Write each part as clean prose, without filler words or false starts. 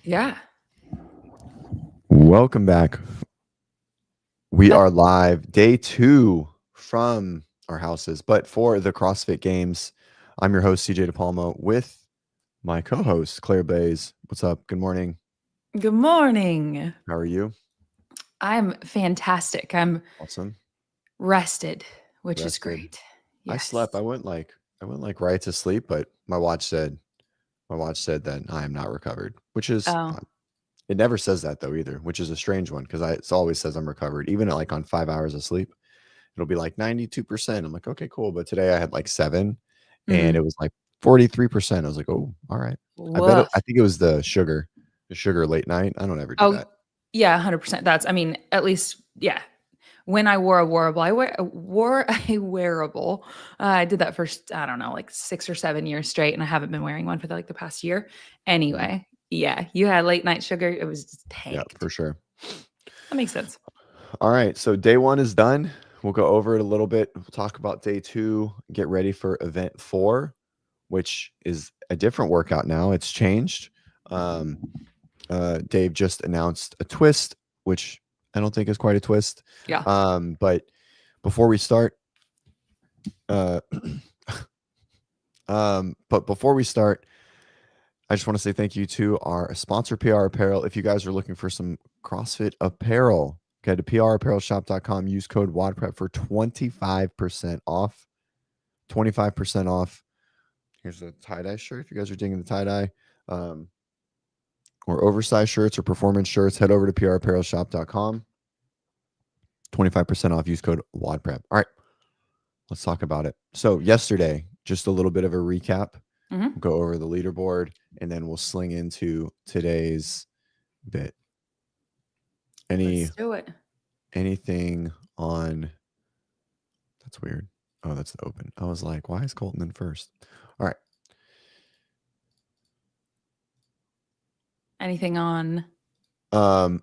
Yeah. Welcome back. We are live, day 2 from our houses, but for the CrossFit Games. I'm your host, CJ DePalma, with my co-host, Claire Bays. What's up? Good morning. Good morning. How are you? I'm fantastic. I'm Awesome. rested, which is Rested. great. I slept. Yes. I went right to sleep, but my watch said that I am not recovered, which is Oh, fine. It never says that though either, which is a strange one because it always says I'm recovered, even at like on 5 hours of sleep. It'll be like 92%. I'm like, okay, cool. But today I had like 7 and mm, it was like 43%. I was like, oh, all right. woof. I think it was the sugar late night. I don't ever do Oh, that. yeah, 100%. At least, yeah. When I wore a wearable, wore a wearable. I did that for, I don't know, like 6 or 7 years straight, and I haven't been wearing one for the past year. Mhm. Anyway, yeah, you had late night sugar. It was just Yeah, tanked. for sure. That makes sense. All right. So day 1 is done. We'll go over it a little bit. We'll talk about day 2, get ready for event 4, which is a different workout now. It's changed. Um, Dave just announced a twist, which I don't think is quite a twist. Yeah. But before we start, uh, but before we start, I just want to say thank you to our sponsor, PR Apparel. If you guys are looking for some CrossFit apparel, go to prapparelshop.com. Use code WODprep for 25% off. 25% off. Here's a tie-dye shirt if you guys are digging the tie-dye. Or oversized shirts or performance shirts, head over to prapparelshop.com. 25% off. Use code WODprep. All right, let's talk about it. So yesterday, just a little bit of a recap. Hmm. We'll go over the leaderboard, and then we'll sling into today's bit. Let's do it. Anything on? That's weird. Oh, that's the open. I was like, why is Colton in first? All right. Anything on? Um,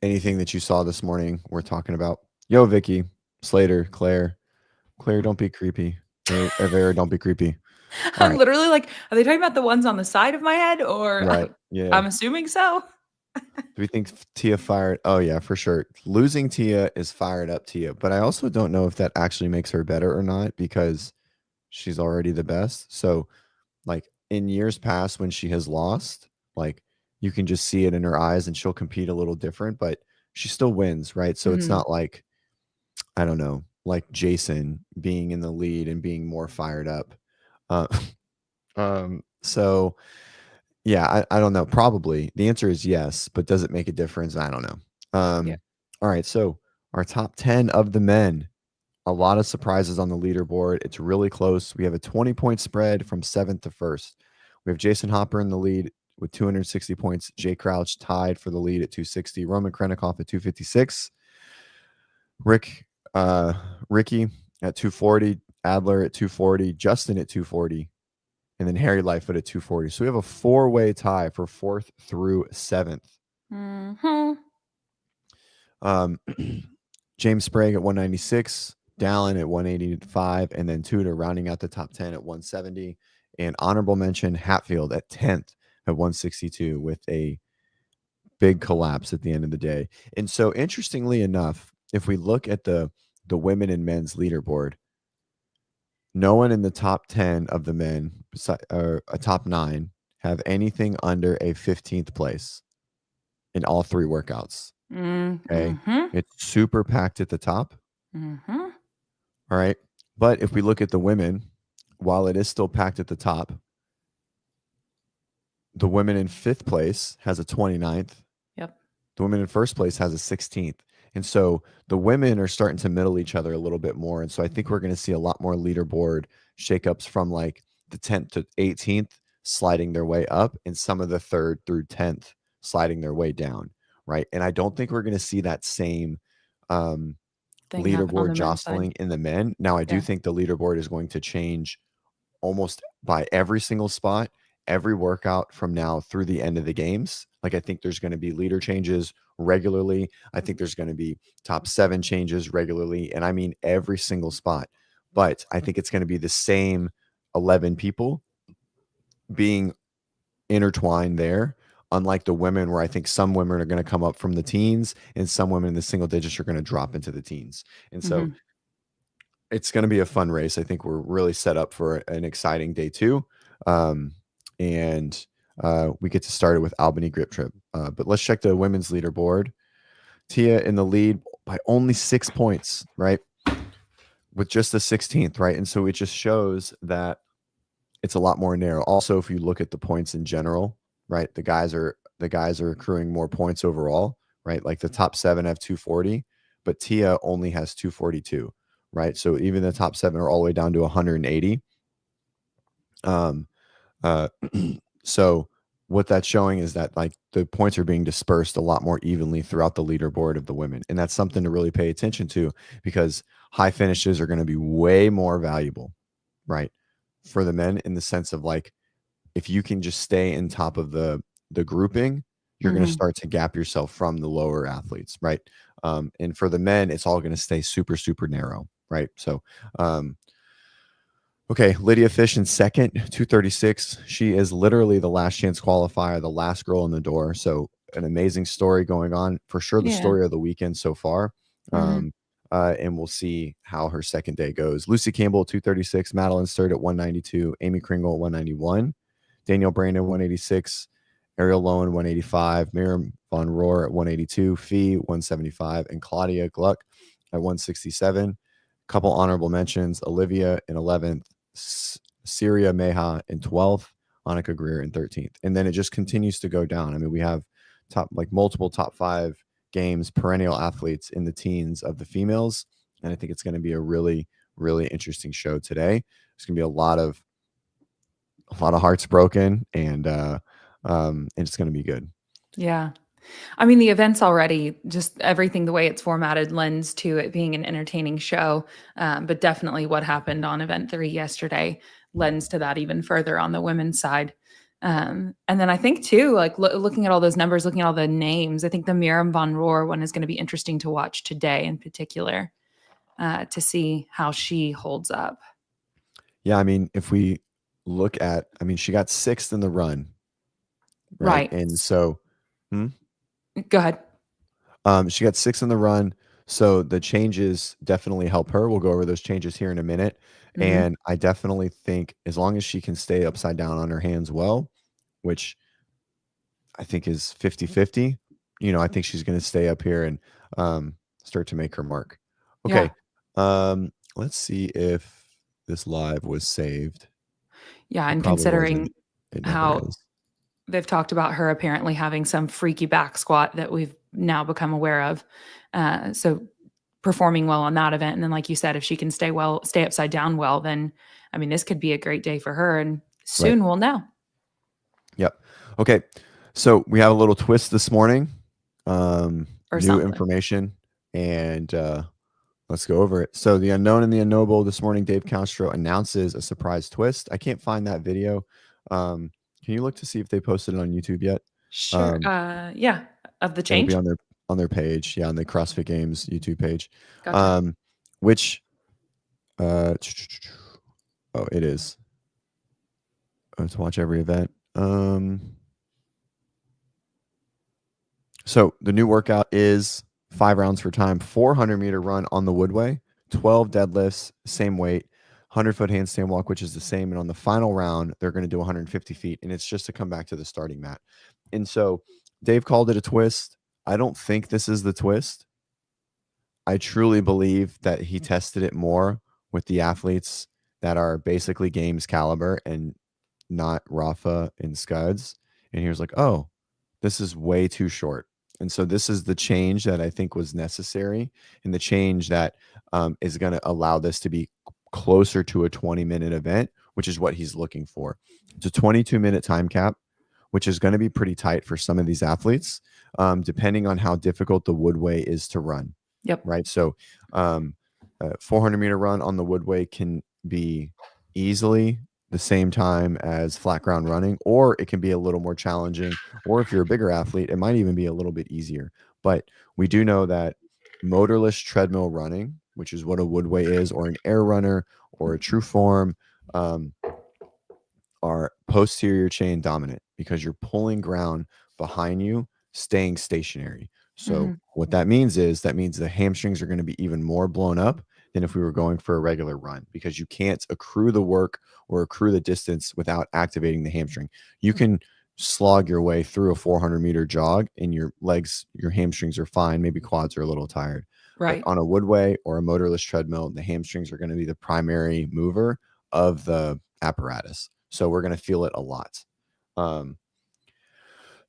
anything that you saw this morning? We're talking about. Yo, Vicky, Slater, Claire, don't be creepy. Vera, don't be creepy. All I'm right. literally like, are they talking about the ones on the side of my head, or Right. Yeah. I'm assuming so. Do we think Tia fired? Oh yeah, for sure. Losing Tia is fired up Tia, but I also don't know if that actually makes her better or not because she's already the best. So, like in years past when she has lost, like you can just see it in her eyes and she'll compete a little different, but she still wins, right? So it's Mhm. not like I don't know, like Jason being in the lead and being more fired up. Uh, so yeah, I don't know. Probably the answer is yes, but does it make a difference? I don't know. Yeah. All right, so our top 10 of the men, a lot of surprises on the leaderboard. It's really close. We have a 20-point spread from 7th to 1st. We have Jason Hopper in the lead with 260 points. Jay Crouch tied for the lead at 260. Roman Krennikov at 256. Ricky at 240. Adler at 240. Justin at 240. And then Harry Lightfoot at 240. So we have a 4-way tie for 4th through 7th. Mhm. James Sprague at 196, Dallin at 185, and then Tudor rounding out the top 10 at 170. And honorable mention Hatfield at 10th at 162 with a big collapse at the end of the day. And so interestingly enough, if we look at the women and men's leaderboard, no one in the top 10 of the men, or a top 9, have anything under a 15th place in all 3 workouts. Okay. Mhm. It's super packed at the top. Mhm. All right. But if we look at the women, while it is still packed at the top, the women in 5th place has a 29th. Yep. The women in 1st place has a 16th. And so the women are starting to middle each other a little bit more. And so I think we're going to see a lot more leaderboard shakeups from like the 10th to 18th sliding their way up and some of the 3rd through 10th sliding their way down. Right. And I don't think we're going to see that same Thing happen on leaderboard the men's side. jostling in the men. Now, I do Yeah. think the leaderboard is going to change almost by every single spot, every workout from now through the end of the games. Like, I think there's going to be leader changes regularly. I think there's going to be top 7 changes regularly. And I mean every single spot. But I think it's going to be the same 11 people being intertwined there. unlike the women, where I think some women are going to come up from the teens and some women in the single digits are going to drop into the teens. And so Mhm. it's going to be a fun race. I think we're really set up for an exciting day 2. Um, and we get to start it with Albany Grip Trip. But let's check the women's leaderboard. Tia in the lead by only 6 points, right? With just the 16th, right? And so it just shows that it's a lot more narrow. Also, if you look at the points in general, right? The guys are accruing more points overall, right? Like the top 7 have 240, but Tia only has 242, right? So even the top 7 are all the way down to 180. Um, uh, so what that's showing is that like the points are being dispersed a lot more evenly throughout the leaderboard of the women. And that's something to really pay attention to, because high finishes are going to be way more valuable, right? For the men, in the sense of like, if you can just stay in top of the grouping, you're going to Mhm. start to gap yourself from the lower athletes, right? And for the men, it's all going to stay super, super narrow, right? So, okay, Lydia Fish in second, 236. She is literally the last chance qualifier, the last girl in the door. So an amazing story going on. For sure, the Yeah. story of the weekend so far. Mhm. And we'll see how her second day goes. Lucy Campbell, 236. Madeline Sturt at 192. Amy Kringle at 191. Danielle Brandon, 186. Ariel Lowen, 185. Miriam Von Rohr at 182. Fee, 175. And Claudia Gluck at 167. Couple honorable mentions: Olivia in 11th, Syria Meha in 12th, Annika Greer in 13th. And then it just continues to go down. I mean, we have multiple top 5 games, perennial athletes in the teens of the females. And I think it's going to be a really, really interesting show today. There's going to be a lot of hearts broken, and it's going to be good. Yeah. I mean, the events already, just everything, the way it's formatted lends to it being an entertaining show. But definitely what happened on event 3 yesterday lends to that even further on the women's side. And then I think too, like looking at all those numbers, looking at all the names, I think the Miriam Von Rohr one is going to be interesting to watch today in particular, to see how she holds up. Yeah, I mean, if we look at, I mean, she got 6th in the run, right? Right. And so, hmm? Go ahead. She got 6th in the run, so the changes definitely help her. We'll go over those changes here in a minute. Hmm. And I definitely think as long as she can stay upside down on her hands well, which I think is 50-50, I think she's going to stay up here and start to make her mark. Yeah. Okay. Let's see if this live was saved. Yeah. It And probably considering wasn't. It never how is. they've talked about her apparently having some freaky back squat that we've now become aware of. So performing well on that event. And then, like you said, if she can stay upside down well, then I mean, this could be a great day for her. And Right. soon we'll know. Yep. Okay. So we have a little twist this morning. Or New something. information, and let's go over it. So the unknown and the unknowable this morning, Dave Castro announces a surprise twist. I can't find that video. Can you look to see if they posted it on YouTube yet? Sure. Um, Yeah. Of the it'll be change. on their page. Yeah, on the CrossFit Games YouTube page. Gotcha. Um, which uh, oh, it is. To watch every event. So the new workout is 5 rounds for time, 400-meter run on the woodway, 12 deadlifts, same weight, 100-foot handstand walk, which is the same. And on the final round, they're going to do 150 feet. And it's just to come back to the starting mat. And so Dave called it a twist. I don't think this is the twist. I truly believe that he tested it more with the athletes that are basically games caliber and not Rafa and Scuds. And he was like, oh, this is way too short. And so this is the change that I think was necessary, and the change that is going to allow this to be closer to a 20-minute event, which is what he's looking for. It's a 22-minute time cap, which is going to be pretty tight for some of these athletes, depending on how difficult the woodway is to run. Yep. Right. So 400-meter run on the woodway can be easily the same time as flat ground running, or it can be a little more challenging. Or if you're a bigger athlete, it might even be a little bit easier. But we do know that motorless treadmill running, which is what a woodway is, or an air runner, or a true form, are posterior chain dominant because you're pulling ground behind you, staying stationary. So Mhm. what that means is the hamstrings are going to be even more blown up than if we were going for a regular run, because you can't accrue the work or accrue the distance without activating the hamstring. You can slog your way through a 400-meter jog and your legs, your hamstrings are fine. Maybe quads are a little tired. But Right. on a woodway or a motorless treadmill, the hamstrings are going to be the primary mover of the apparatus. So we're going to feel it a lot. Um,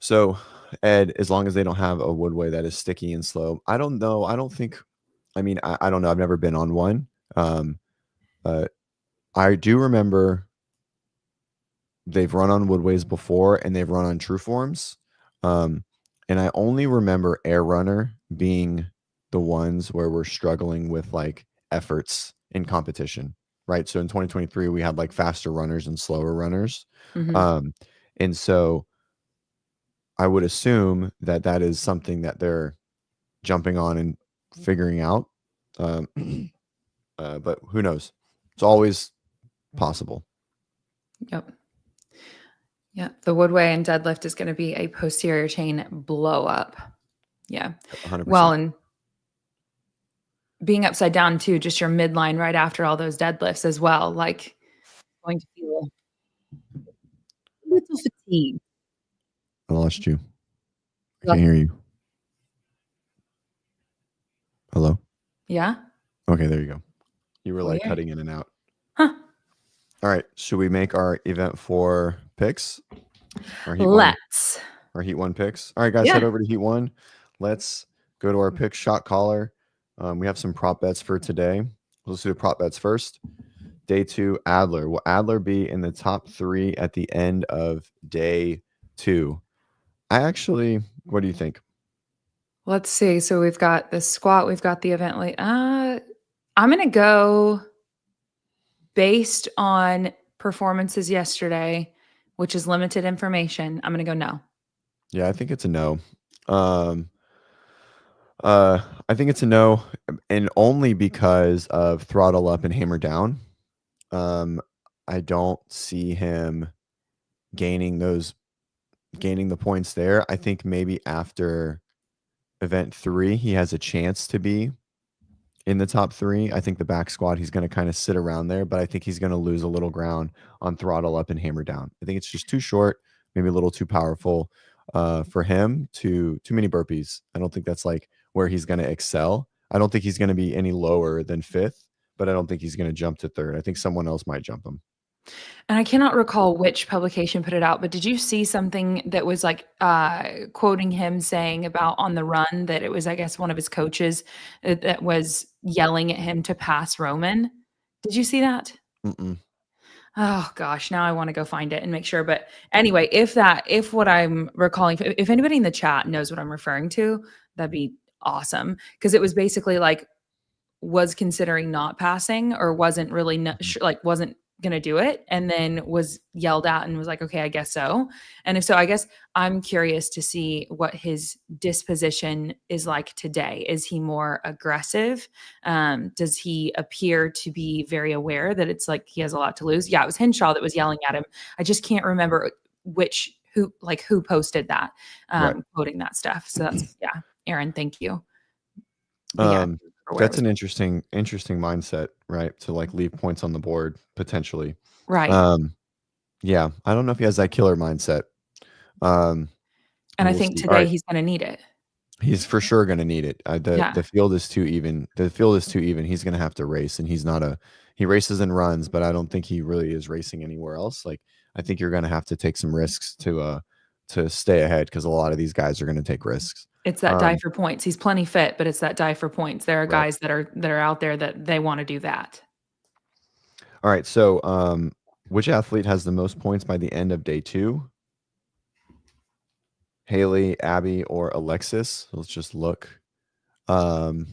so Ed, as long as they don't have a woodway that is sticky and slow, I don't know. I don't think, I don't know. I've never been on one. Um, uh, I do remember they've run on woodways before and they've run on true forms. Um, and I only remember Air Runner being the ones where we're struggling with like efforts in competition, right? So in 2023, we had like faster runners and slower runners. Mhm. Um, and so I would assume that that is something that they're jumping on and figuring out. Um, but who knows? It's always possible. Yep. Yep. The woodway and deadlift is going to be a posterior chain blow up. Yeah. Well, 100%. and being upside down too, just your midline right after all those deadlifts as well, like going to feel a little fatigued. I lost you. I Well, can't hear you. Hello? yeah. Okay, there you go. You were like Weird. cutting in and out. Huh. All right. Should we make our event 4 picks? Our heat 1, Let's. our heat 1 picks. All right, guys, head Yeah. over to heat 1. Let's go to our pick shot caller. We have some prop bets for today. Let's do the prop bets first. Day 2, Adler. Will Adler be in the top 3 at the end of day 2? What do you think? Let's see. So we've got the squat, we've got the event late. I'm gonna go based on performances yesterday, which is limited information. I'm gonna go no. Yeah, I think it's a no. Um, I think it's a no, and only because of throttle up and hammer down. Um, I don't see him gaining the points there. I think maybe after event 3, he has a chance to be in the top 3. I think the back squat, he's going to kind of sit around there, but I think he's going to lose a little ground on throttle up and hammer down. I think it's just too short, maybe a little too powerful for him. Too many burpees. I don't think that's like where he's going to excel. I don't think he's going to be any lower than 5th, but I don't think he's going to jump to 3rd. I think someone else might jump him. And I cannot recall which publication put it out, but did you see something that was like quoting him saying about on the run that it was, I guess, one of his coaches that was yelling at him to pass Roman? Did you see that? Mm-mm. Oh gosh, now I want to go find it and make sure. But anyway, if what I'm recalling, if anybody in the chat knows what I'm referring to, that'd be awesome. Because it was basically like was considering not passing or wasn't really Mhm. like wasn't gonna do it, and then was yelled at and was like, okay, I guess so. And if so, I guess I'm curious to see what his disposition is like today. Is he more aggressive? Does he appear to be very aware that it's like he has a lot to lose? Yeah, it was Henshaw that was yelling at him. I just can't remember who posted that, Right. quoting that stuff. So that's yeah, Aaron, thank you. But yeah, Um, aware it that's was an interesting mindset, right? To like leave points on the board potentially. right. Um, yeah, I don't know if he has that killer mindset. Um, And I we'll think see. All today right, he's gonna need it. he's for sure going to need it. The Yeah. field is too even. The field is too even. He's going to have to race, and he races and runs, but I don't think he really is racing anywhere else. Like I think you're going to have to take some risks to stay ahead because a lot of these guys are going to take risks. It's that die Um, for points. He's plenty fit, but it's that die for points. There are right. guys that are out there that they wanna do that. All right. So, which athlete has the most points by the end of day 2? Haley, Abby, or Alexis? Let's just look. Um,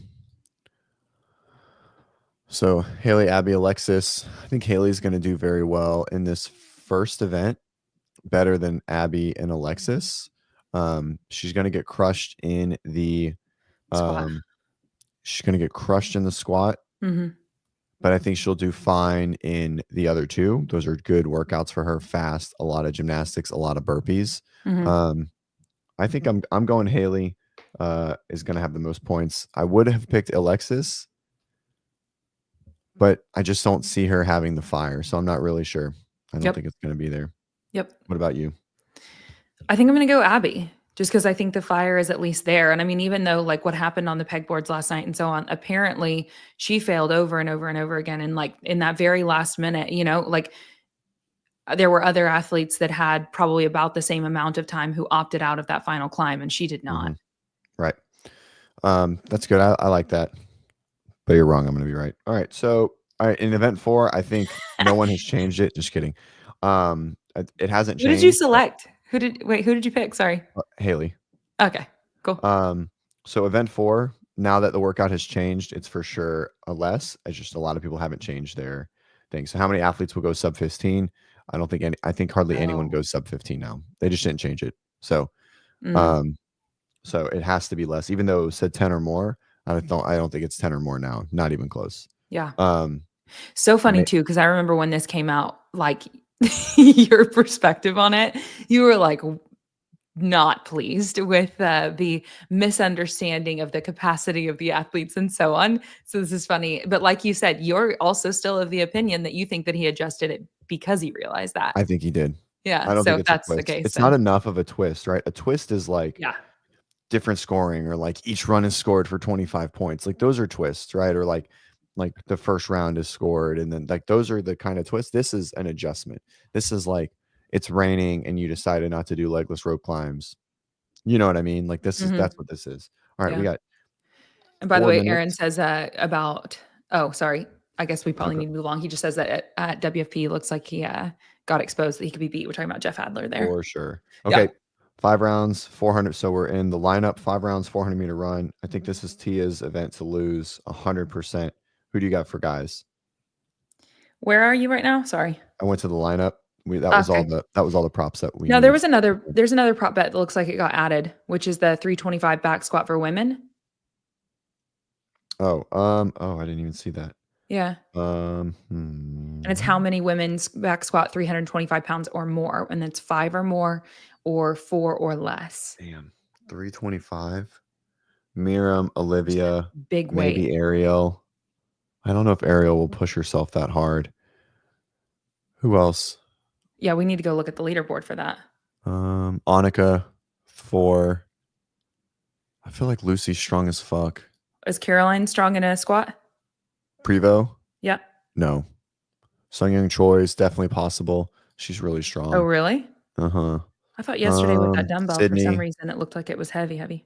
so Haley, Abby, Alexis. I think Haley's going to do very well in this first event, better than Abby and Alexis. She's going to get crushed in the Squat. um, she's going to get crushed in the squat, Mhm. but I think she'll do fine in the other two. Those are good workouts for her. Fast, a lot of gymnastics, a lot of burpees. Mhm. I think I'm going Haley is going to have the most points. I would have picked Alexis, but I just don't see her having the fire, so I'm not really sure. I don't Yep. think it's going to be there. Yep. What about you? I think I'm going to go Abby just because I think the fire is at least there. And I mean, even though like what happened on the pegboards last night and so on, apparently she failed over and over and over again. And like in that very last minute, like there were other athletes that had probably about the same amount of time who opted out of that final climb and she did not. Mhm. Right. That's good. I like that. But you're wrong. I'm going to be right. All right. So, all right, in event 4, I think no one has changed it. Just kidding. It hasn't Who did you changed. select? Who did you pick? Sorry. Haley. Okay, cool. So event 4, now that the workout has changed, it's for sure a less. It's just a lot of people haven't changed their thing. So how many athletes will go sub 15? I don't think any. I think hardly anyone Oh. goes sub 15 now. They just didn't change it. So, Mm, um, so it has to be less. Even though it said 10 or more, I don't think it's 10 or more now. Not even close. yeah. Um, So funny ma- too, because I remember when this came out, like your perspective on it, you were like not pleased with the misunderstanding of the capacity of the athletes and so on. So this is funny. But like you said, you're also still of the opinion that you think that he adjusted it because he realized that. I think he did. Yeah. I don't So think if it's a that's the twist. case, It's not then enough of a twist, right? A twist is like yeah. different scoring, or like each run is scored for 25 points. Like those are twists, right? Or like the first round is scored, and then like those are the kind of twists. This is an adjustment. This is like it's raining and you decided not to do legless rope climbs. You know what I mean? Like Hmm. that's what this is. All right, we Yeah. got And by the 4 way, Aaron minutes. says about, oh, sorry. I guess we probably Okay. need to move along. He just says that at WFP looks like he got exposed that he could be beat. We're talking about Jeff Adler there. For sure. Yeah. Okay. 5 rounds, 400. So we're in the lineup, 5 rounds, 400-meter run. I think this is Tia's event to lose 100%. Who do you got for guys? Where are you right now? Sorry. I went to the lineup. That was all Okay. the props that we No, need. there's another prop bet that looks like it got added, which is the 325 back squat for women. Oh, I didn't even see that. Yeah. Um, And it's how hmm. many women's back squat 325 pounds or more. And it's 5 or more or 4 or less. Damn. 325. Miriam, Which is a Olivia, big weight. maybe Ariel. I don't know if Ariel will push herself that hard. Who else? Yeah, we need to go look at the leaderboard for that. Annika, 4. I feel like Lucy's strong as fuck. Is Caroline strong in a squat? Prevo? Yeah. No. Sung Young Choi is definitely possible. She's really Oh, strong. really? Uh-huh. I thought yesterday with that dumbbell, for some Sydney. reason, it looked like it was heavy, heavy.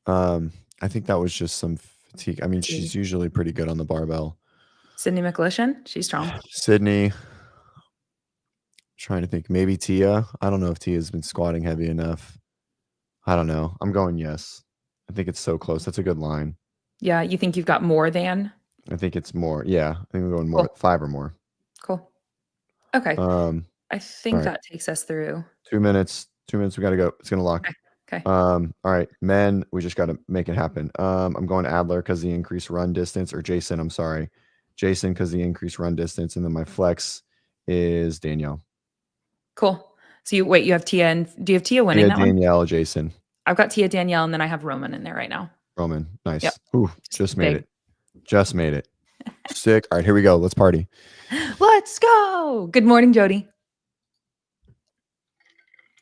I think that was just some fatigue. I mean, she's Fatigue. usually pretty good on the barbell. Sydney McLishan, she's strong. Sydney, trying to think. Maybe Tia. I don't know if Tia's been squatting heavy enough. I don't know. I'm going yes. I think it's so close. That's a good line. Yeah, you think you've got more than? I think it's more. Yeah, I think we're going more. Cool. 5 or more. Cool. Okay. I All think right. that takes us through. 2 minutes. 2 minutes. We got to go. It's gonna lock. Okay. All right, men. We just got to make it happen. I'm going Adler because the increased run distance, or Jason. I'm sorry, Jason, because the increased run distance, and then my flex is Danielle. Cool. So you have Tia, and do you have Tia winning Yeah, that one? Danielle, Jason, I've got Tia, Danielle, and then I have Roman in there right now. Roman. Yep. Nice. Ooh, just made Big. it. Just made it. Sick. All right, here we go. Let's party. Let's go. Good morning, Jody.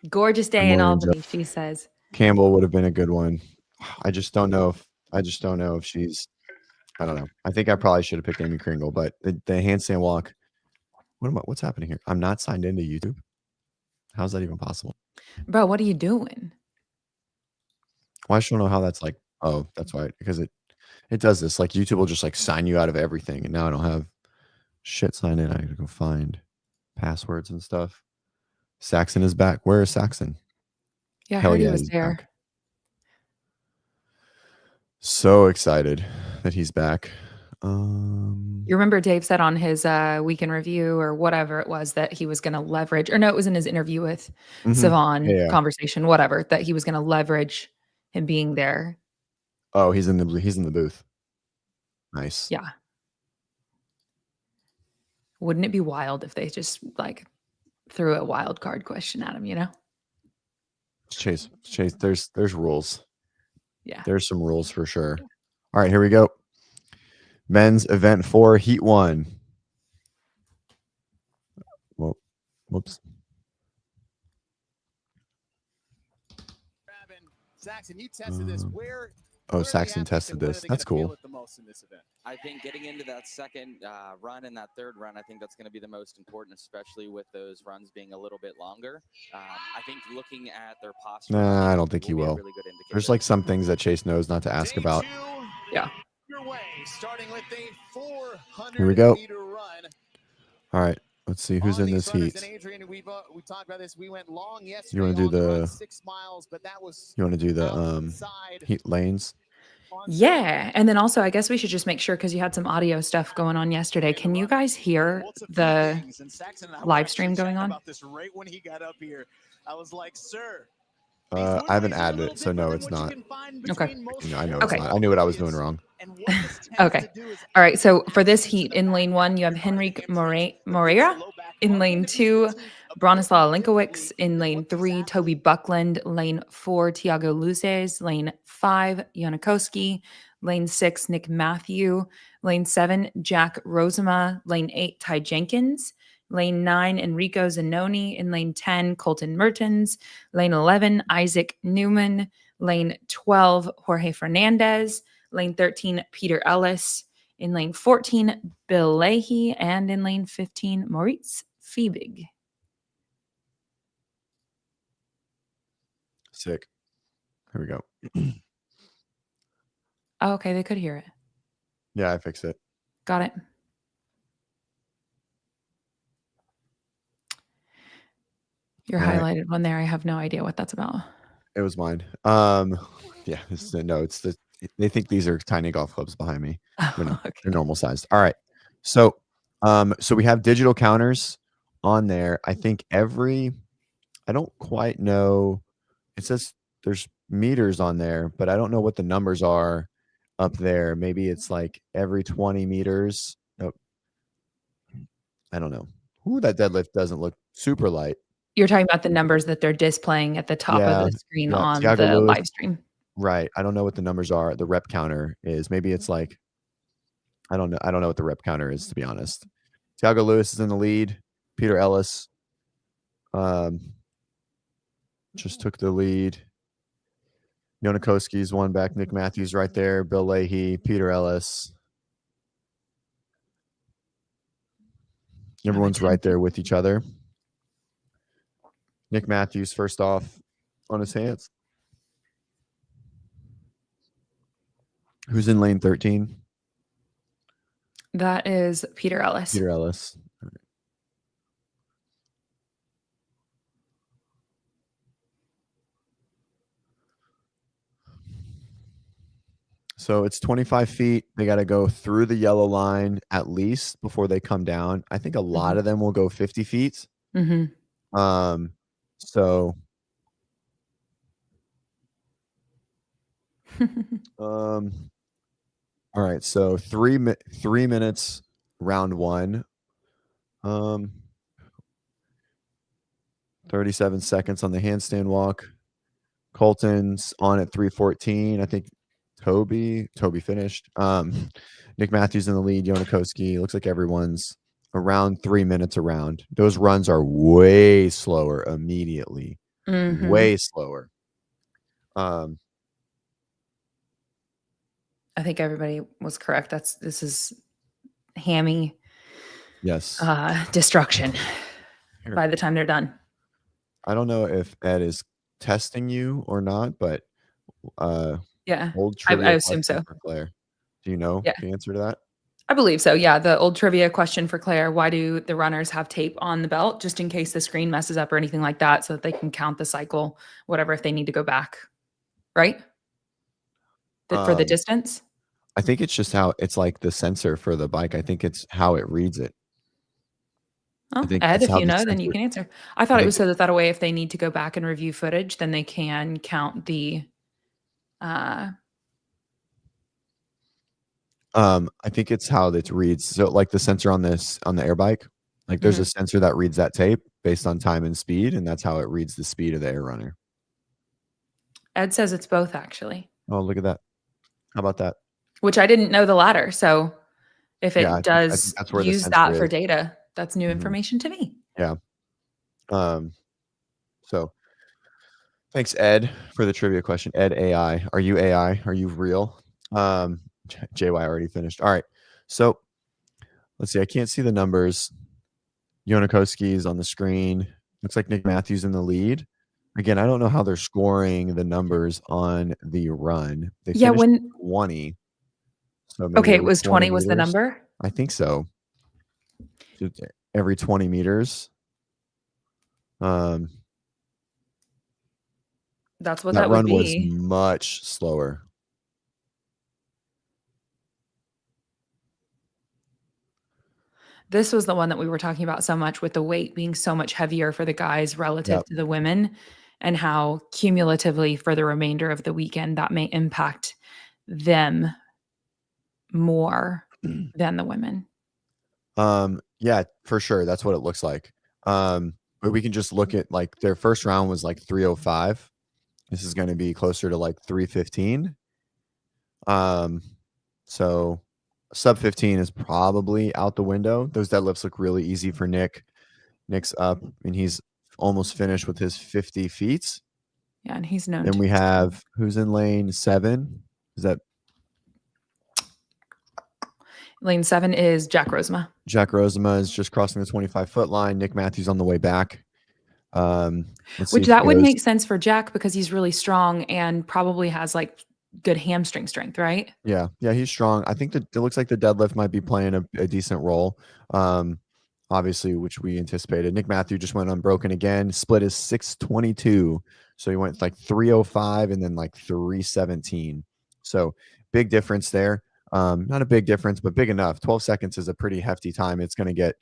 Gorgeous Good day in morning, Joe. Albany, she says. Campbell would have been a good one. I just don't know if she's. I don't know. I think I probably should have picked Amy Kringle, but the handstand walk. What's happening here? I'm not signed into YouTube. How's that even possible? Bro, what are you doing? Well, I just don't know how that's like. Oh, that's why. Because it does this. Like YouTube will just like sign you out of everything, and now I don't have shit signed in. I gotta go find passwords and stuff. Saxon is back. Where is Saxon? Yeah, I Hell heard he yeah, was he's there. back. So excited that he's back. You remember Dave said on his weekend review or whatever it was that he was going to leverage, or no, it was in his interview with Savon Yeah. conversation, whatever, that he was going to leverage him being there. Oh, he's in the booth. Nice. Yeah. Wouldn't it be wild if they just like threw a wild card question at him, you know? Chase, there's rules. Yeah. There's some rules for sure. All right, here we go. Men's event 4, heat 1. Well, whoops. Saxon, you tested this. Where Saxon tested this. That's cool. I think getting into that second run and that third run, I think that's going to be the most important, especially with those runs being a little bit longer. I think looking at their posture. Nah, I don't think he will. Really good indicator. There's like some things that Chase knows not to ask about. Yeah. Starting with a 400 Here we go. meter run. All right. Let's see who's in this heat. Adrian, we talked about this. We went long yesterday. You want to do the 6 miles, but that was you want to do the heat lanes? Yeah. And then also, I guess we should just make sure, because you had some audio stuff going on yesterday. Can you guys hear the live stream going on? About this right when he got up here, I was like, sir. I haven't added it, so no, it's not. Okay. I know it's not. I knew what I was doing wrong. Okay. All right. So for this heat, in lane 1, you have Henrik Moreira. In lane 2, Bronislaw Linkowicz. In lane 3, Toby Buckland. Lane 4, Tiago Luzes. Lane 5, Janikowski. Lane 6, Nick Matthew. Lane 7, Jack Rosema. Lane 8, Ty Jenkins. Lane 9, Enrico Zanoni. In lane 10, Colton Mertens. Lane 11, Isaac Newman. Lane 12, Jorge Fernandez. Lane 13, Peter Ellis. In lane 14, Bill Leahy. And in lane 15, Moritz Fiebig. Sick. Here we go. Oh, okay, they could hear it. Yeah, I fixed it. Got it. Your highlighted one there. I have no idea what that's about. It was mine. Yeah, they think these are tiny golf clubs behind me. Okay. They're normal sized. All right. So we have digital counters on there. I think I don't quite know. It says there's meters on there, but I don't know what the numbers are up there. Maybe it's like every 20 meters. Nope. I don't know. Ooh, that deadlift doesn't look super light. You're talking about the numbers that they're displaying at the top of the screen on Tiago the Lewis, live stream. Right. I don't know what the numbers are. The rep counter is. Maybe it's like, I don't know. I don't know what the rep counter is, to be honest. Tiago Lewis is in the lead. Peter Ellis just took the lead. Janikowski's one back. Nick Matthews right there. Bill Leahy, Peter Ellis. Everyone's right there with each other. Nick Matthews first off on his hands. Who's in lane 13? That is Peter Ellis. Peter Ellis. All right. So it's 25 feet. They got to go through the yellow line at least before they come down. I think a lot of them will go 50 feet. Mm-hmm. So all right, so 3 minutes round 1. 37 seconds on the handstand walk. Colton's on at 3:14. I think Toby finished. Nick Matthews in the lead. Janikowski. Looks like everyone's around 3 minutes around. Those runs are way slower immediately. Mm-hmm. Way slower. I think everybody was correct. This is hammy. Yes. Destruction by the time they're done. I don't know if Ed is testing you or not, but yeah, old I assume so. For Claire. Do you know the answer to that? I believe so. Yeah. The old trivia question for Claire: why do the runners have tape on the belt just in case the screen messes up or anything like that, so that they can count the cycle, whatever, if they need to go back, right? For the distance. I think it's just how it's like the sensor for the bike. I think it's how it reads it. Oh, Ed, if you know, then you can answer. I thought it was so that way, if they need to go back and review footage, then they can count the I think it's how it reads. So like the sensor on the air bike, like there's a sensor that reads that tape based on time and speed, and that's how it reads the speed of the air runner. Ed says it's both, actually. Oh, look at that. How about that? Which I didn't know the latter. So if it Yeah, I think does that's where the use sensor that for is. data, that's new Mhm. information to me. Yeah. So thanks, Ed, for the trivia question. Ed AI. Are you AI? Are you real? JY already finished. All right. So let's see. I can't see the numbers. Yonakoski is on the screen. Looks like Nick Matthews in the lead. Again, I don't know how they're scoring the numbers on the run. They Yeah, finished when 20. So maybe okay, it every was 20 20 was the meters. number. I think so. Every 20 meters. That's what That that would run was be. much slower. This was the one that we were talking about so much, with the weight being so much heavier for the guys relative Yep. to the women, and how cumulatively for the remainder of the weekend that may impact them more than the women. Yeah, for sure. That's what it looks like. But we can just look at like their first round was like 305. This is going to be closer to like 315. So sub 15 is probably out the window. Those deadlifts look really easy for Nick. Nick's up and he's almost finished with his 50 feet. Yeah, and he's known Then to we do so. have who's in lane 7? Is that Lane 7 is Jack Rosema. Jack Rosema is just crossing the 25-foot line. Nick Matthews on the way back. Let's see Which if that he would goes. make sense for Jack because he's really strong and probably has like good hamstring strength, right? Yeah, he's strong. I think that it looks like the deadlift might be playing a decent role. Obviously, which we anticipated. Nick Matthew just went unbroken again. Split is 622. So he went like 305 and then like 317. So big difference there. Not a big difference, but big enough. 12 seconds is a pretty hefty time. It's gonna get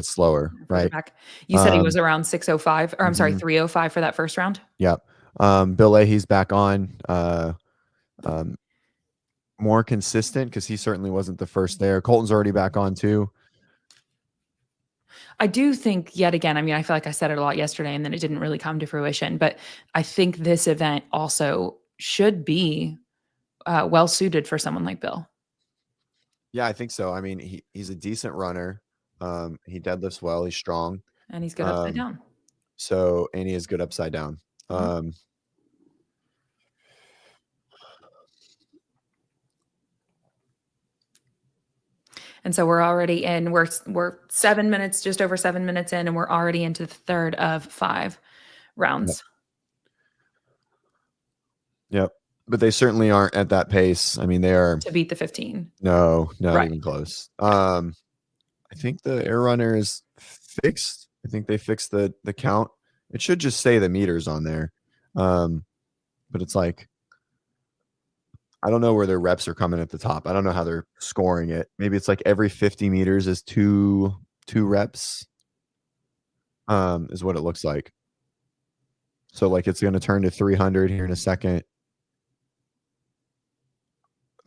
slower, Further right? back. You said he was Um, around 605, or I'm sorry, mhm. 305 for that first round. Yep. Bill Leahy's back on. More consistent because he certainly wasn't the first there. Colton's already back on too. I do think, yet again, I mean, I feel like I said it a lot yesterday and then it didn't really come to fruition, but I think this event also should be well suited for someone like Bill. Yeah, I think so. I mean, he's a decent runner. He deadlifts well. He's strong. And he's good upside down. So, and he is good upside down. And so we're already in, we're 7 minutes, just over 7 minutes in, and we're already into the third of 5 rounds. Yep. But they certainly aren't at that pace. I mean, they are To beat the 15. no, not Right. even close. I think the air runner is fixed. I think they fixed the count. It should just say the meters on there. But it's like I don't know where their reps are coming at the top. I don't know how they're scoring it. Maybe it's like every 50 meters is two reps. Is what it looks like. So like it's going to turn to 300 here in a second.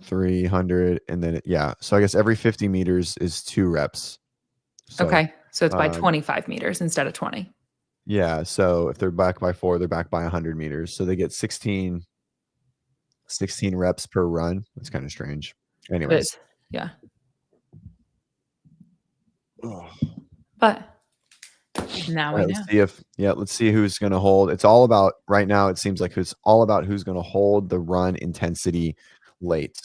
300 and then so I guess every 50 meters is 2 reps. So, Okay. So it's by 25 meters instead of 20. Yeah. So if they're back by 4, they're back by 100 meters. So they get 16 reps per run. That's kind of strange. Anyways. Yeah. But now we know. Let's see who's going to hold. It's all about right now. It seems like it's all about who's going to hold the run intensity late.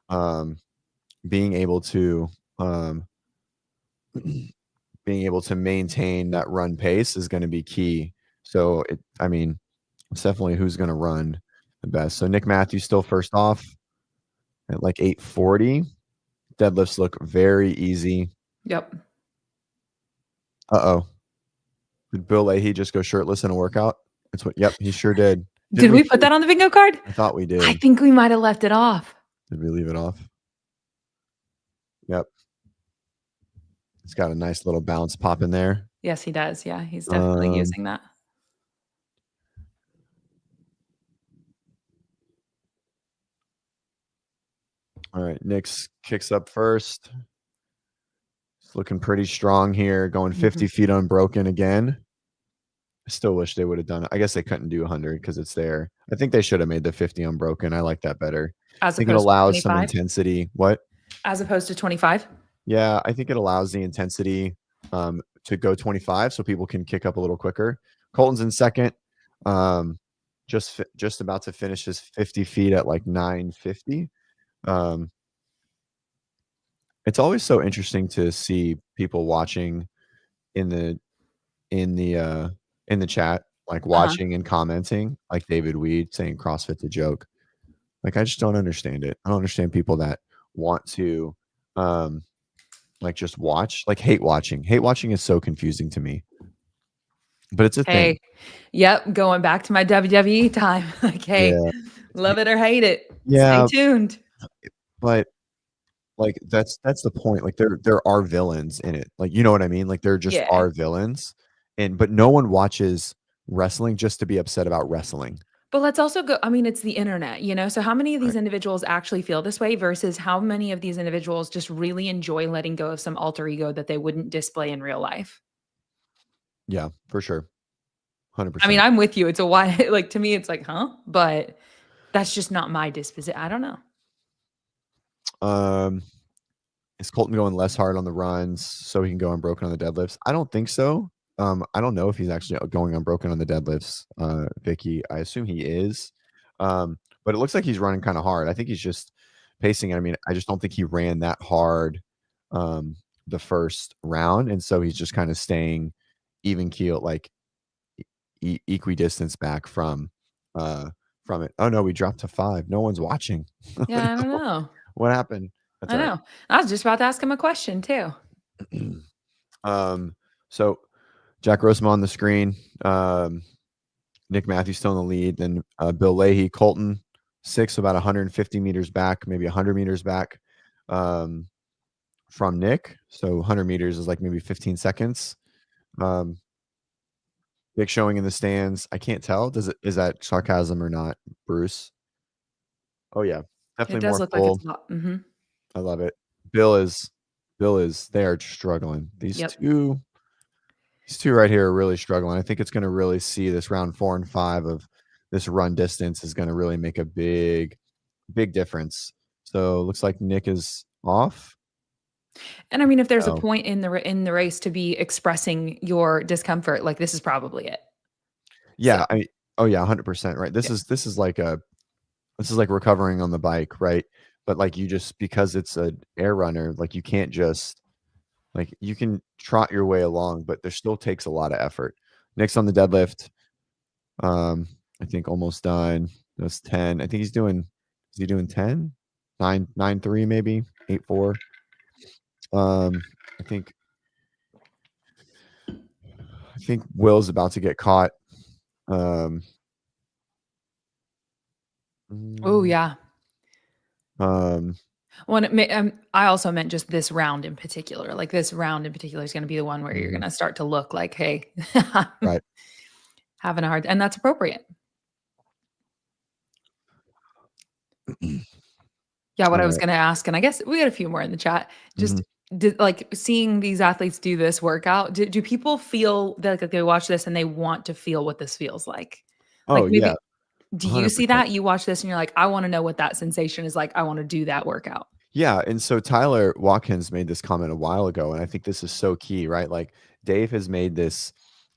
Being able to maintain that run pace is going to be key. So it's definitely who's going to run the best. So Nick Matthews still first off at like 840. Deadlifts look very easy. Yep. Uh-oh. Did Bill Leahy just go shirtless in a workout? Yep, he sure did. Did we put that on the bingo card? I thought we did. I think we might have left it off. Did we leave it off? Yep. It's got a nice little bounce pop in there. Yes, he does. Yeah, he's definitely using that. All right, Nick's kicks up first. It's looking pretty strong here, going 50 feet unbroken again. I still wish they would have done it. I guess they couldn't do 100 because it's there. I think they should have made the 50 unbroken. I like that better. I As think it opposed to allows some 25? intensity. What? As opposed to 25? Yeah, I think it allows the intensity to go 25 so people can kick up a little quicker. Colton's in second. Just about to finish his 50 feet at like 950. It's always so interesting to see people watching in the chat, like watching and commenting, like David Weed saying CrossFit's a joke. Like I just don't understand it. I don't understand people that want to like just watch, like hate watching. Hate watching is so confusing to me. But it's a thing. Yep, going back to my WWE time. Like, hey, Yeah. love it or hate it. Yeah. Stay tuned. But like that's the point. Like there are villains in it. Like you know what I mean? Like there just Yeah. are villains. But no one watches wrestling just to be upset about wrestling. But let's also go, I mean, it's the internet, you know? So how many of these individuals actually feel this way versus how many of these individuals just really enjoy letting go of some alter ego that they wouldn't display in real life? Yeah, for sure. 100%. I mean, I'm with you. It's a why, like to me, it's like, huh? But that's just not my disposition. I don't know. Is Colton going less hard on the runs so he can go unbroken on the deadlifts? I don't think so. I don't know if he's actually going unbroken on the deadlifts, Vicky. I assume he is. But it looks like he's running kind of hard. I think he's just pacing. I mean, I just don't think he ran that hard the first round. And so he's just kind of staying even keel, like equidistance back from it. Oh no, we dropped to 5. No one's watching. Yeah, I don't know. What happened? That's I know. I was just about to ask him a question too. So Jack Rosemont on the screen. Nick Matthews still in the lead. Then Bill Leahy, Colton, 6, about 150 meters back, maybe 100 meters back from Nick. So 100 meters is like maybe 15 seconds. Big showing in the stands. I can't tell. Is that sarcasm or not, Bruce? Oh yeah, definitely It does more look full. like it's a lot. Mm-hmm. I love it. Bill is. They are struggling. These two right here are really struggling. I think it's going to really see this round 4 and 5 of this run distance is going to really make a big difference. So looks like Nick is off. And I mean, if there's a point in the race to be expressing your discomfort, like this is probably it. Yeah. So. 100%. Right. This is like recovering on the bike. Right. But like you just, because it's an air runner, like you can't just, like you can trot your way along, but there still takes a lot of effort. Nick's on the deadlift. I think almost done. That's 10. I think he's doing, is he doing 10? 9.3 maybe, 8.4. I think Will's about to get caught. Oh yeah. Well, I also meant just this round in particular. Like this round in particular is going to be the one where you're going to start to look like, hey, right, having a hard, and that's appropriate. Yeah, what I was going to ask, and I guess we got a few more in the chat. Just like seeing these athletes do this workout, do people feel that like, they watch this and they want to feel what this feels like? Oh, like maybe, yeah. Do you see that? You watch this and you're like, I want to know what that sensation is like. I want to do that workout. Yeah. And so Tyler Watkins made this comment a while ago, and I think this is so key, right? Like Dave has made this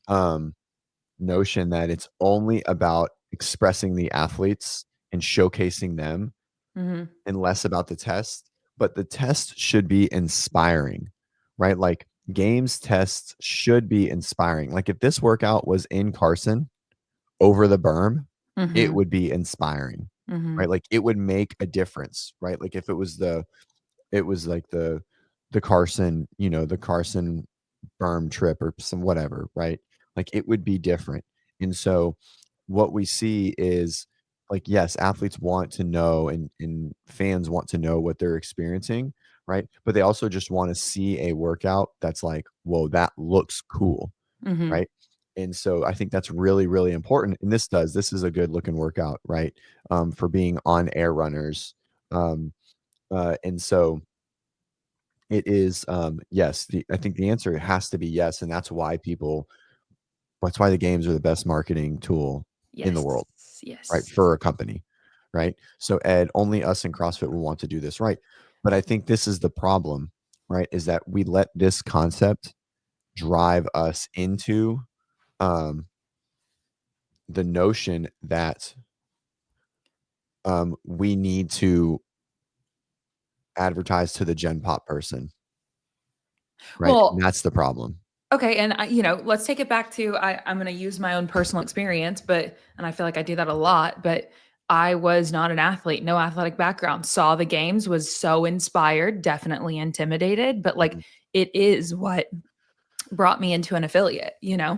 notion that it's only about expressing the athletes and showcasing them and less about the test. But the test should be inspiring, right? Like games tests should be inspiring. Like if this workout was in Carson over the berm, it would be inspiring, right? Like it would make a difference, right? Like if it was like the Carson, the Carson berm trip or some whatever, right? Like it would be different. And so what we see is like, yes, athletes want to know and fans want to know what they're experiencing, right? But they also just want to see a workout that's like, whoa, that looks cool, right? And so I think that's really, really important. And this is a good looking workout, right? For being on air runners. And so it is, yes. I think the answer has to be yes, and that's why the games are the best marketing tool in the Yes. world, right? Yes. For a company, right? So Ed, only us in CrossFit will want to do this, right? But I think this is the problem, right? Is that we let this concept drive us into the notion that we need to advertise to the Gen Pop person, right? And Well, that's the problem. okay, and let's take it back to I'm going to use my own personal experience, and I feel like I do that a lot, but I was not an athlete, no athletic background. Saw the games, was so inspired, definitely intimidated, but like Mhm. it is what brought me into an affiliate, Yeah,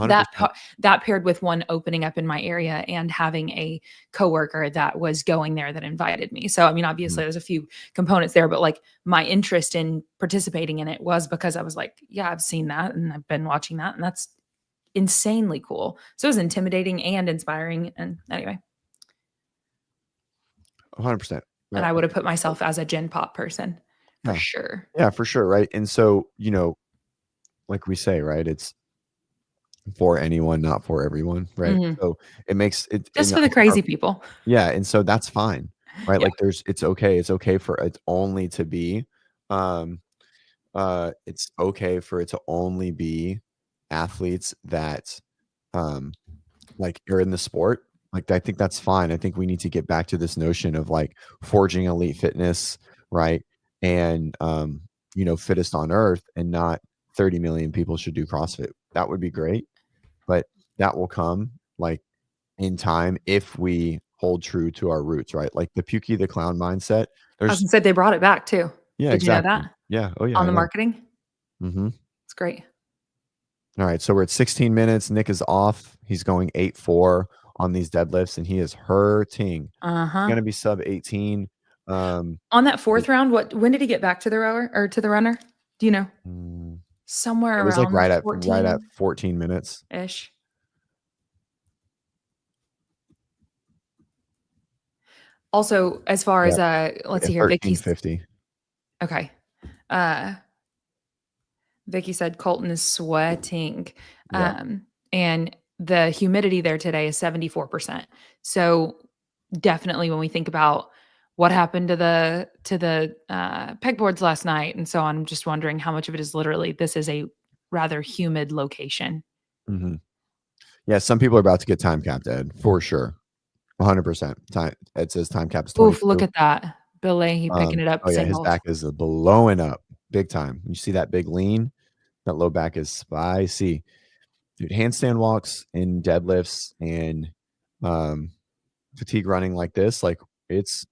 that 100%. that paired with one opening up in my area and having a coworker that was going there that invited me. So I mean, obviously Mhm. there's a few components there, but like my interest in participating in it was because I was like, yeah, I've seen that and I've been watching that, and that's insanely cool. So it was intimidating and inspiring. And anyway, 100%. and Right. I would have put myself as a Gen Pop person for Yeah. sure. Yeah, for sure. Right. And so, like we say, right, it's for anyone, not for everyone. Right. Mhm. So it makes it, Just and for I the think crazy people. yeah. And so that's fine. Right. Yeah. Like it's okay. It's okay for it only to be, um, it's okay for it to only be athletes that, um, like are in the sport. Like, I think that's fine. I think we need to get back to this notion of like forging elite fitness, right? And fittest on earth, and not 30 million people should do CrossFit. That would be great, but that will come like in time if we hold true to our roots, right? Like the Pukey the Clown mindset. I was There's gonna say they brought it back too. Yeah, Did you know exactly. that? Yeah. Oh yeah, On I the know. marketing? Hmm. It's great. All right, so we're at 16 minutes. Nick is off. He's going 8-4 on these deadlifts, and he is hurting. He's Uh-huh. gonna be sub 18. On that It 4th round, when did he get back to the rower or to the runner? Do you know? mm, Somewhere it was like around the right at 14-ish. 14 minutes. Also, as far as, Yep. let's Yeah, see here, Vicky's 13:50. okay. Uh, Vicky said Colton is sweating. Yep. And the humidity there today is 74%. So definitely when we think about what happened to the pegboards last night and so on, I'm just wondering how much of it is literally this is a rather humid location. Mhm. Yeah, some people are about to get time capped, Ed, for sure. 100%. Time Ed says time cap is Oof, look 22. at that. Bill Leahy picking it up Oh yeah, his singles. back is blowing up big time. You see that big lean? That low back is spicy. Dude, handstand walks and deadlifts and um, fatigue running like this, like it's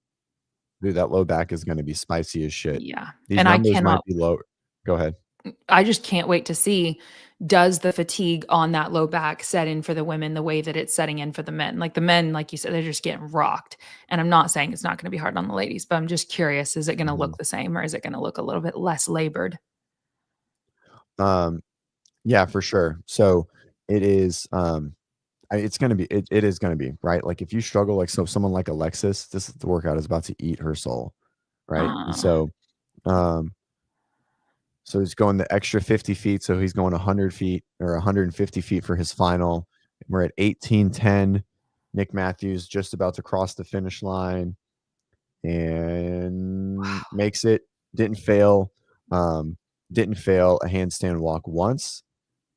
dude, that low back is gonna be spicy as shit. Yeah. These And I numbers might cannot be low. Go ahead. I just can't wait to see, does the fatigue on that low back set in for the women the way that it's setting in for the men? Like the men, like you said, they're just getting rocked. And I'm not saying it's not going to be hard on the ladies, but I'm just curious, is it going to Mhm. look the same or is it going to look a little bit less labored? Um, yeah, for sure. So it is, it's gonna be, it is gonna be, right? Like if you struggle, like so someone like Alexis, this is the workout is about to eat her soul, right? And Uh, um, so he's going the extra 50 feet. So he's going 100 feet or 150 feet for his final. We're at 18:10. Nick Matthews just about to cross the finish line and makes it. Didn't fail. Um, didn't fail a handstand walk once.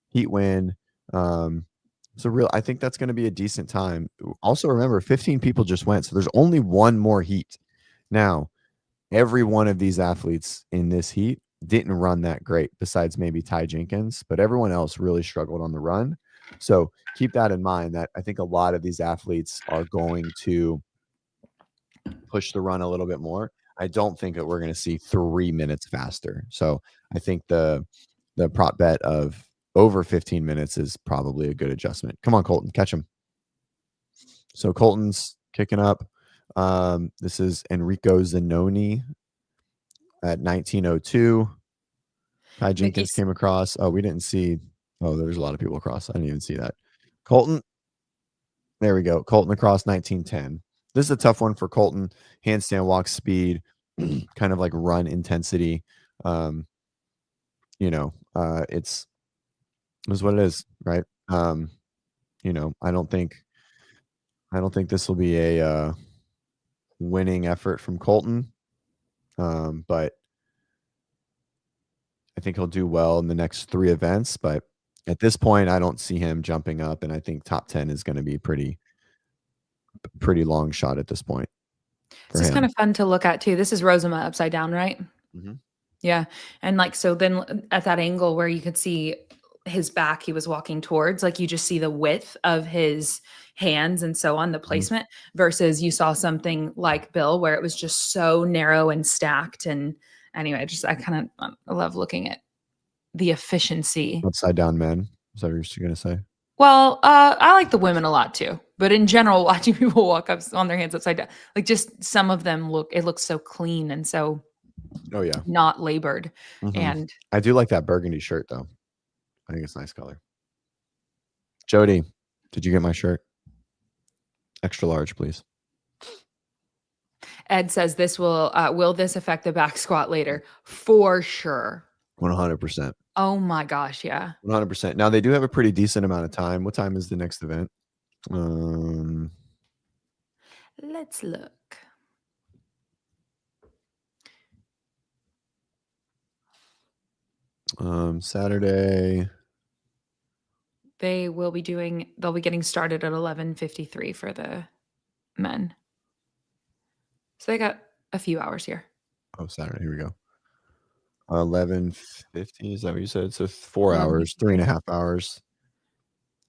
Heat win. So real, I think that's going to be a decent time. Also, remember, 15 people just went, so there's only one more heat. Now, every one of these athletes in this heat didn't run that great, besides maybe Ty Jenkins, but everyone else really struggled on the run. So keep that in mind. That I think a lot of these athletes are going to push the run a little bit more. I don't think that we're going to see 3 minutes faster. So I think the prop bet of over 15 minutes is probably a good adjustment. Come on, Colton, catch him. So Colton's kicking up. This is Enrico Zanoni at 19:02. Ty Jenkins Vicky's came across. Oh, we didn't see. Oh, there's a lot of people across. I didn't even see that. Colton. There we go. Colton across 19:10. This is a tough one for Colton. Handstand walk speed kind of like run intensity. You know, it's what it is, right? You know, I don't think this will be a winning effort from Colton, but I think he'll do well in the next 3 events. But at this point, I don't see him jumping up, and I think top 10 is going to be pretty long shot at this point. This is kind of fun to look at too. This is Rosema upside down, right? Mm-hmm. Yeah. And like, so then at that angle where you could see his back, he was walking towards, like you just see the width of his hands and so on, the placement, versus you saw something like Bill where it was just so narrow and stacked. And anyway, I love looking at the efficiency. Upside down men. Is that what you're going to say? Well, I like the women a lot too, but in general, watching people walk up on their hands upside down, like just some of them it looks so clean and so not labored. Mm-hmm. And I do like that burgundy shirt though. I think it's a nice color. Jody, did you get my shirt? Extra large, please. Ed says this will this affect the back squat later? For sure. 100%. Oh my gosh, yeah. 100%. Now they do have a pretty decent amount of time. What time is the next event? Let's look. Saturday. They'll be getting started at 11:53 for the men. So they got a few hours here. Oh, Saturday. Here we go. 11:50. Is that what you said? So 4 hours, 3.5 hours.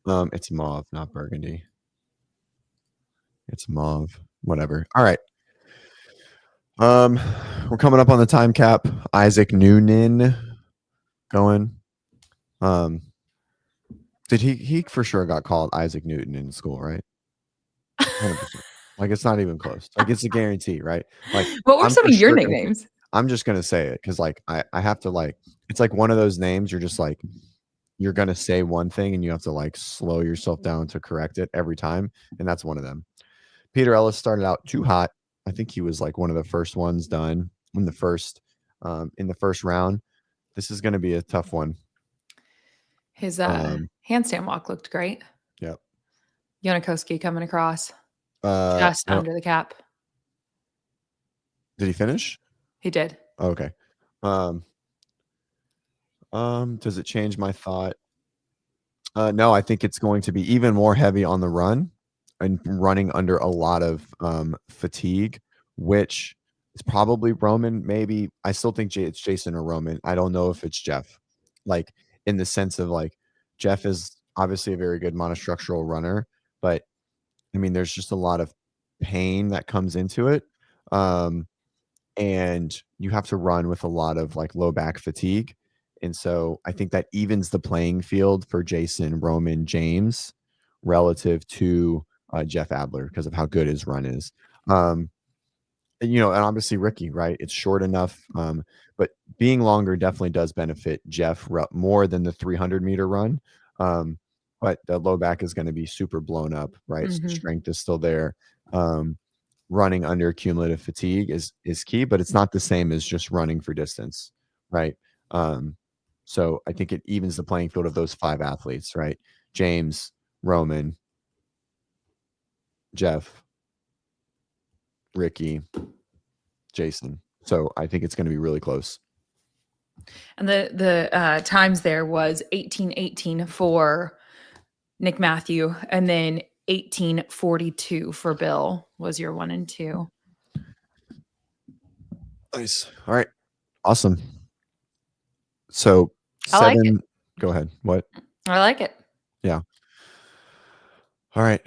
It's mauve, not burgundy. It's mauve. Whatever. All right. We're coming up on the time cap. Isaac Noonan going. Did he for sure got called Isaac Newton in school, right? 100%. Like it's not even close. Like it's a guarantee, right? Like what were some of your nicknames? I'm just gonna say it because like I have to like it's like one of those names you're just like you're gonna say one thing and you have to like slow yourself down to correct it every time, and that's one of them. Peter Ellis started out too hot. I think he was like one of the first ones done in the first round. This is gonna be a tough one. His handstand walk looked great. Yep. Janikowski coming across just under the cap. Did he finish? He did. Oh, okay. Does it change my thought? No, I think it's going to be even more heavy on the run and running under a lot of fatigue, which is probably Roman. Maybe I still think it's Jason or Roman. I don't know if it's Jeff. Like in the sense of like Jeff is obviously a very good monostructural runner, but I mean there's just a lot of pain that comes into it. And you have to run with a lot of like low back fatigue. And so I think that evens the playing field for Jason, Roman, James relative to Jeff Adler because of how good his run is. And obviously Ricky, right? It's short enough. But being longer definitely does benefit Jeff more than the 300-meter run. But the low back is going to be super blown up, right? So strength is still there. Running under cumulative fatigue is key, but it's not the same as just running for distance, right? So I think it evens the playing field of those 5 athletes, right? James, Roman, Jeff, Ricky, Jason. So I think it's going to be really close. And the times there was 18:18 for Nick Matthew, and then 18:42 for Bill was your 1 and 2. Nice. All right. Awesome. So I like it. Go ahead. What? I like it. Yeah. All right.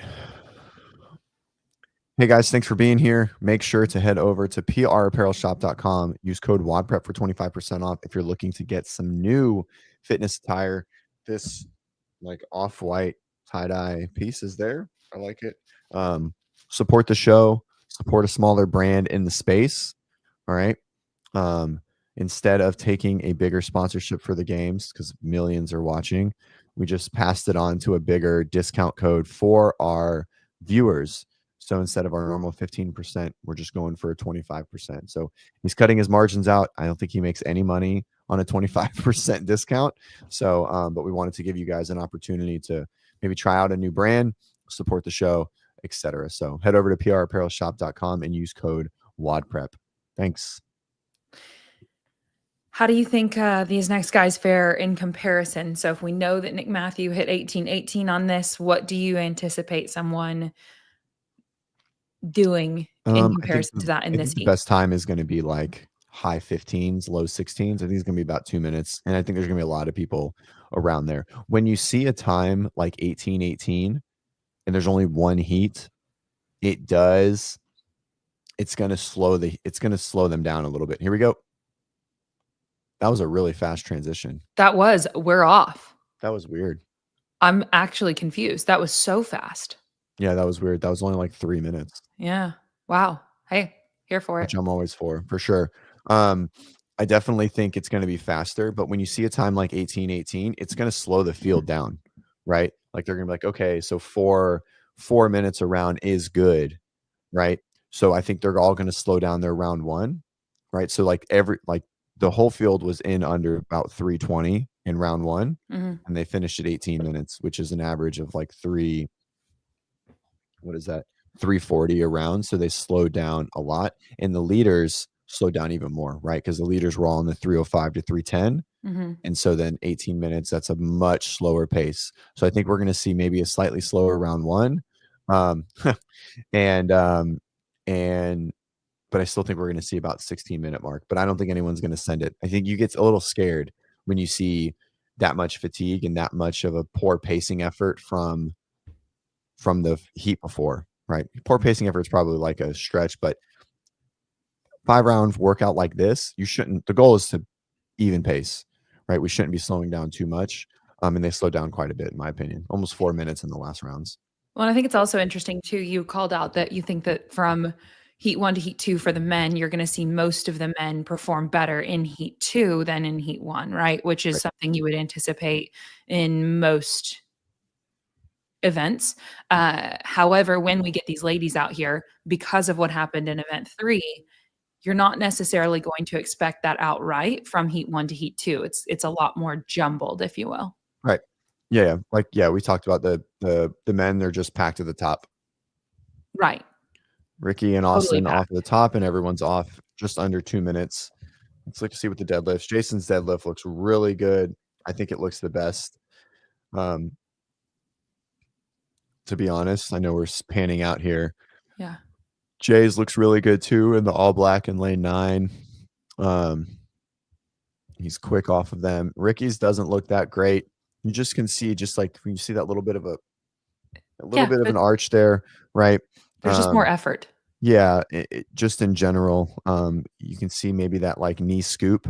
Hey guys, thanks for being here. Make sure to head over to prapparelshop.com. Use code WODprep for 25% off if you're looking to get some new fitness attire. This like off-white tie-dye piece is there. I like it. Support the show. Support a smaller brand in the space. All right. Instead of taking a bigger sponsorship for the games, because millions are watching, we just passed it on to a bigger discount code for our viewers. So instead of our normal 15%, we're just going for a 25%. So he's cutting his margins out. I don't think he makes any money on a 25% discount. So, but we wanted to give you guys an opportunity to maybe try out a new brand, support the show, etc. So head over to prapparelshop.com and use code WODprep. Thanks. How do you think these next guys fare in comparison? So if we know that Nick Matthew hit 18:18 on this, what do you anticipate someone doing in comparison to that in I this think the heat? best time is going to be like high 15s, low 16s. I think it's going to be about 2 minutes. And I think there's going to be a lot of people around there. When you see a time like 18:18 and there's only one heat, it's going to slow them down a little bit. Here we go. That was a really fast transition. We're off. That was weird. I'm actually confused. That was so fast. Yeah, that was weird. That was only like 3 minutes. Yeah. Wow. Hey, here for Which it. I'm always for sure. I definitely think it's going to be faster, but when you see a time like 18:18, it's going to slow the field down, right? Like they're going to be like, okay, so 4 minutes around is good, right? So I think they're all going to slow down their round one, right? So like the whole field was in under about 3:20 in round one, Mhm. and they finished at 18 minutes, which is an average of like 340 a round. So they slowed down a lot, and the leaders slowed down even more, right? Because the leaders were all in the 305 to 310. Mhm. And so then 18 minutes, that's a much slower pace. So I think we're going to see maybe a slightly slower round one. But I still think we're going to see about 16-minute mark, but I don't think anyone's going to send it. I think you get a little scared when you see that much fatigue and that much of a poor pacing effort from the heat before, right? Poor pacing effort is probably like a stretch, but 5-round workout like this, the goal is to even pace, right? We shouldn't be slowing down too much. And they slowed down quite a bit, in my opinion, almost 4 minutes in the last rounds. Well, I think it's also interesting too. You called out that you think that from heat 1 to heat 2 for the men, you're going to see most of the men perform better in heat 2 than in heat 1, right? Which is Right. something you would anticipate in most events. However, when we get these ladies out here, because of what happened in event 3, you're not necessarily going to expect that outright from heat 1 to heat 2. It's a lot more jumbled, if you will. Right. Yeah. Like, yeah, we talked about the men, they're just packed to the top. Right. Ricky and Totally Austin packed. off at the top, and everyone's off just under 2 minutes. Let's look to see what the deadlifts. Jason's deadlift looks really good. I think it looks the best. To be honest, I know we're panning out here. Yeah. Jay's looks really good too in the all black in lane 9. He's quick off of them. Ricky's doesn't look that great. You just can see, just like when you see that little bit of an arch there, right? There's just more effort. Yeah, just in general, you can see maybe that like knee scoop,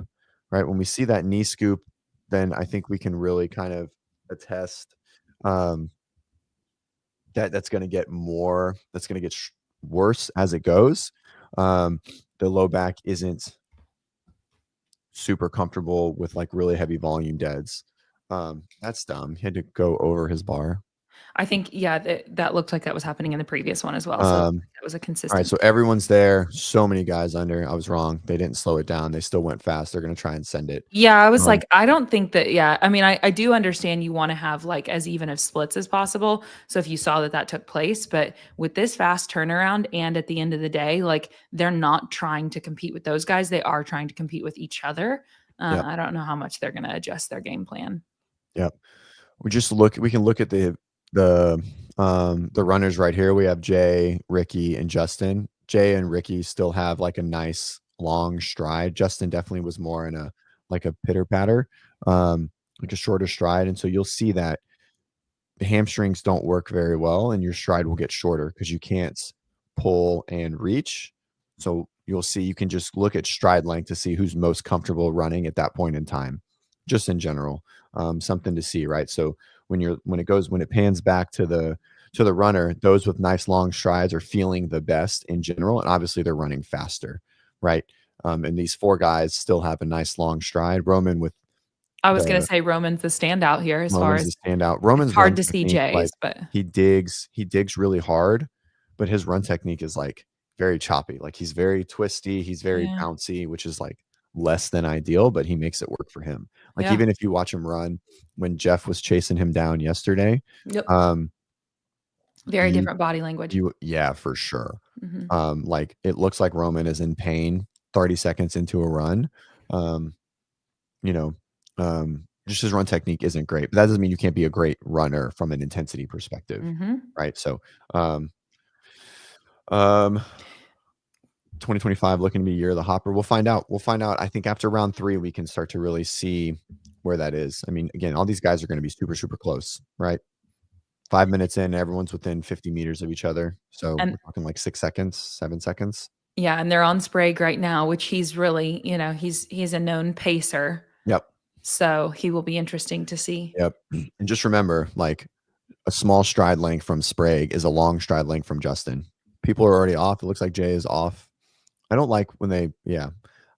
right? When we see that knee scoop, then I think we can really kind of attest that's going to get worse as it goes. The low back isn't super comfortable with like really heavy volume deads. That's dumb. He had to go over his bar. I think, yeah, that looked like that was happening in the previous one as well. So that was a consistent. All right, so everyone's there. So many guys under. I was wrong. They didn't slow it down. They still went fast. They're going to try and send it. Yeah, I was like, I don't think that. Yeah, I mean, I do understand you want to have like as even of splits as possible. So if you saw that took place, but with this fast turnaround and at the end of the day, like they're not trying to compete with those guys. They are trying to compete with each other. Yep. I don't know how much they're going to adjust their game plan. Yep. We can look at the runners right here. We have Jay, Ricky, and Justin. Jay and Ricky still have like a nice long stride. Justin definitely was more in a pitter patter, like a shorter stride. And so you'll see that the hamstrings don't work very well and your stride will get shorter because you can't pull and reach. So you'll see, you can just look at stride length to see who's most comfortable running at that point in time, just in general. Something to see, right? So when it pans back to the runner, those with nice long strides are feeling the best in general, and obviously they're running faster, right? And these 4 guys still have a nice long stride. I was going to say Roman's the standout here as far as the standout. Roman's hard to see Jay's, but he digs really hard, but his run technique is like very choppy. Like he's very twisty, he's very Yeah. bouncy, which is like less than ideal, but he makes it work for him. Like Yeah. even if you watch him run when Jeff was chasing him down yesterday, Yep. um, Very you different body language. yeah, for sure. Mhm. Like it looks like Roman is in pain 30 seconds into a run. You know, just his run technique isn't great, but that doesn't mean you can't be a great runner from an intensity perspective, Mhm. right? So, um, 2025 looking to be year of the hopper. We'll find out. We'll find out. I think after round 3, we can start to really see where that is. I mean, again, all these guys are going to be super, super close, right? 5 minutes in, everyone's within 50 meters of each other. So And we're talking like 6 seconds, 7 seconds. yeah, and they're on Sprague right now, which he's really, he's a known pacer. Yep. So he will be interesting to see. Yep. And just remember, like a small stride length from Sprague is a long stride length from Justin. People are already off. It looks like Jay is off. I don't like when I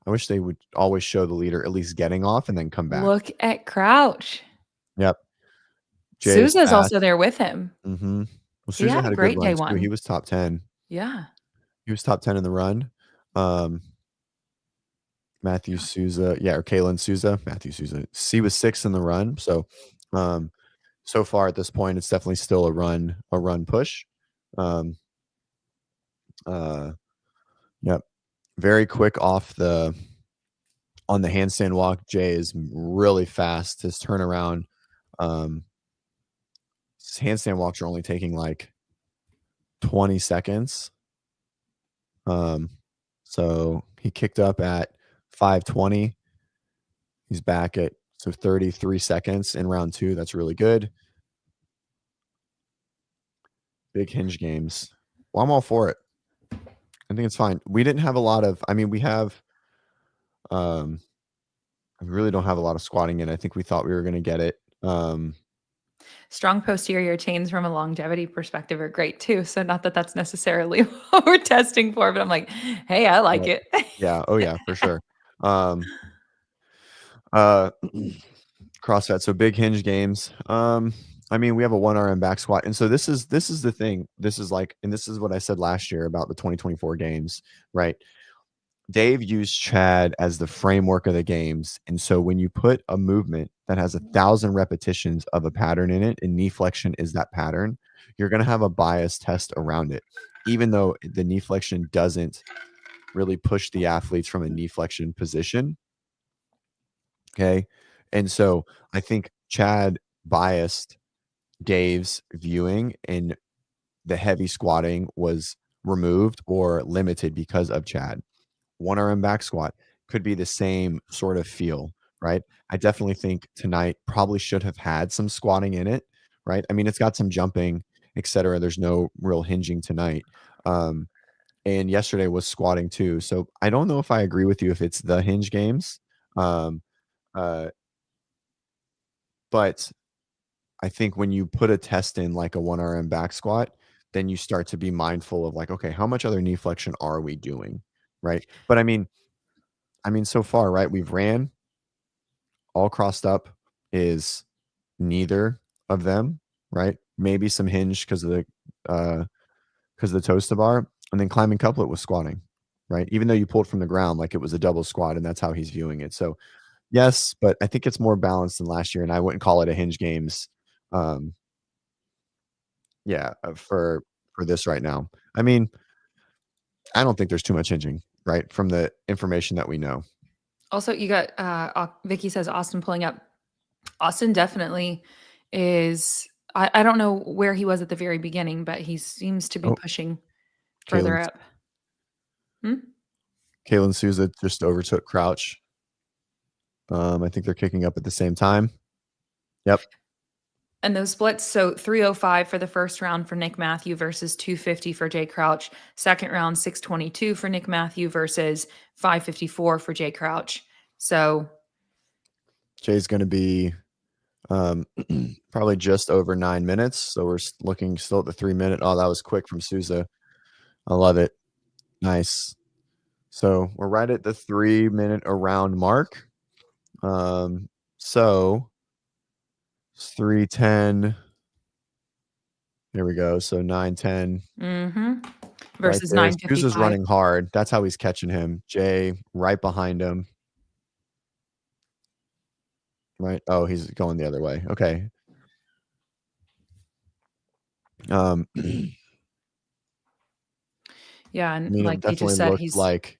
wish they would always show the leader at least getting off and then come back. Look at Crouch. Yep. Jay is Souza's fast. also there with him. Well, He Souza had a had a good great day run too. He one. was top 10. Yeah. He was top 10 in the run. Matthew Souza, or Kalen Souza. Matthew Souza. He was 6th in the run. So, so far at this point, it's definitely still a run push. Yep. Very quick on the handstand walk. Jay is really fast. His turnaround, his handstand walks are only taking like 20 seconds. So he kicked up at 5:20. He's back at 33 seconds in round 2. That's really good. Big hinge games. Well, I'm all for it. I think it's fine. We didn't have a lot of, we have, we really don't have a lot of squatting in. I think we thought we were going to get it. Strong posterior chains from a longevity perspective are great too. So not that that's necessarily what we're testing for, but I'm like, hey, I like it. Yeah. Oh yeah, for sure. CrossFit. So big hinge games. We have a 1 RM back squat. And so this is the thing. This is like, and this is what I said last year about the 2024 games, right? Dave used Chad as the framework of the games. And so when you put a movement that has 1,000 repetitions of a pattern in it, and knee flexion is that pattern, you're going to have a bias test around it, even though the knee flexion doesn't really push the athletes from a knee flexion position. Okay. And so I think Chad biased Dave's viewing, and the heavy squatting was removed or limited because of Chad. 1 RM back squat could be the same sort of feel, right? I definitely think tonight probably should have had some squatting in it, right? It's got some jumping, etc. There's no real hinging tonight. And yesterday was squatting too. So I don't know if I agree with you if it's the hinge games. Um, but I think when you put a test in like a 1 RM back squat, then you start to be mindful of like, okay, how much other knee flexion are we doing? Right. But so far, right, we've ran all crossed up is neither of them, right? Maybe some hinge because of the toes bar, and then climbing couplet was squatting, right? Even though you pulled from the ground like it was a double squat, and that's how he's viewing it. So yes, but I think it's more balanced than last year, and I wouldn't call it a hinge games. For this right now. I don't think there's too much hinging, right? From the information that we know. Also, you got Vicky says Austin pulling up. Austin definitely is. I don't know where he was at the very beginning, but he seems to be pushing further up. Kalen Souza just overtook Crouch. I think they're kicking up at the same time. Yep. And those splits, so 305 for the first round for Nick Matthew versus 250 for Jay Crouch. Second round, 622 for Nick Matthew versus 554 for Jay Crouch. So Jay's going to be probably just over 9 minutes. So we're looking still at the 3 minute. Oh, that was quick from Souza. I love it. Nice. So we're right at the 3 minute around mark. So it's 3:10. There we go. So 9:10 Mm-hmm. right Versus there. Sousa's 9:55. running hard. That's how he's catching him. Jay right behind him. Right. Oh, he's going the other way. Okay. I Yeah, and mean, it like they definitely just said, looked he's like.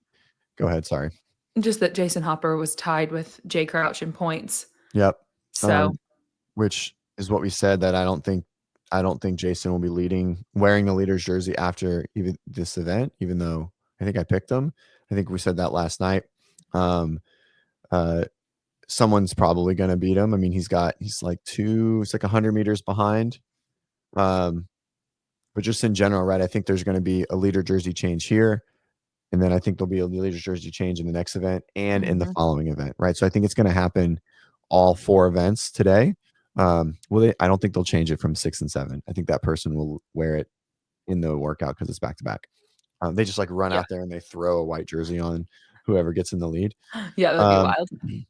Go ahead. Sorry. just that Jason Hopper was tied with Jay Crouch in points. Yep. So Which is what we said, that I don't think Jason will be wearing the leader's jersey after even this event, even though I think I picked him. I think we said that last night. Someone's probably going to beat him. I mean, he's like 100 meters behind. But just in general, right? I think there's going to be a leader jersey change here. And then I think there'll be a leader jersey change in the next event and in the following event, right? So I think it's going to happen all 4 events today. I don't think they'll change it from 6 and 7. I think that person will wear it in the workout because it's back to back. They just like run out there and they throw a white jersey on whoever gets in the lead. yeah, that'd be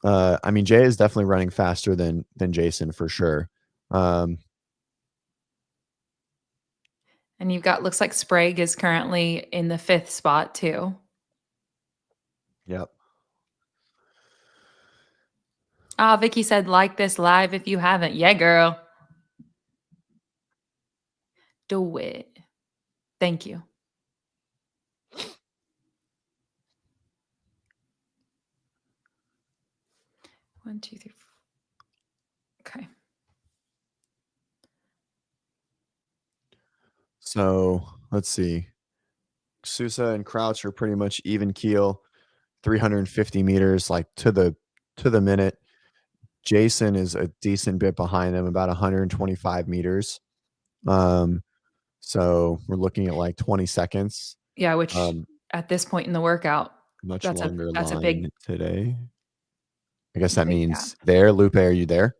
wild. I mean, Jay is definitely running faster than Jason for sure. And you've got, looks like Sprague is currently in the 5th spot too. Yep. Vicky said, like this live if you haven't. Yeah, girl. Do it. Thank you. One, two, three, four. Okay. So let's see. Sousa and Crouch are pretty much even keel, 350 meters, like to the minute. Jason is a decent bit behind them, about 125 meters. So we're looking at like 20 seconds. Yeah, which at this point in the workout, Much that's longer a line big today. I guess that big means there. Lupe, are you there?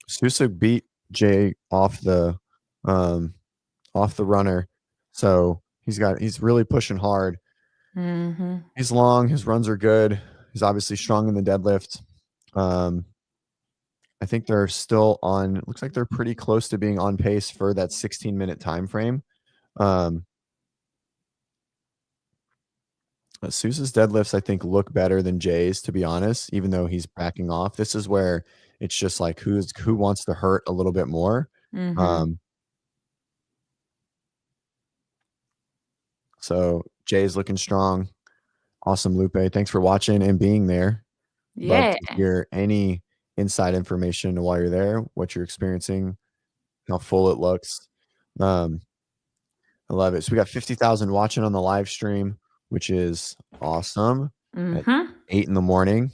Sousa beat Jay off the runner, so he's really pushing hard. Mm-hmm. He's long. His runs are good. He's obviously strong in the deadlift. I think they're still on. It looks like they're pretty close to being on pace for that 16-minute time frame. Sousa's deadlifts, I think, look better than Jay's, to be honest, even though he's backing off. This is where it's just like who wants to hurt a little bit more. Mm-hmm. So Jay's looking strong. Awesome, Lupe. Thanks for watching and being there. Yeah. Love to hear any inside information while you're there, what you're experiencing, how full it looks. I love it. So we got 50,000 watching on the live stream, which is awesome. At 8 in the morning.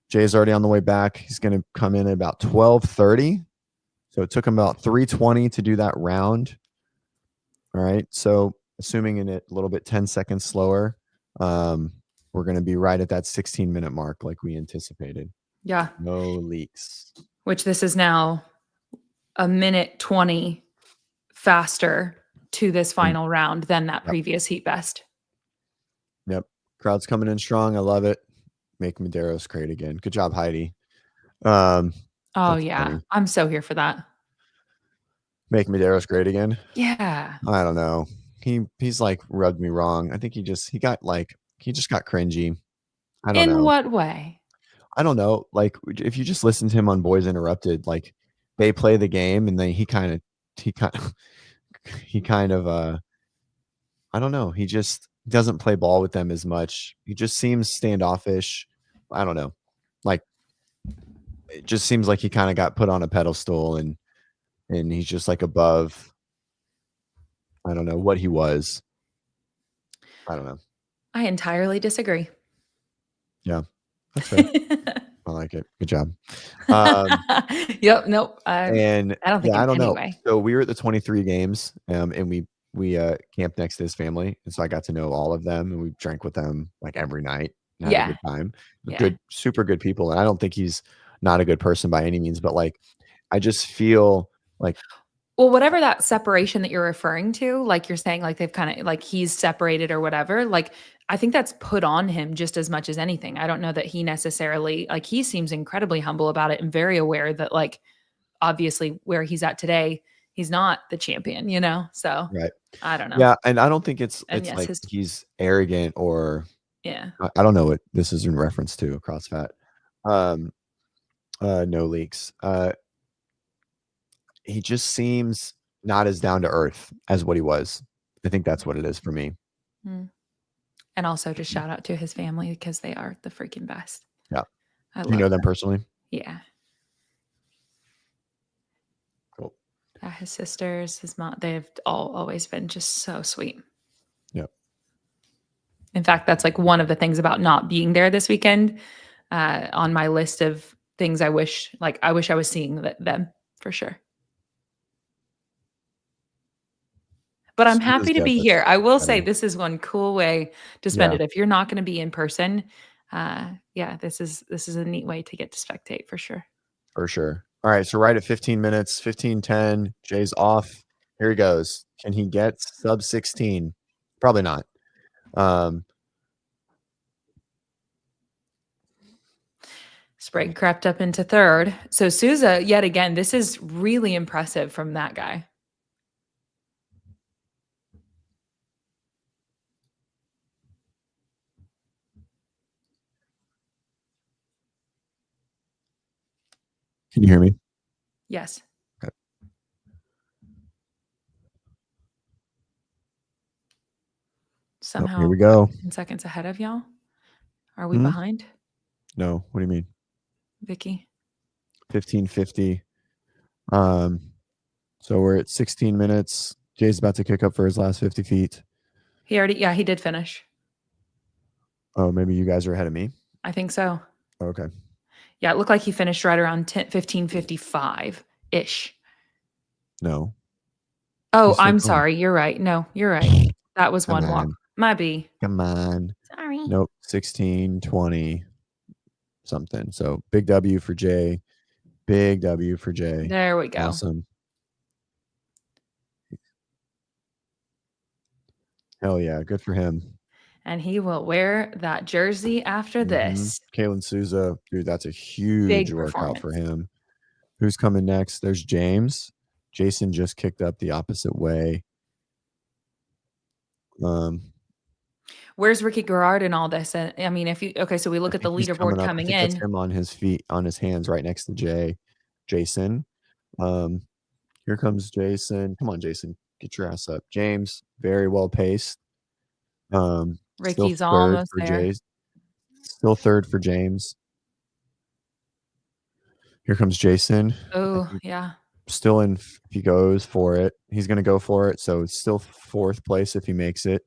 Jay's already on the way back. He's going to come in at about 12:30. So it took him about 3:20 to do that round. All right. So assuming in it a little bit 10 seconds slower, we're going to be right at that 16-minute mark like we anticipated. Yeah. No leaks. Which this is now a minute 20 faster to this final round than that previous heat best. Yep. Crowd's coming in strong. I love it. Make Medeiros great again. Good job, Heidi. Oh yeah. funny. I'm so here for that. Make Medeiros great again. Yeah. I don't know. He's like rubbed me wrong. I think he just got cringy. I don't know. In what way? I don't know. Like if you just listen to him on Boys Interrupted, like they play the game and then he kind of I don't know. He just doesn't play ball with them as much. He just seems standoffish. I don't know. Like it just seems like he kind of got put on a pedestal and he's just like above. I don't know what he was. I don't know. I entirely disagree. Yeah, that's fair. I like it. Good job. Yep. Nope. I don't think. I don't know. Way. So we were at the 23 games, and we camped next to his family, and so I got to know all of them, and we drank with them like every night. And had a good time. Good, super good people, and I don't think he's not a good person by any means, but like I just feel like. Well, whatever that separation that you're referring to, like you're saying, like they've kind of like he's separated or whatever, like I think that's put on him just as much as anything. I don't know that he necessarily, like he seems incredibly humble about it and very aware that like obviously where he's at today, he's not the champion, you know? So Right. I don't know. Yeah, and I don't think it's And yes, like he's arrogant or yeah. I don't know what this is in reference to, CrossFit. No leaks. He just seems not as down to earth as what he was. I think that's what it is for me. Mm. And also just shout out to his family because they are the freaking best. Yeah. I Do you know them personally? Yeah. Cool. Yeah, his sisters, his mom, they've all always been just so sweet. Yep. In fact, that's like one of the things about not being there this weekend on my list of things I wish I was seeing them for sure. But I'm happy to be here. I will say this is one cool way to spend it. If you're not going to be in person, this is a neat way to get to spectate for sure. For sure. All right, so right at 15 minutes, 15:10, Jay's off. Here he goes. Can he get sub 16? Probably not. Sprague crept up into third. So Souza, yet again, this is really impressive from that guy. Can you hear me? Yes. Okay. Somehow here we go. 10 seconds ahead of y'all. Are we behind? No. What do you mean? Vicky? 15:50. So we're at 16 minutes. Jay's about to kick up for his last 50 feet. He did finish. Oh, maybe you guys are ahead of me? I think so. Okay. Yeah, it looked like he finished right around 15:55-ish. No. Oh, I'm sorry. You're right. No, you're right. That was one walk. Might be. Come on. Sorry. Nope. 16:20 something. So big W for Jay. Big W for Jay. There we go. Awesome. Hell yeah. Good for him. And he will wear that jersey after this. Kalen Souza, dude, that's a huge workout for him. Who's coming next? There's James. Jason just kicked up the opposite way. Where's Ricky Garrard in all this? I mean, so we look at the leaderboard coming in. That's him on his feet, on his hands, right next to Jason. Here comes Jason. Come on, Jason, get your ass up. James, very well paced. Ricky's almost there. Still third for James. Here comes Jason. Oh, yeah. Still in, if he goes for it. He's going to go for it. So it's still fourth place if he makes it.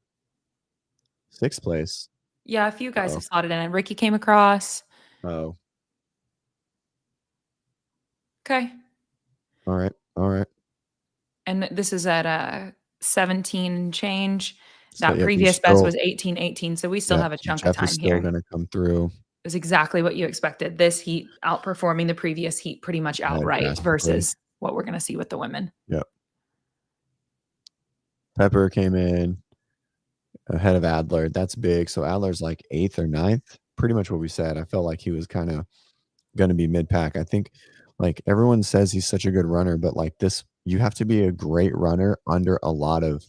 Sixth place. Yeah, a few guys have slotted in. And Ricky came across. Oh. Okay. All right. And this is at 17 change. That previous best was 18:18. So we still have a chunk of time is still going to come through. It was exactly what you expected. This heat outperforming the previous heat pretty much outright versus what we're going to see with the women. Yep. Pepper came in ahead of Adler. That's big. So Adler's like 8th or 9th. Pretty much what we said. I felt like he was kind of going to be mid-pack. I think like everyone says he's such a good runner, but like this, you have to be a great runner under a lot of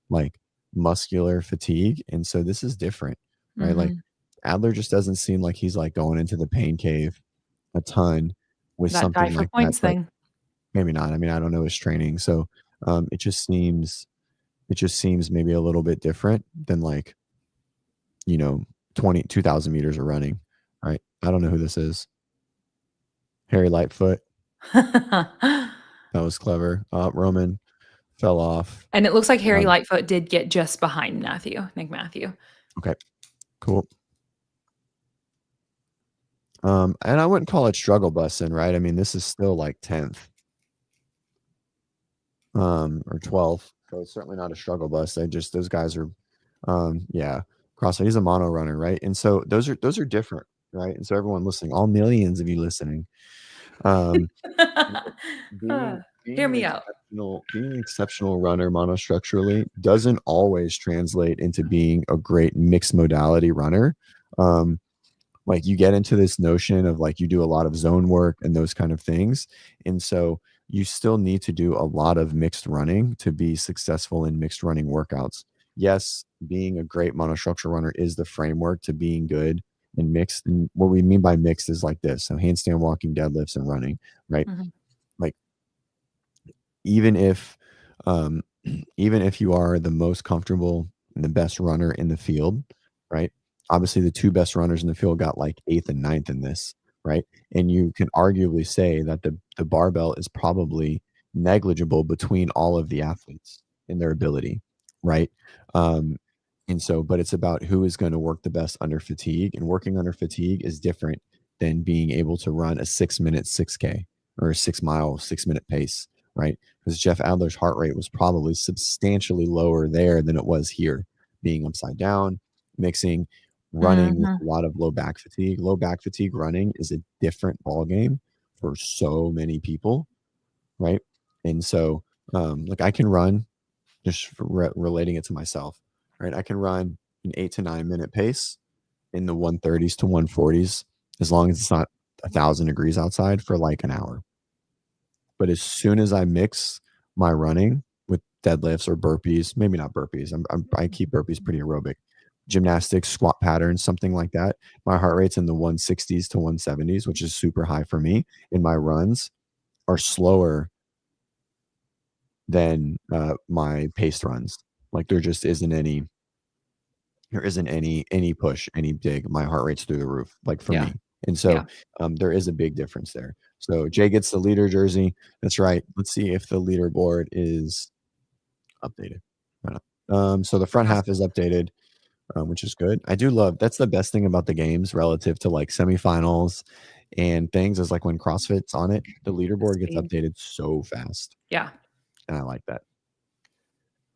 like muscular fatigue. And so this is different, right? Like Adler just doesn't seem like he's like going into the pain cave a ton with that something like points that. Thing. Maybe not. I mean, I don't know his training. So it just seems maybe a little bit different than like, 2,000 meters of running, right? I don't know who this is. Harry Lightfoot. That was clever. Roman fell off. And it looks like Harry Lightfoot did get just behind Nick Matthew. Okay, cool. And I wouldn't call it struggle busing, right? I mean, this is still like 10th. Or 12th. So it's certainly not a struggle bus. Those guys are CrossFit. He's a mono runner, right? And so those are different, right? And so everyone listening, all millions of you listening, hear me out. Being an exceptional runner monostructurally doesn't always translate into being a great mixed modality runner. like you get into this notion of like you do a lot of zone work and those kind of things. And so you still need to do a lot of mixed running to be successful in mixed running workouts. Yes, being a great monostructure runner is the framework to being good in mixed. And what we mean by mixed is like this. So handstand walking, deadlifts, and running, right? Mhm. Like even if um even if you are the most comfortable and the best runner in the field, right? Obviously the two best runners in the field got like 8th and 9th in this, right? And you can arguably say that the barbell is probably negligible between all of the athletes in their ability, right? um and so but it's about who is going to work the best under fatigue, and working under fatigue is different than being able to run a 6-minute 6K or a 6-mile 6-minute pace, right? Because Jeff Adler's heart rate was probably substantially lower there than it was here, being upside down, mixing, running with Mhm. a lot of low back fatigue. Low back fatigue running is a different ball game for so many people, right? And so, like I can run, just for relating it to myself, right? I can run an 8 to 9 minute pace in the 130s to 140s as long as it's not 1,000 degrees outside for like an hour. But as soon as I mix my running with deadlifts or burpees, maybe not burpees, I keep burpees pretty aerobic, gymnastics, squat patterns, something like that. My heart rate's in the 160s to 170s, which is super high for me. And my runs are slower than my paced runs. Like there just isn't any, any push, any dig. My heart rate's through the roof, like for Yeah. me. And Yeah. so there is a big difference there. So Jay gets the leader jersey. That's right. Let's see if the leaderboard is updated. Right on. So the front half is updated, which is good. I do love, that's the best thing about the games relative to like semifinals and things, is like when CrossFit's on it, the leaderboard gets Speed. updated so fast. Yeah. And I like that.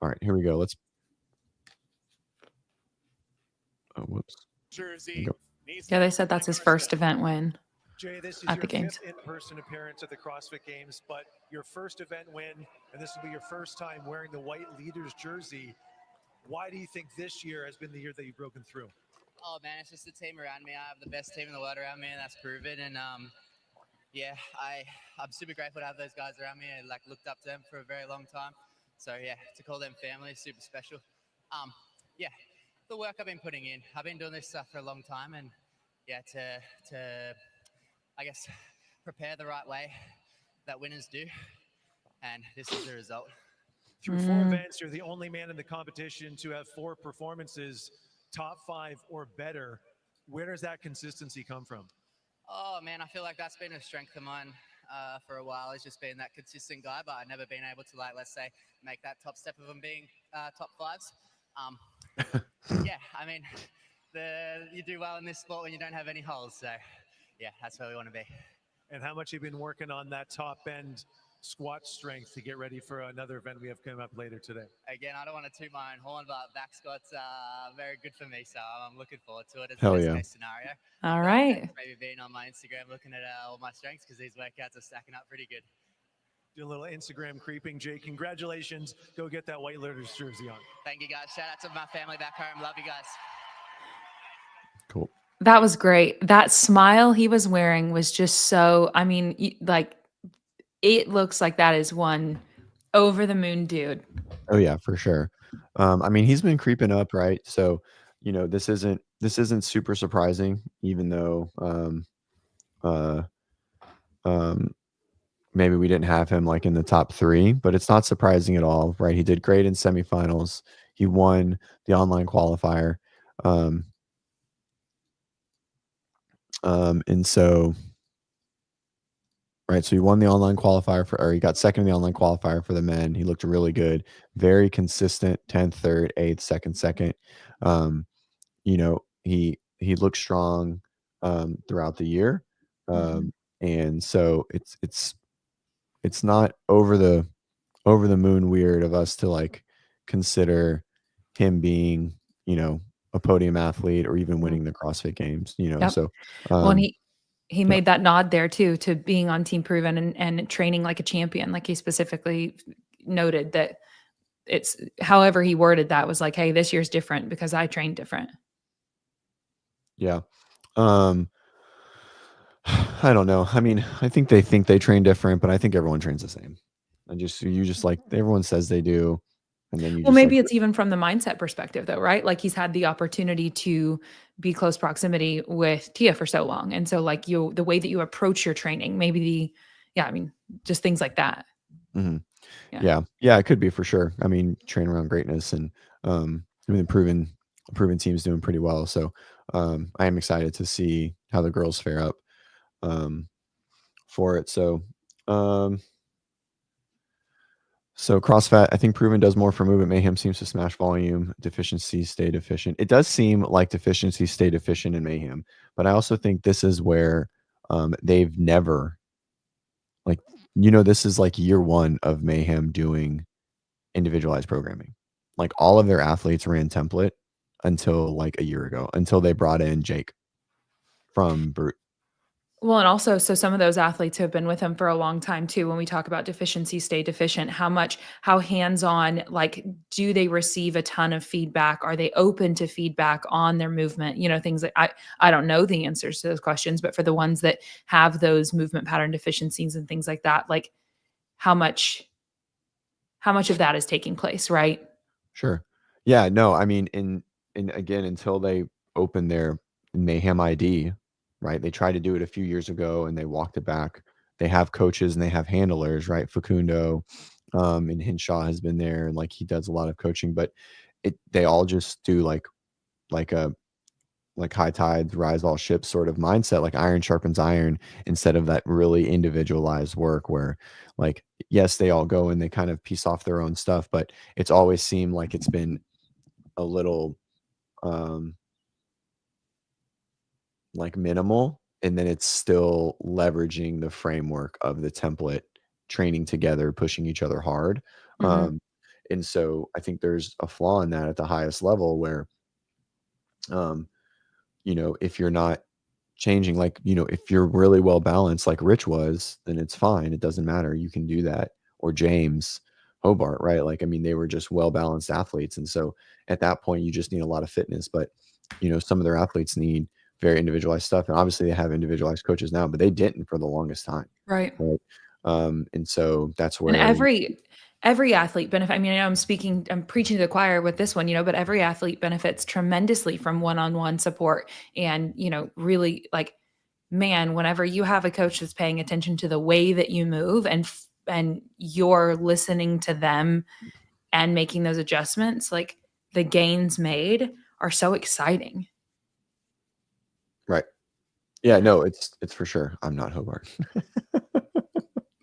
All right, here we go. Let's whoops. Jersey. needs Yeah, to they have said that's his America. first event win Jay, this is at your the games. fifth in-person appearance at the CrossFit Games, but your first event win, and this will be your first time wearing the white leaders jersey. Why do you think this year has been the year that you've broken through? Oh man, it's just the team around me. I have the best team in the world around me, and that's proven. And yeah, I'm super grateful to have those guys around me. I like looked up to them for a very long time. So yeah, to call them family is super special. Yeah, the work I've been putting in. I've been doing this stuff for a long time, and yeah, to I guess prepare the right way that winners do, and this is the result. Through 4 events, you're the only man in the competition to have 4 performances, top 5 or better. Where does that consistency come from? Oh man, I feel like that's been a strength of mine for a while. It's just been that consistent guy, but I've never been able to, like, let's say, make that top step of them being top 5s. Yeah, I mean, you do well in this sport when you don't have any holes. So yeah, that's where we want to be. And how much you've been working on that top end squat strength to get ready for another event we have coming up later today? Again, I don't want to toot my own horn, but back squats are very good for me, so I'm looking forward to it as a Hell best yeah. case scenario. All right. Maybe being on my Instagram looking at all my strengths, because these workouts are stacking up pretty good. Do a little Instagram creeping. Jay, congratulations. Go get that white leaders jersey on. Thank you, guys. Shout out to my family back home. Love you guys. Cool. That was great. That smile he was wearing was just so, I mean, like, it looks like that is one over the moon dude. Oh yeah, for sure. I mean, he's been creeping up, right? So, this isn't super surprising, even though maybe we didn't have him like in the top 3, but it's not surprising at all, right? He did great in semifinals. He won the online qualifier. And so, right, so he won the online qualifier or he got second in the online qualifier for the men. He looked really good, very consistent, 10th, 3rd, 8th, 2nd, 2nd. He looked strong throughout the year. And so it's not over the moon weird of us to like consider him being, a podium athlete or even winning the CrossFit Games, Yep. so Well, and he made that nod there too to being on Team Proven and training like a champion. Like he specifically noted that it's, however he worded that was like, hey, this year's different because I trained different. yeah. Um, I don't know. I mean, I think they train different, but I think everyone trains the same. And you just like everyone says they do, and then you Well, just like maybe it's even from the mindset perspective though, right? Like he's had the opportunity to be close proximity with Tia for so long. And so like the way that you approach your training, maybe I mean, just things like that. Mhm. Yeah. Yeah, it could be for sure. I mean, train around greatness, and I mean, the proven team's doing pretty well. So I am excited to see how the girls fare up um, for it. Um, so CrossFit, I think proven does more for movement. Mayhem seems to smash volume. Deficiencies stay deficient. It does seem like deficiencies stay deficient in Mayhem, but I also think this is where they've never like this is like year one of Mayhem doing individualized programming. Like all of their athletes ran template until like a year ago, until they brought in Jake from Brute. Well, and also, so some of those athletes have been with him for a long time too. When we talk about deficiency, stay deficient, how hands-on, like, do they receive a ton of feedback? Are they open to feedback on their movement? Things like I don't know the answers to those questions, but for the ones that have those movement pattern deficiencies and things like that, like how much of that is taking place, right? Sure. Yeah, no, I mean, in again, until they opened their Mayhem ID, right? They tried to do it a few years ago and they walked it back. They have coaches and they have handlers, right? Facundo, and Hinshaw has been there, and like he does a lot of coaching, but they all just do like a high tides rise all ships sort of mindset, like iron sharpens iron, instead of that really individualized work where like yes, they all go and they kind of piece off their own stuff, but it's always seemed like it's been a little um like minimal, and then it's still leveraging the framework of the template, training together, pushing each other hard. Mhm. And so I think there's a flaw in that at the highest level where um if you're not changing, like if you're really well balanced like Rich was, then it's fine, it doesn't matter, you can do that. Or James Hobart, right? Like, I mean, they were just well balanced athletes, and so at that point you just need a lot of fitness. But some of their athletes need very individualized stuff, and obviously they have individualized coaches now, but they didn't for the longest time, Right. right? And so that's And where every athlete benefit. I mean, I know I'm preaching to the choir with this one, but every athlete benefits tremendously from one-on-one support. And, really like, man, whenever you have a coach that's paying attention to the way that you move and you're listening to them and making those adjustments, like the gains made are so exciting. right. Yeah, no, it's for sure. I'm not Hobart.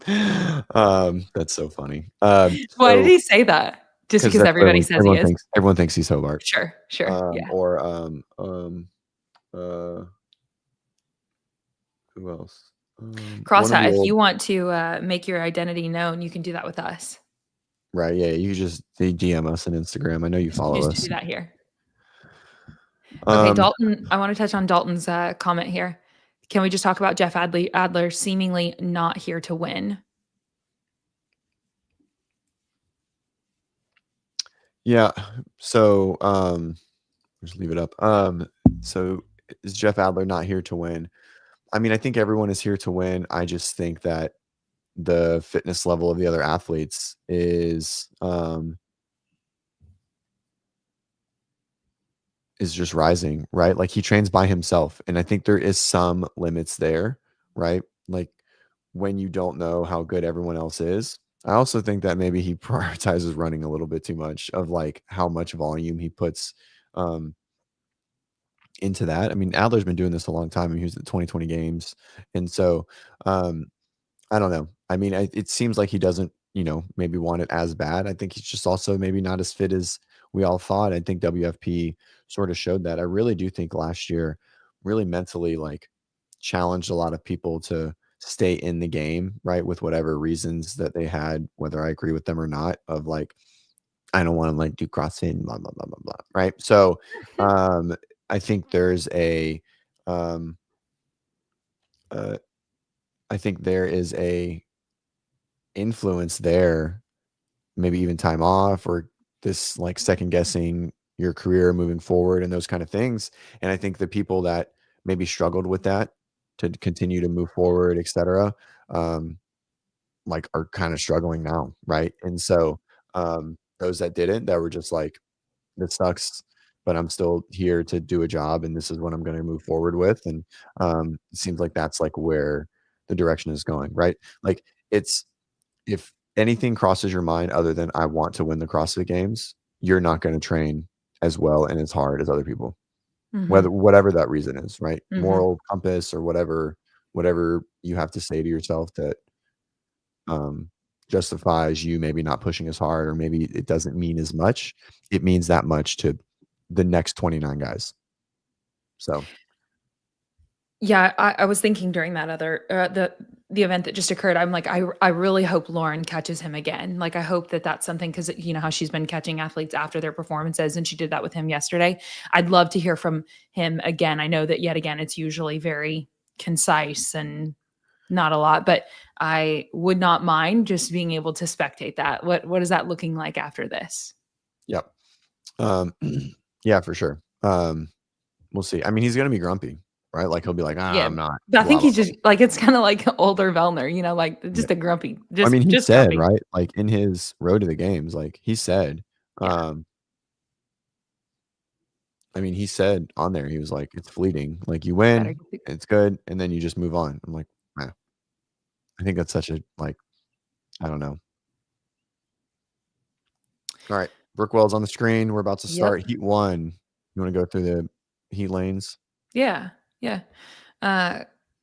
That's so funny. Why did So he say that? Just because because that's what everybody says he is? everyone thinks he's Hobart. Sure, yeah. Or uh who else? One of CrossFit, the if old you want to make your identity known, you can do that with us. right, yeah, you just they DM us on Instagram. I know you follow Just us. do that here. Okay, Um, Dalton, I want to touch on Dalton's comment here. Can we just talk about Jeff Adler seemingly not here to win? yeah, so just leave it up. So is Jeff Adler not here to win? I mean, I think everyone is here to win. I just think that the fitness level of the other athletes is just rising, right? Like he trains by himself, and I think there is some limits there, right? Like when you don't know how good everyone else is. I also think that maybe he prioritizes running a little bit too much of like how much volume he puts um into that. I mean, Adler's been doing this a long time. I mean, he was at 2020 games. And so um I don't know. I mean, it seems like he doesn't, maybe want it as bad. I think he's just also maybe not as fit as we all thought. I think WFP sort of showed that. I really do think last year really mentally like challenged a lot of people to stay in the game, right? With whatever reasons that they had, whether I agree with them or not, of like, I don't want to like do CrossFit and blah, blah, blah, blah, blah. Right. So I think there's um, uh, I think there is a influence there, maybe even time off or this like second guessing your career moving forward and those kind of things. And I think the people that maybe struggled with that to continue to move forward, etc., like are kind of struggling now, right? And so those that didn't, that were just like, this sucks, but I'm still here to do a job, and this is what I'm going to move forward with. And it seems like that's like where the direction is going, right? Like it's, if anything crosses your mind other than I want to win the CrossFit Games, you're not going to train as well and as hard as other people, whatever that reason is, right? Moral compass or whatever you have to say to yourself that justifies you maybe not pushing as hard, or maybe it doesn't mean as much. It means that much to the next 29 guys. So Yeah, I was thinking during that other the event that just occurred, I'm like, I really hope Lauren catches him again. Like, I hope that that's something, because you know how she's been catching athletes after their performances, and she did that with him yesterday. I'd love to hear from him again. I know that yet again it's usually very concise and not a lot, but I would not mind just being able to spectate that. What is that looking like after this? yep. Yeah, for sure. We'll see. I mean, he's gonna be grumpy, right? Like he'll be like, Yeah, I'm not. but I think blah, he's just like, it's kind of like older Vellner, you know, like just a grumpy. I mean, he just said, grumpy. right? Like in his road to the games, like he said, Yeah. I mean, he said on there, he was like, it's fleeting. Like you win, it's good, and then you just move on. I'm like, man, I think that's such a, like, I don't know. All right, Brookwell's on the screen. We're about to start heat 1. You want to go through the heat lanes? Yeah.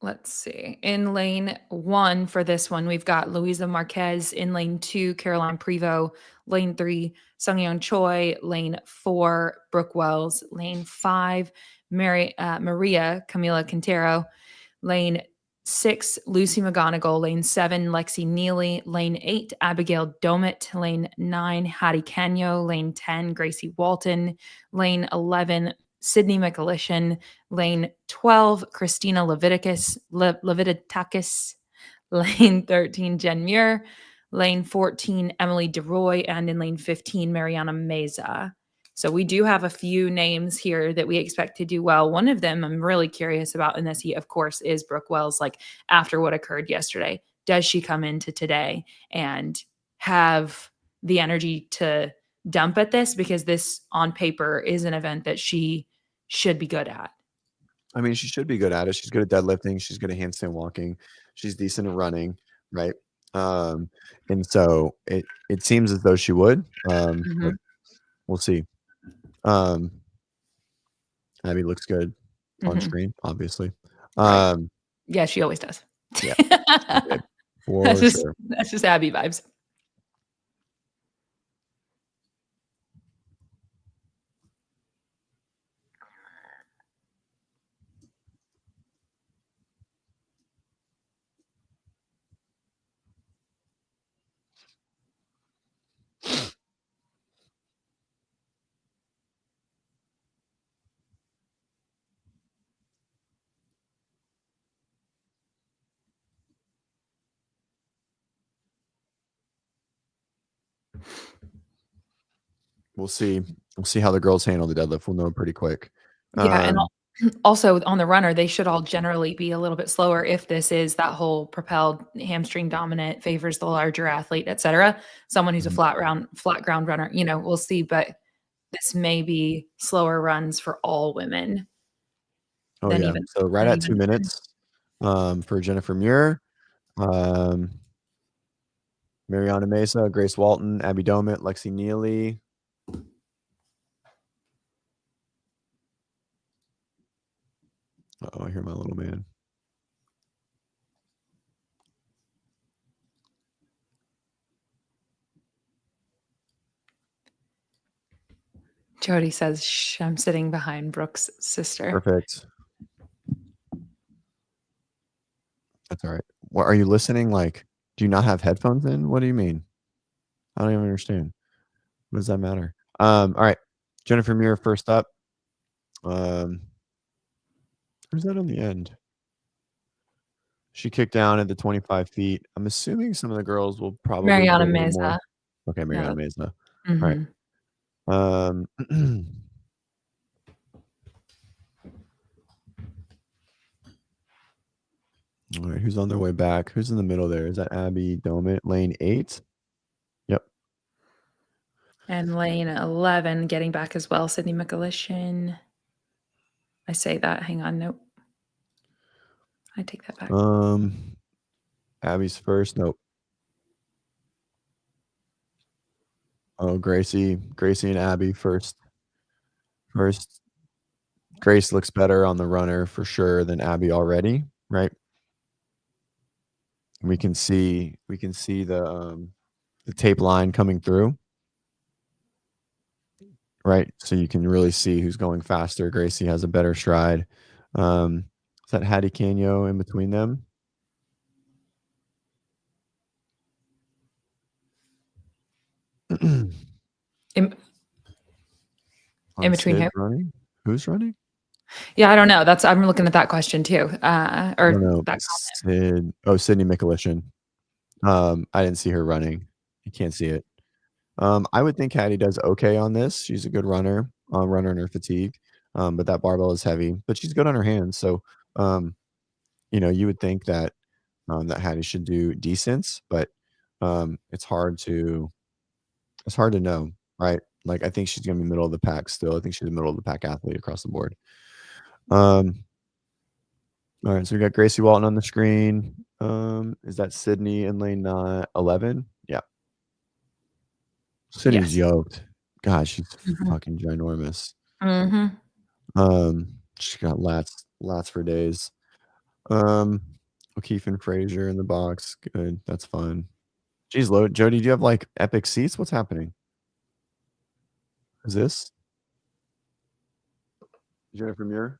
Let's see. In lane 1 for this one, we've got Luisa Marquez. In lane 2, Caroline Prevost. Lane 3, Sungyeon Choi. Lane 4, Brooke Wells. Lane 5, Maria Camila Quintero. Lane 6, Lucy McGonigal. Lane 7, Lexi Neely. Lane 8, Abigail Domit. Lane 9, Hattie Canyo. Lane 10, Gracie Walton. Lane 11, Sydney McAlishan. Lane 12, Christina Levitakis. Lane 13, Jen Muir. Lane 14, Emily DeRoy. And in lane 15, Mariana Meza. So we do have a few names here that we expect to do well. One of them I'm really curious about in this heat, of course, is Brooke Wells. Like, after what occurred yesterday, does she come into today and have the energy to dump at this? Because this on paper is an event that she should be good at. I mean, she should be good at it. She's good at deadlifting. She's good at handstand walking. She's decent at running, right? And so it seems as though she would. But we'll see. Abby looks good on screen, obviously. Right. Yeah, she always does. Yeah, for that's sure. That's just Abby vibes. We'll see. We'll see how the girls handle the deadlift. We'll know pretty quick. Yeah, and also on the runner, they should all generally be a little bit slower if this is that whole propelled hamstring dominant, favors the larger athlete, etc. Someone who's a flat ground runner, you know, we'll see. But this may be slower runs for all women. Oh yeah. So right at 2 minutes for Jennifer Muir, Mariana Mesa, Grace Walton, Abby Domit, Lexi Neely. Uh-oh, I hear my little man. Jody says, shh, I'm sitting behind Brooke's sister. Perfect. That's all right. What, are you listening? Like, do you not have headphones in? What do you mean? I don't even understand. What does that matter? All right. Jennifer Muir first up. Who's that on the end? She kicked down at the 25 feet. I'm assuming some of the girls will probably Mariana do a little Meza. more. Okay, Mariana Meza. Mm-hmm. All right. All right, who's on their way back? Who's in the middle there? Is that Abby Domit, lane 8? Yep. And lane 11 getting back as well, Sydney McAlishan. I say that. Hang on. Nope. I take that back. Abby's first. Nope. Oh, Gracie and Abby first. Grace looks better on the runner for sure than Abby already, right? We can see the tape line coming through, right? So you can really see who's going faster. Gracie has a better stride. Is that Hattie Canyo in between them? In between Sid who? running? Who's running? Yeah, I don't know. I'm looking at that question too. I don't know. That Sydney McAlishan. I didn't see her running. You can't see it. I would think Hattie does okay on this. She's a good runner in her fatigue. But that barbell is heavy, but she's good on her hands. So, you would think that that Hattie should do decent, but it's hard to know, right? Like I think she's gonna be middle of the pack still. I think she's a middle of the pack athlete across the board. All right, so we got Gracie Walton on the screen. Is that Sydney in lane 11? Yeah. Sydney's yoked. God, she's fucking ginormous. She got lats for days. O'Keefe and Frazier in the box. Good. That's fun. Geez, Jody, do you have like epic seats? What's happening? Is this Jennifer Muir?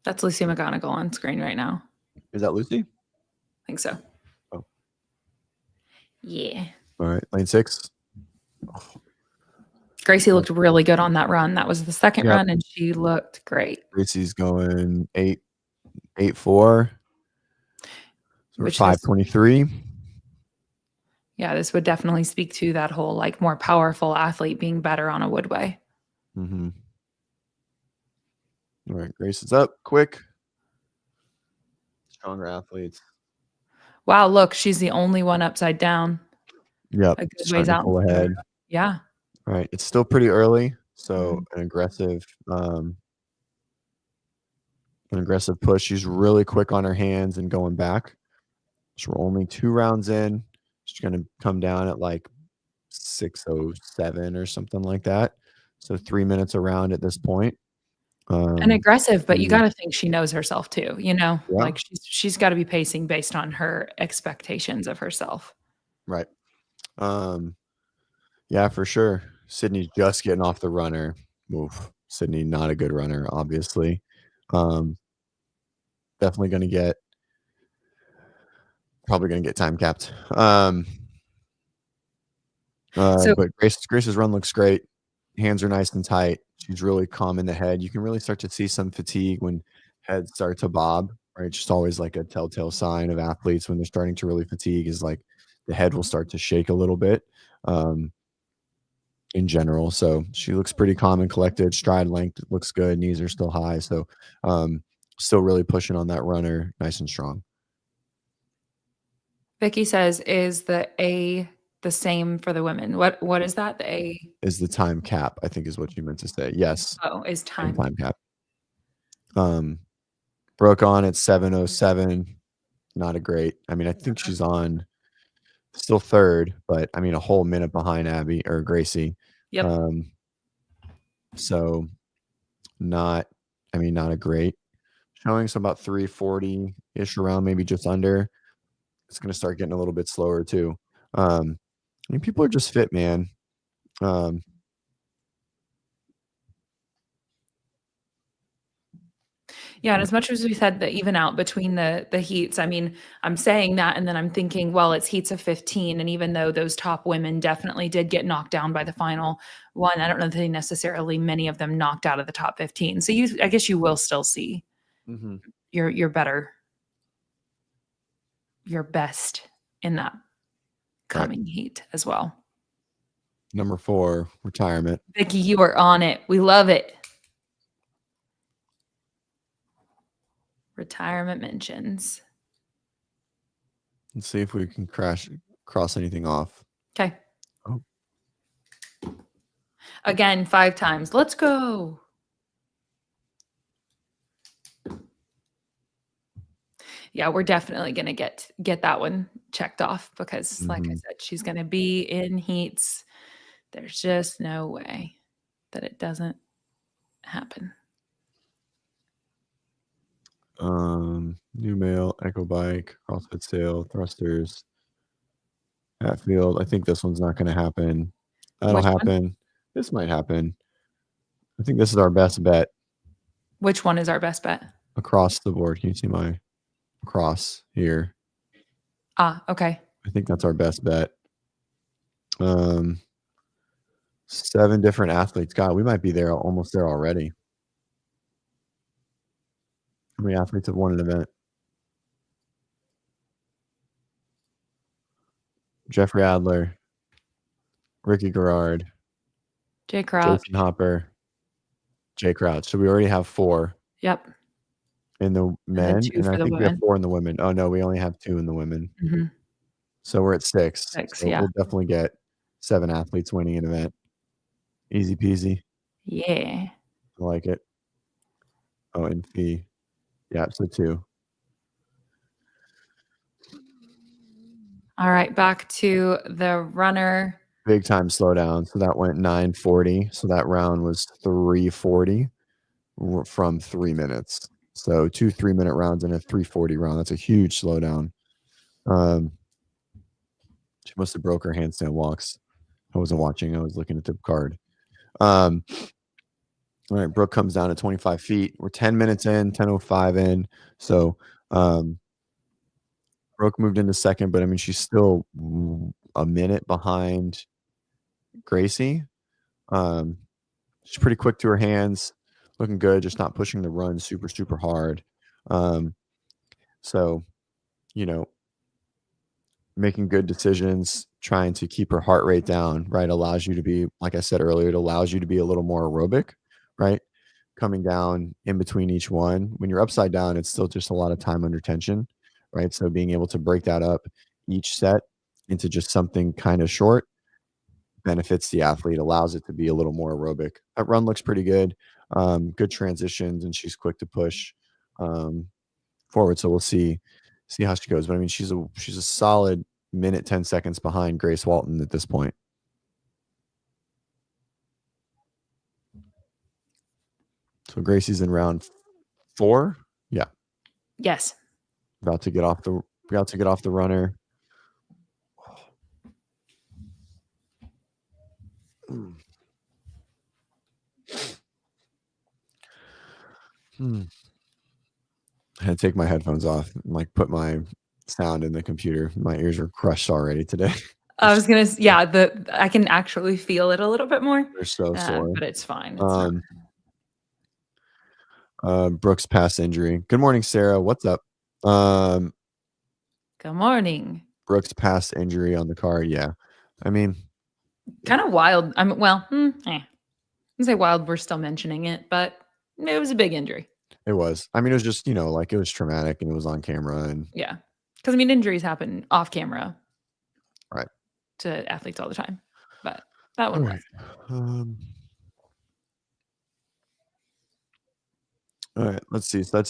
That's Lucy McGonigal on screen right now. Is that Lucy? I think so. Oh. Yeah. All right. Lane 6. Gracie looked really good on that run. That was the second Yep. run, and she looked great. Gracie's going 8.4. So Which is- 5:23. Yeah, this would definitely speak to that whole like more powerful athlete being better on a woodway. Mm-hmm. All right, Grace is up quick. Stronger athletes. Wow, look, she's the only one upside down. Yep. A good Starting ways to out. pull ahead. Yeah. All right. It's still pretty early, so an aggressive push. She's really quick on her hands and going back. So we're only 2 rounds in. She's gonna come down at like 6:07 or something like that. So 3 minutes around at this point. And aggressive, but you got to think she knows herself too, Yeah. like she's got to be pacing based on her expectations of herself. Right. Yeah, for sure. Sydney's just getting off the runner. Oof. Sydney, not a good runner, obviously. Definitely probably gonna get time capped. But Grace's run looks great. Hands are nice and tight. She's really calm in the head. You can really start to see some fatigue when heads start to bob, right? It's just always like a telltale sign of athletes when they're starting to really fatigue is like the head will start to shake a little bit in general. So she looks pretty calm and collected. Stride length looks good. Knees are still high. So still really pushing on that runner, nice and strong. Vicky says, is the A the same for the women? What is that? The A is the time cap, I think is what you meant to say. Yes. Oh, is time cap. Broke on at 7:07. Not a great. I mean, I think she's on still third, but I mean a whole minute behind Abby or Gracie. Yep. So not a great showing. So about 3:40-ish around, maybe just under. It's gonna start getting a little bit slower too. I mean, people are just fit, man. Yeah, and as much as we said that even out between the heats, I mean, I'm saying that and then I'm thinking, well, it's heats of 15, and even though those top women definitely did get knocked down by the final one, I don't know that they necessarily many of them knocked out of the top 15. So I guess you will still see your best in that coming heat as well. Number 4, retirement. Vicky, you are on it. We love it. Retirement mentions. Let's see if we can cross anything off. Okay. Oh. Again, 5 times. Let's go. Yeah, we're definitely going to get that one checked off because like I said, she's going to be in heats. There's just no way that it doesn't happen. New mail, Echo Bike, CrossFit sale, thrusters, Hatfield. I think this one's not going to happen. That'll Which one? happen. This might happen. I think this is our best bet Which one is our best bet? across the board. Can you see my cross here? Okay. I think that's our best bet. 7 different athletes. God, we might be there almost there already. How many athletes have won an event? Jeffrey Adler, Ricky Garrard, Jay Crouch. Jason Hopper, Jay Crouch. So we already have 4 Yep. in the men, 2 and for I the think we have women. 4 in the women. Oh no, we only have 2 in the women. Mhm. So we're at 6. 6, So yeah. we'll definitely get 7 athletes winning an event. Easy peasy. Yeah. I like it. Oh, and fee. Yeah, so 2. All right, back to the runner. Big time slowdown. So that went 9:40. So that round was 3:40 from 3 minutes. So 2 3-minute rounds and a 3:40 round. That's a huge slowdown. She must have broke her handstand walks. I wasn't watching. I was looking at the card. All right, Brooke comes down to 25 feet. We're 10 minutes in, 10:05 in. So Brooke moved into second, but I mean, she's still a minute behind Gracie. She's pretty quick to her hands, looking good, just not pushing the run super, super hard. So, you know, making good decisions, trying to keep her heart rate down, right? Allows you to be, like I said earlier, it allows you to be a little more aerobic, right? Coming down in between each one. When you're upside down, it's still just a lot of time under tension, right? So being able to break that up each set into just something kind of short benefits the athlete, allows it to be a little more aerobic. That run looks pretty good. Good transitions, and she's quick to push forward. So we'll see how she goes. But I mean, she's a solid minute 10 seconds behind Grace Walton at this point. So Gracie's in round 4. Yeah. Yes. About to get off the runner. I had to take my headphones off and like put my sound in the computer. My ears are crushed already today. I was gonna, yeah. I can actually feel it a little bit more. They're so sore, but it's fine. It's not. Brooks' past injury. Good morning, Sarah. What's up? Good morning. Brooks' past injury on the card. Yeah, I mean, kind of wild. I'm say wild. We're still mentioning it, but it was a big injury. It was. I mean, it was just, like it was traumatic and it was on camera. And yeah, because I mean, injuries happen off camera, right, to athletes all the time. But that one was. All right, let's see. So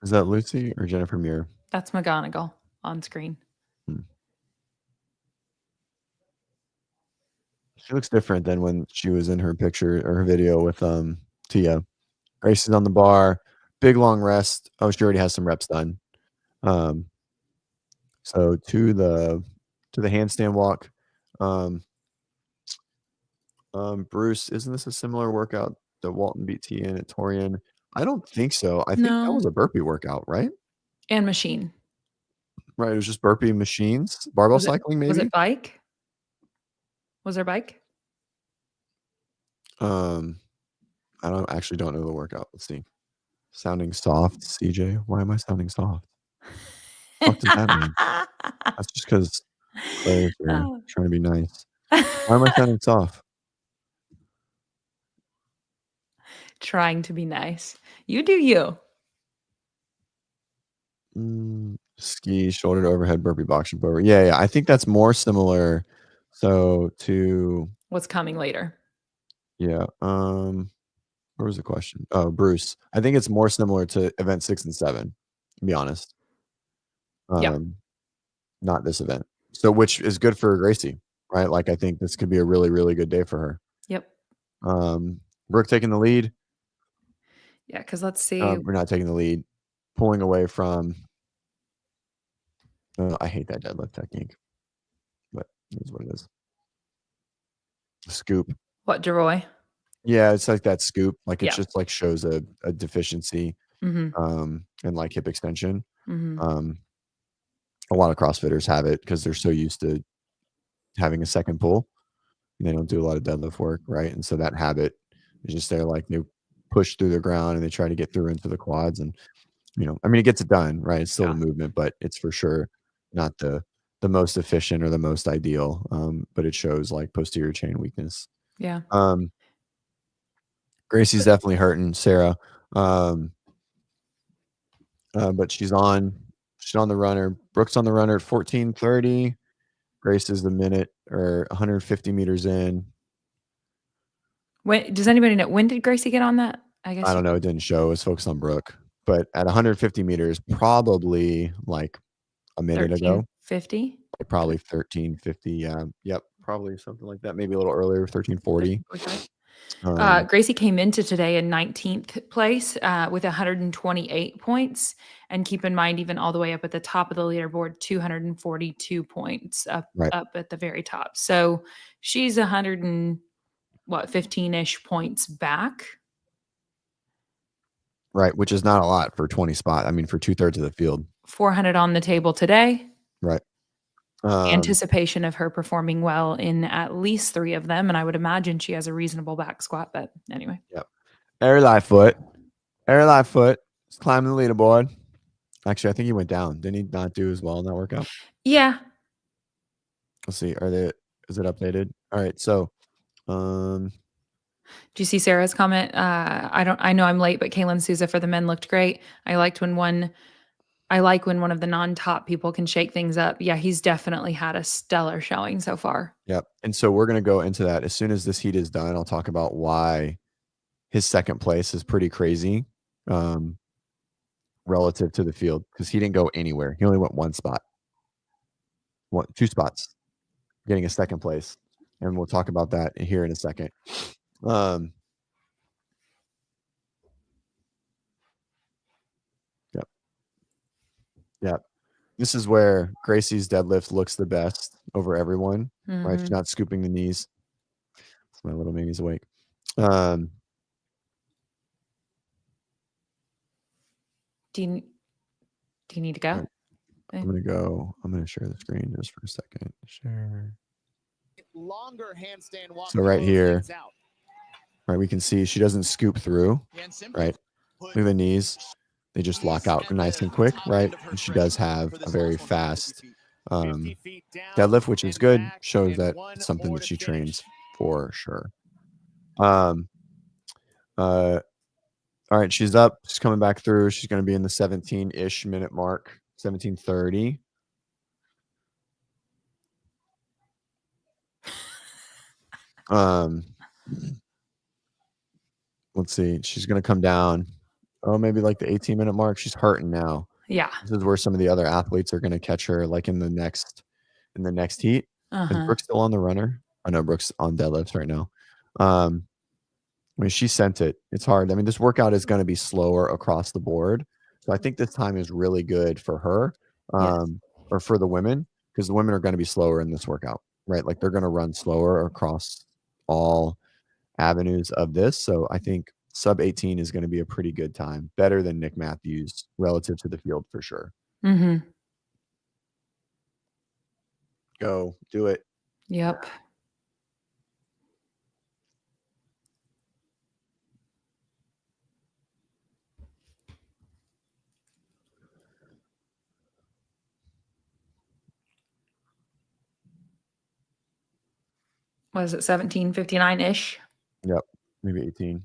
is that Lucy or Jennifer Muir? That's McGonigal on screen. She looks different than when she was in her picture or her video with Tia. Grace is on the bar, big long rest. Oh, she already has some reps done. So to the handstand walk. Bruce, isn't this a similar workout that Walton beat Tia in at Torian? I don't think so. I think that was a burpee workout, right? And machine. Right. It was just burpee machines, barbell cycling, maybe. Was it bike? Was there bike? I don't know the workout. Let's see. Sounding soft, CJ. Why am I sounding soft? What does that mean? That's just because Claire's here, trying to be nice. Why am I sounding soft? trying to be nice. You do you. Ski, shoulder to overhead, burpee, box jump over. Yeah. I think that's more similar. So to What's coming later? yeah. What was the question? Oh, Bruce. I think it's more similar to event 6 and 7. To be honest. Yep. Not this event. So which is good for Gracie, right? Like I think this could be a really, really good day for her. Yep. Brooke taking the lead. Yeah, because let's see. We're not taking the lead, pulling away from. I hate that deadlift technique, but it is what it is. Scoop. What, Jeroy? Yeah, it's like that scoop. Like it Yeah. just like shows a deficiency, Mm-hmm. and like hip extension. Mm-hmm. A lot of CrossFitters have it because they're so used to having a second pull, and they don't do a lot of deadlift work, right? And so that habit is just there. Like they push through the ground and they try to get through into the quads, and I mean, it gets it done, right? It's still a movement, but it's for sure not the most efficient or the most ideal. But it shows like posterior chain weakness. Yeah. Gracie's definitely hurting Sarah. But she's on the runner. Brooke's on the runner at 14:30. Grace is the minute or 150 meters in. When does anybody know when did Gracie get on that? I guess I don't know. It didn't show. It was focused on Brooke. But at 150 meters, probably like a minute ago. 13:50. Like probably 13:50. Yeah. Yep. Probably something like that. Maybe a little earlier, 13:40. Gracie came into today in 19th place with 128 points. And keep in mind, even all the way up at the top of the leaderboard, 242 points up at the very top. So she's 15-ish points back. Right, which is not a lot for 20 spot. I mean, for 2/3 of the field. 400 on the table today. Right. Anticipation of her performing well in at least 3 of them, and I would imagine she has a reasonable back squat. But anyway. Yep. Air Lightfoot is climbing the leaderboard. Actually, I think he went down. Didn't he not do as well in that workout? Yeah. Let's see. Is it updated? All right. So, do you see Sarah's comment? I know I'm late, but Kaylin Souza for the men looked great. I like when one of the non-top people can shake things up. Yeah, he's definitely had a stellar showing so far. Yep. And so we're going to go into that as soon as this heat is done. I'll talk about why his second place is pretty crazy relative to the field, because he didn't go anywhere. He only went 2 spots, getting a second place. And we'll talk about that here in a second. Yep. This is where Gracie's deadlift looks the best over everyone, right? She's not scooping the knees. My little baby's awake. Do you need to go? Right. I'm going to share the screen just for a second. Share. Longer handstand walk. So right here, right, we can see she doesn't scoop through, right? Look at the knees. They just lock out nice and quick, right? And she does have a very fast deadlift, which is good. Shows that it's something that she trains for sure. All right, she's up. She's coming back through. She's going to be in the 17-ish minute mark, 17:30. Let's see. She's going to come down. Oh, maybe like the 18-minute mark. She's hurting now. Yeah. This is where some of the other athletes are going to catch her, like in the next heat. Is Brooke still on the runner? I know Brooke's on deadlifts right now. I mean, she sent it. It's hard. I mean, this workout is going to be slower across the board. So I think this time is really good for her, or for the women, because the women are going to be slower in this workout, right? Like they're going to run slower across all avenues of this. So I think sub 18 is going to be a pretty good time, better than Nick Matthews relative to the field for sure. Go do it. Yep. What is it, 17:59-ish? Yep. Maybe 18.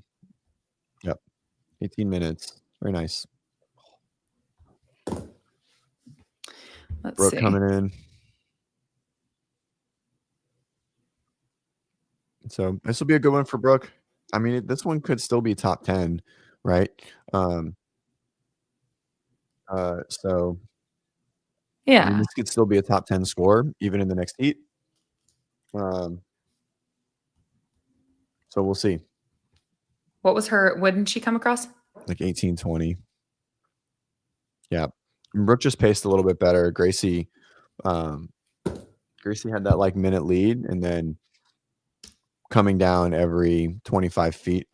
Yep. 18 minutes. Very nice. Let's Brooke see. coming in. So this will be a good one for Brooke. I mean, this one could still be top 10, right? So I Yeah. mean, this could still be a top 10 score even in the next heat. So we'll see. What was her? What did she come across? Like 18:20. Yeah. And Brooke just paced a little bit better. Gracie had that like minute lead, and then coming down every 25 feet.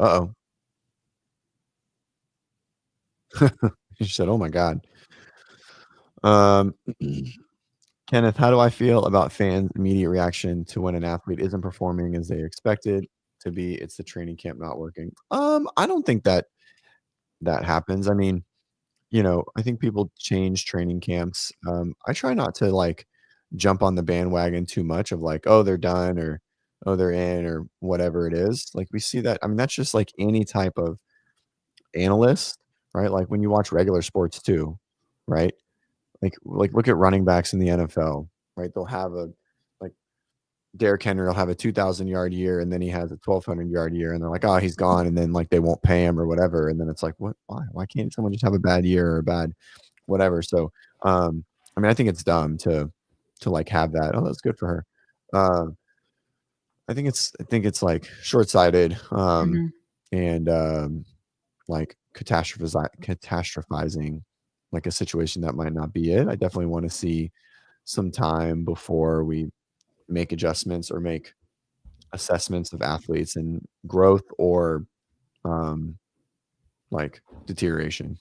She said, "Oh my God." Kenneth, how do I feel about fans' immediate reaction to when an athlete isn't performing as they expected to be? It's the training camp not working. I don't think that happens. I mean, I think people change training camps. I try not to like jump on the bandwagon too much of like, oh, they're done or oh, they're in or whatever it is. Like we see that. I mean, that's just like any type of analyst, right? Like when you watch regular sports too, right? Like look at running backs in the NFL, right? They'll have like Derrick Henry will have a 2,000-yard year, and then he has a 1,200-yard year, and they're like, oh, he's gone, and then like they won't pay him or whatever, and then it's like, what? Why can't someone just have a bad year or a bad whatever? So, I mean, I think it's dumb to like have that. Oh, that's good for her. I think it's like short-sighted, Mhm. and like catastrophizing like a situation that might not be it. I definitely want to see some time before we make adjustments or make assessments of athletes and growth or like deterioration.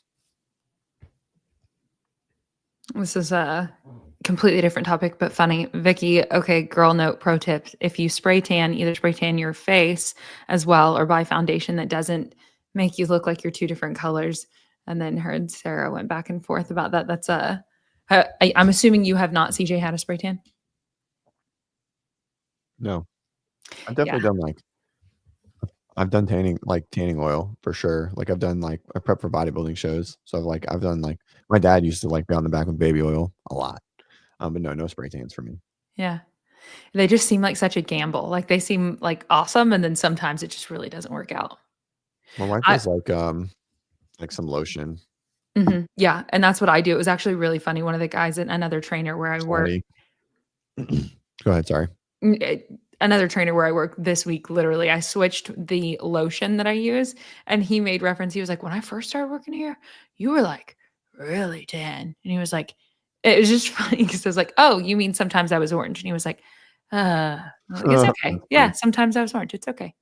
This is a completely different topic, but funny. Vicky, okay, girl note pro tip. If you spray tan, either spray tan your face as well or buy foundation that doesn't make you look like you're two different colors. And then her and Sarah went back and forth about that. That's I'm assuming you have not, CJ, had a spray tan? No, I've definitely done I've done tanning oil for sure. Like I've done like I prep for bodybuilding shows. So I've done like my dad used to like be on the back with baby oil a lot. But no spray tans for me. Yeah. They just seem like such a gamble. Like they seem like awesome. And then sometimes it just really doesn't work out. My wife I- does like some lotion. Mhm. Yeah. And that's what I do. It was actually really funny. One of the guys at another trainer where I work, Sweaty. Go ahead, sorry. Another trainer where I work this week, literally, I switched the lotion that I use, and he made reference. He was like, "When I first started working here, you were like really tan," and he was like, "It was just funny because I was like, oh, you mean sometimes I was orange?" And he was like, I'm like, it's okay. That's Yeah, funny. sometimes I was orange. It's okay."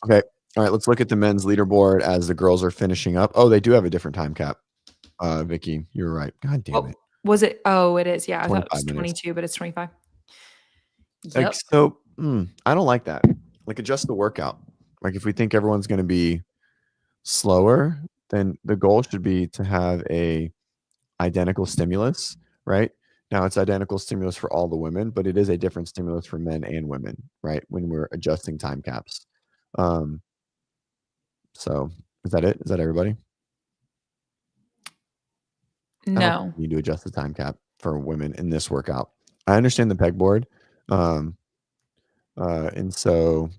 Okay. All right, let's look at the men's leaderboard as the girls are finishing up. Oh, they do have a different time cap. Vicky, you were right. God damn What it. was it? Oh, it is. Yeah, I thought it 25 was minutes. 22, but it's 25. Like Yep. so, I don't like that. Like adjust the workout. Like if we think everyone's going to be slower, then the goal should be to have a identical stimulus, right? Now it's identical stimulus for all the women, but it is a different stimulus for men and women, right? When we're adjusting time caps. So is that it? Is that everybody? I don't No. think we need to adjust the time cap for women in this workout. I understand the pegboard. And so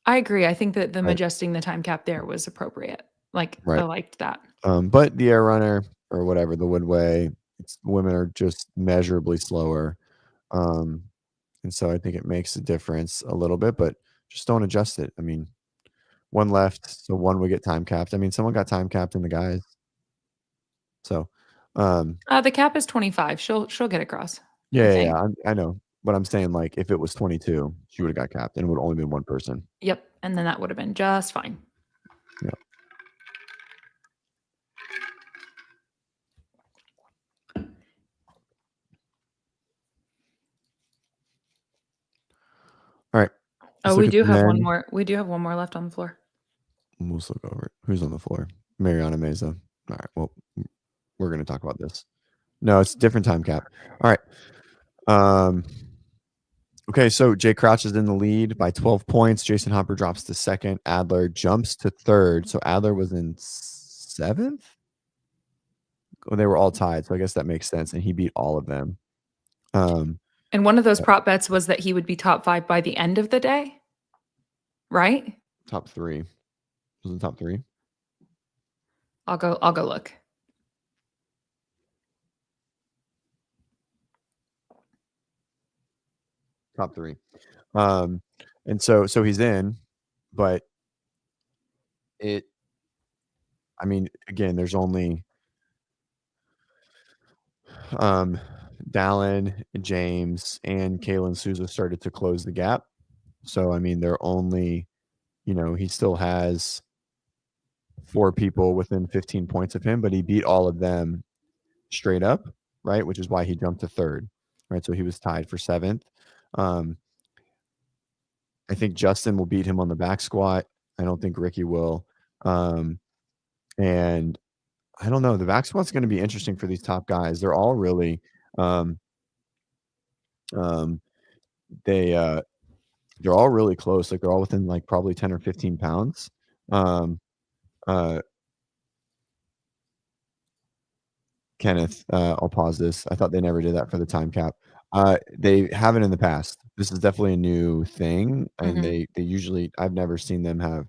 I agree. I think that them right, adjusting the time cap there was appropriate. Like, I right. liked that. But the air runner or whatever, the woodway, women are just measurably slower. And so I think it makes a difference a little bit, but just don't adjust it. I mean, one left, so one would get time capped. I mean, someone got time capped in the guys. So, The cap is 25. She'll get across. yeah, I know. But I'm saying like if it was 22, she would have got capped and it would only been one person. Yep. And then that would have been just fine. Yeah. All right. Oh, Let's we look at do the have one men. more. We do have one more left on the floor. Let's look over it. Who's on the floor? Mariana Meza. All right. Well, we're going to talk about this. No, it's a different time cap. All right. Okay, so Jay Crouch is in the lead by 12 points. Jason Hopper drops to second. Adler jumps to third. So Adler was in seventh? Well, they were all tied, so I guess that makes sense. And he beat all of them. And one of those prop bets was that he would be top 5 by the end of the day, right? Top 3. Was it top 3? I'll go look. Top 3. And so he's in, but I mean, again, there's only Dallin, James, and Kalen Souza started to close the gap. So I mean, they're only, he still has 4 people within 15 points of him, but he beat all of them straight up, right? Which is why he jumped to third, right? So he was tied for 7th. I think Justin will beat him on the back squat. I don't think Ricky will. And I don't know. The back squat's going to be interesting for these top guys. They're all really, they're all really close. Like they're all within like probably 10 or 15 pounds. Kenneth, I'll pause this. I thought they never did that for the time cap. They haven't in the past. This is definitely a new thing, and they usually, I've never seen them have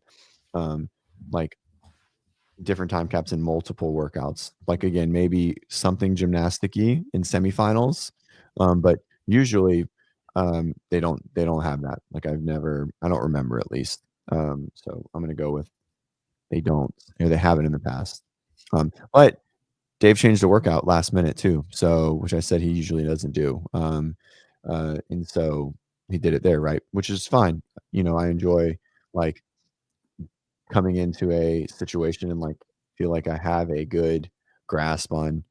like different time caps in multiple workouts. Like again, maybe something gymnastic-y in semifinals, but usually they don't have that. Like I don't remember at least. So I'm gonna go with they don't. They haven't in the past. But Dave changed the workout last minute too, so which I said he usually doesn't do. And so he did it there, right? Which is fine. I enjoy like coming into a situation and like feel like I have a good grasp on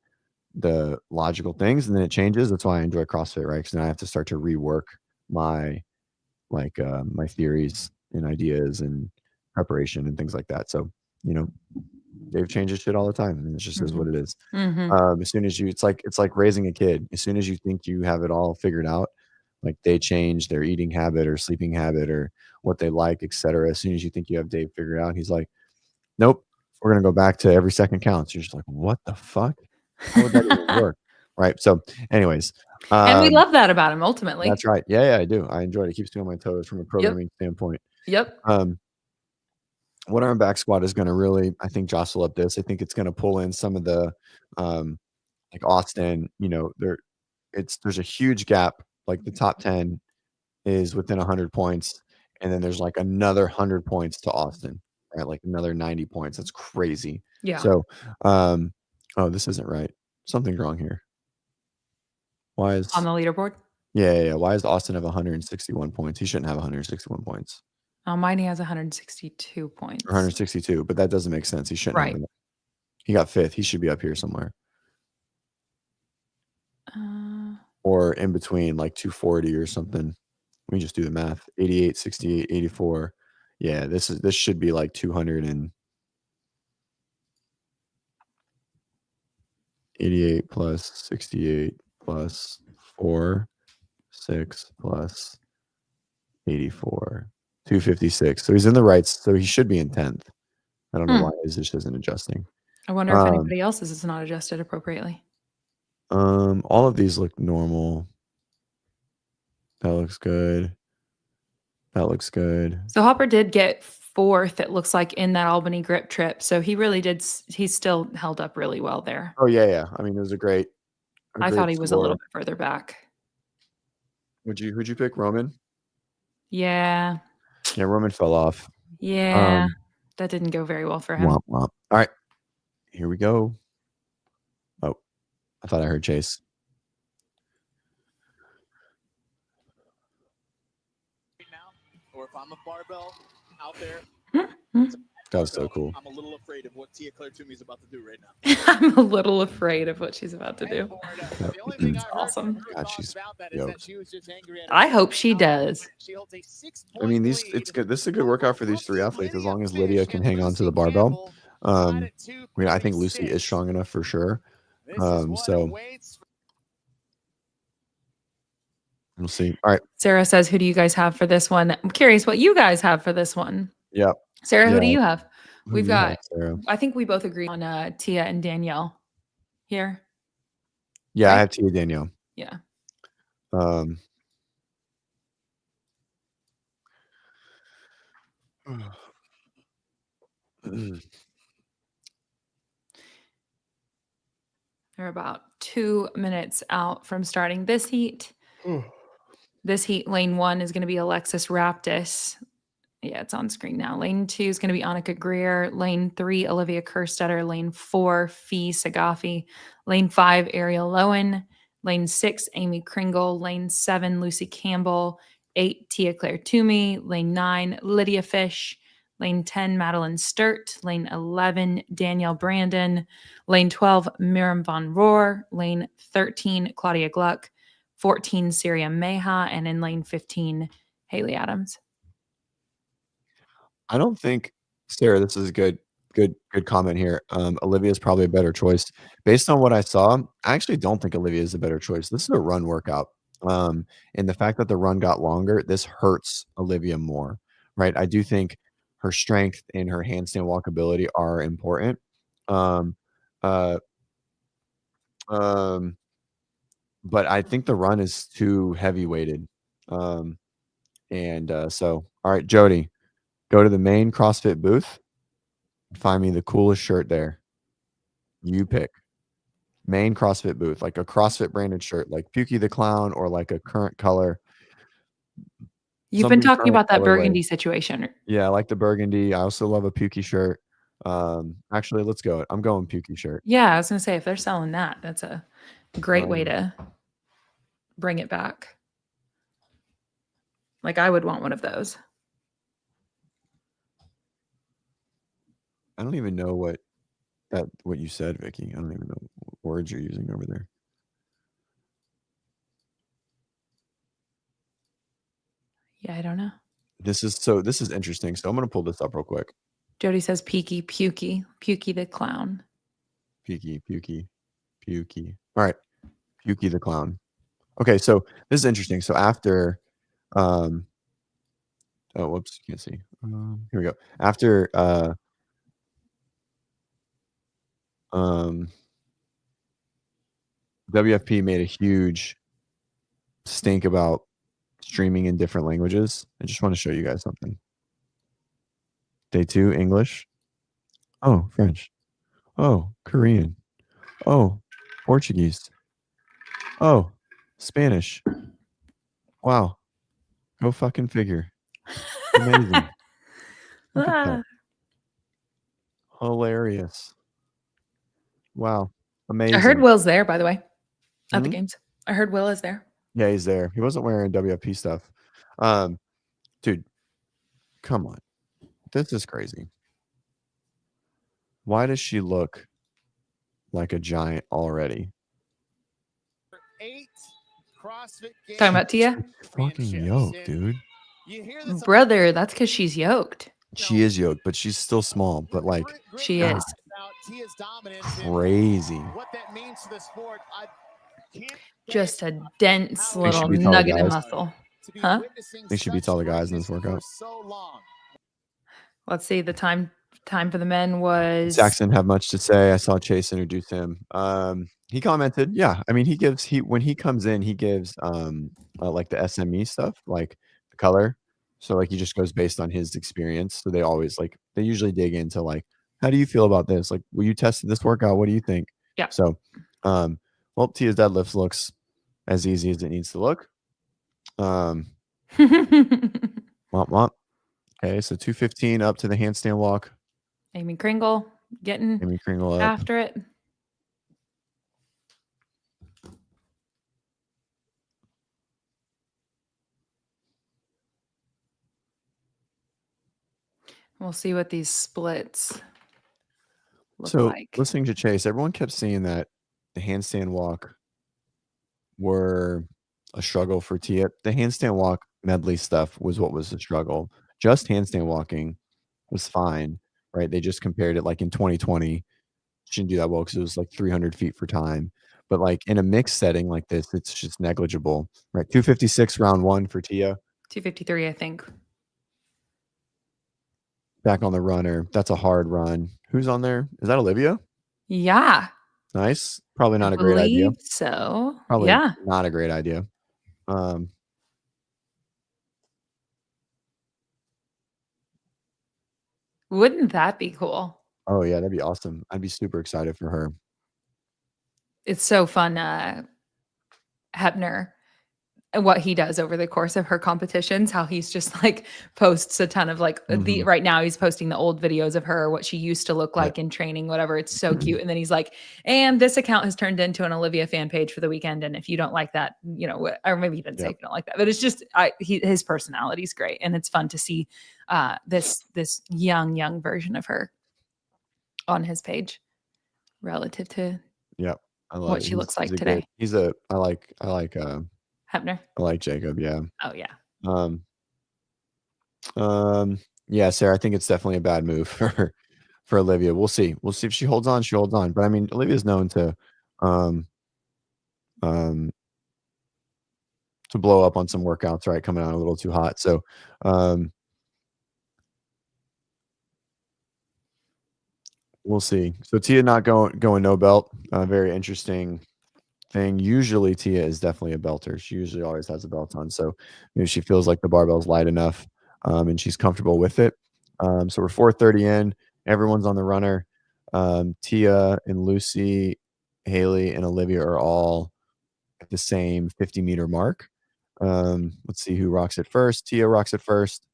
the logical things, and then it changes. That's why I enjoy CrossFit, right? Because then I have to start to rework my my theories and ideas and preparation and things like that. So Dave changes shit all the time, and it just is what it is. As soon as it's like raising a kid. As soon as you think you have it all figured out, like they change their eating habit or sleeping habit or what they like, etc. As soon as you think you have Dave figured out, he's like, nope, we're gonna go back to every second counts. You're just like, what the fuck? How would that even work? Right. So anyways, and we love that about him ultimately. that's right. Yeah, I do. I enjoy it. It keeps me on my toes from a programming standpoint. Yep. One arm back squat is going to really, I think, jostle up this. I think it's going to pull in some of the, like Austin, there's a huge gap. Like the top 10 is within 100 points. And then there's like another 100 points to Austin, right? Like another 90 points. That's crazy. Yeah. So, this isn't right. Something's wrong here. Why is on the leaderboard? Yeah. Why does Austin have 161 points? He shouldn't have 161 points. Oh, mine he has 162 points. 162, but that doesn't make sense. He shouldn't have. He got 5th. He should be up here somewhere. Or in between, like 240 or something. Let me just do the math. 88, 68, 84. Yeah, this should be like 288 plus 68 plus 4, 6 plus 84. 256. So he's in the right. So he should be in 10th. I don't know why his just isn't adjusting. I wonder if anybody else's is not adjusted appropriately. All of these look normal. That looks good. That looks good. So Hopper did get 4th, it looks like, in that Albany grip trip. So he really did. He still held up really well there. Oh yeah. I mean, it was a great I thought he was a little bit further back. Who'd you pick? Roman? Yeah. Yeah, Roman fell off. Yeah. That didn't go very well for him. Womp, womp. All right. Here we go. Oh, I thought I heard Chase. Or if I'm a barbell out there, that was so cool. I'm a little afraid of what Tia Claire Toomey is about to do right now. I'm a little afraid of what she's about to do. The only thing I heard awesome. from her God, thoughts she's about that is that she was just angry at I hope she does. She holds a 6-point I mean, it's good. This is a good workout for these 3 athletes as long as Lydia can hang on to the barbell. I think Lucy is strong enough for sure. So We'll see. All right. Sarah says, who do you guys have for this one? I'm curious what you guys have for this one. Yep. Sarah, who Yeah. do you have? Who We've do you have, got, Sarah? I think we both agree on Tia and Danielle here. Yeah, I Right? have Tia Danielle. Yeah. They're about 2 minutes out from starting this heat. This heat, lane 1 is going to be Alexis Raptis. Yeah, it's on screen now. Lane 2 is going to be Annika Greer. Lane 3, Olivia Kerstetter. Lane 4, Fee Sagafi. Lane 5, Ariel Lowen. Lane 6, Amy Kringle. Lane 7, Lucy Campbell. 8, Tia Claire Toomey. Lane 9, Lydia Fish. Lane 10, Madeline Sturt. Lane 11, Danielle Brandon. Lane 12, Miriam Von Rohr. Lane 13, Claudia Gluck. 14, Syria Meha. And in lane 15, Haley Adams. I don't think, Sarah, this is a good comment here. Olivia is probably a better choice. Based on what I saw, I actually don't think Olivia is a better choice. This is a run workout. And the fact that the run got longer, this hurts Olivia more, right? I do think her strength and her handstand walkability are important. But I think the run is too heavy weighted. So, all right, Jody, go to the main CrossFit booth. Find me the coolest shirt there. You pick. Main CrossFit booth, like a CrossFit branded shirt, like Pukey the Clown or like a current color. You've been Something talking current about that colorway. burgundy situation. Yeah, I like the burgundy. I also love a Pukey shirt. Actually, let's go. I'm going Pukey shirt. Yeah, I was going to say, if they're selling that, that's a great way to bring it back. Like, I would want one of those. I don't even know what you said, Vicky. I don't even know what words you're using over there. Yeah, I don't know. This is interesting. So I'm going to pull this up real quick. Jody says Peaky, Pukey the Clown. Pukey. All right. Pukey the Clown. Okay, so this is interesting. So after oh, whoops, can't see. Here we go. After WFP made a huge stink about streaming in different languages. I just want to show you guys something. Day 2, English. Oh, French. Oh, Korean. Oh, Portuguese. Oh, Spanish. Wow. Go fucking figure. Amazing. Look at that. Hilarious. Wow. Amazing. I heard Will's there, by the way, at the games. I heard Will is there. Yeah, he's there. He wasn't wearing WFP stuff. Dude, come on. This is crazy. Why does she look like a giant already? 8 CrossFit games. Talking about Tia? Fucking yoked, dude. You hear this Brother, that's because she's yoked. She is yoked, but she's still small. But like, She is. about Tia's dominance and crazy. what that means to the sport. I can't Just a dense Think she little beats all the nugget of guys. muscle. to be Huh? witnessing Think she beats all the guys in this such workout. for so long. Let's see. The time for the men was Saxon have much to say. I saw Chase introduce him. He commented, yeah. I mean, when he comes in, he gives like the SME stuff, like the color. So like he just goes based on his experience. So they usually dig into like, how do you feel about this? Like, will you test this workout? What do you think? Yeah. So well, Tia's deadlifts looks as easy as it needs to look. Womp womp. Okay, so 215 up to the handstand walk. Amy Kringle getting Amy Kringle up. after it. We'll see what these splits look So like. listening to Chase, everyone kept saying that the handstand walk were a struggle for Tia. The handstand walk medley stuff was what was the struggle. Just handstand walking was fine, right? They just compared it like in 2020. She didn't do that well because it was like 300 feet for time. but like in a mixed setting like this, it's just negligible, right? 256 round 1 for Tia. 253, I think. Back on the runner. That's a hard run. Who's on there? Is that Olivia? Yeah, Nice. Probably not I a great idea. believe so. Probably Yeah. not a great idea. Wouldn't that be cool? Oh yeah, that'd be awesome. I'd be super excited for her. It's so fun, Hepner, and what he does over the course of her competitions, how he's just like posts a ton of like the right now he's posting the old videos of her, what she used to look like in training, whatever. It's so cute. And then he's like, and this account has turned into an Olivia fan page for the weekend. And if you don't like that, you know, or maybe he didn't say if you don't like that, but it's just his personality is great. And it's fun to see this young version of her on his page relative to I love what it. she looks like a today. I like Hepner. I like Jacob, yeah. Oh yeah. Yeah, Sarah, I think it's definitely a bad move for Olivia. We'll see. We'll see if she holds on. She holds on. But I mean, Olivia's known to blow up on some workouts, right? Coming out a little too hot. So we'll see. So Tia not going no belt. Very interesting thing. Usually Tia is definitely a belter. She usually always has a belt on. So maybe she feels like the barbell's light enough and she's comfortable with it. So we're 4:30 in. Everyone's on the runner. Tia and Lucy, Haley, and Olivia are all at the same 50-meter mark. Let's see who rocks it first. Tia rocks it first.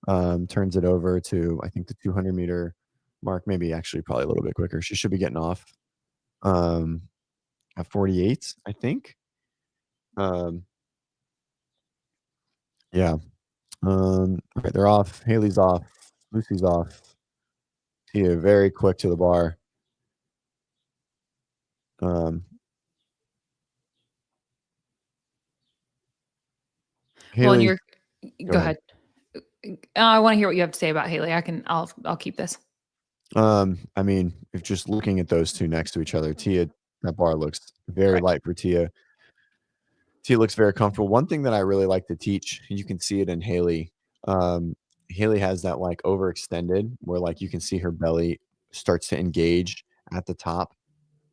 Turns it over to, I think, the 200-meter mark, maybe actually probably a little bit quicker. She should be getting off at 48, I think. Yeah. All right, they're off. Haley's off. Lucy's off. Tia very quick to the bar. Well, and Haley, go ahead. I want to hear what you have to say about Haley. I'll keep this. I mean, if just looking at those two next to each other, Tia, that bar looks very light for Tia. Tia looks very comfortable. One thing that I really like to teach, you can see it in Haley. Haley has that like overextended where like you can see her belly starts to engage at the top,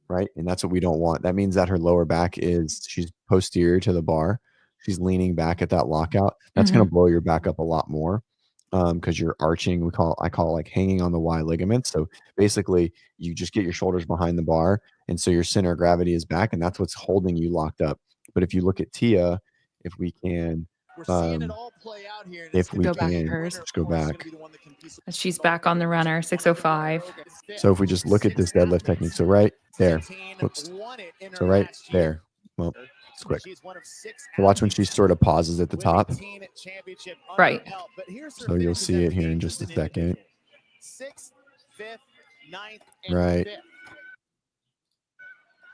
right? And that's what we don't want. That means that her lower back she's posterior to the bar. She's leaning back at that lockout. That's going to blow your back up a lot more because you're arching. I call it like hanging on the Y ligament. So basically, you just get your shoulders behind the bar, and so your center of gravity is back, and that's what's holding you locked up. But if you look at Tia, if we can, if we Go back can, to hers. let's go back. She's back on the runner, 605. So if we just look at this deadlift technique, so right there, whoops, so right there, well, it's quick. So watch when she sort of pauses at the top. Right. So you'll see it here in just a second. Right.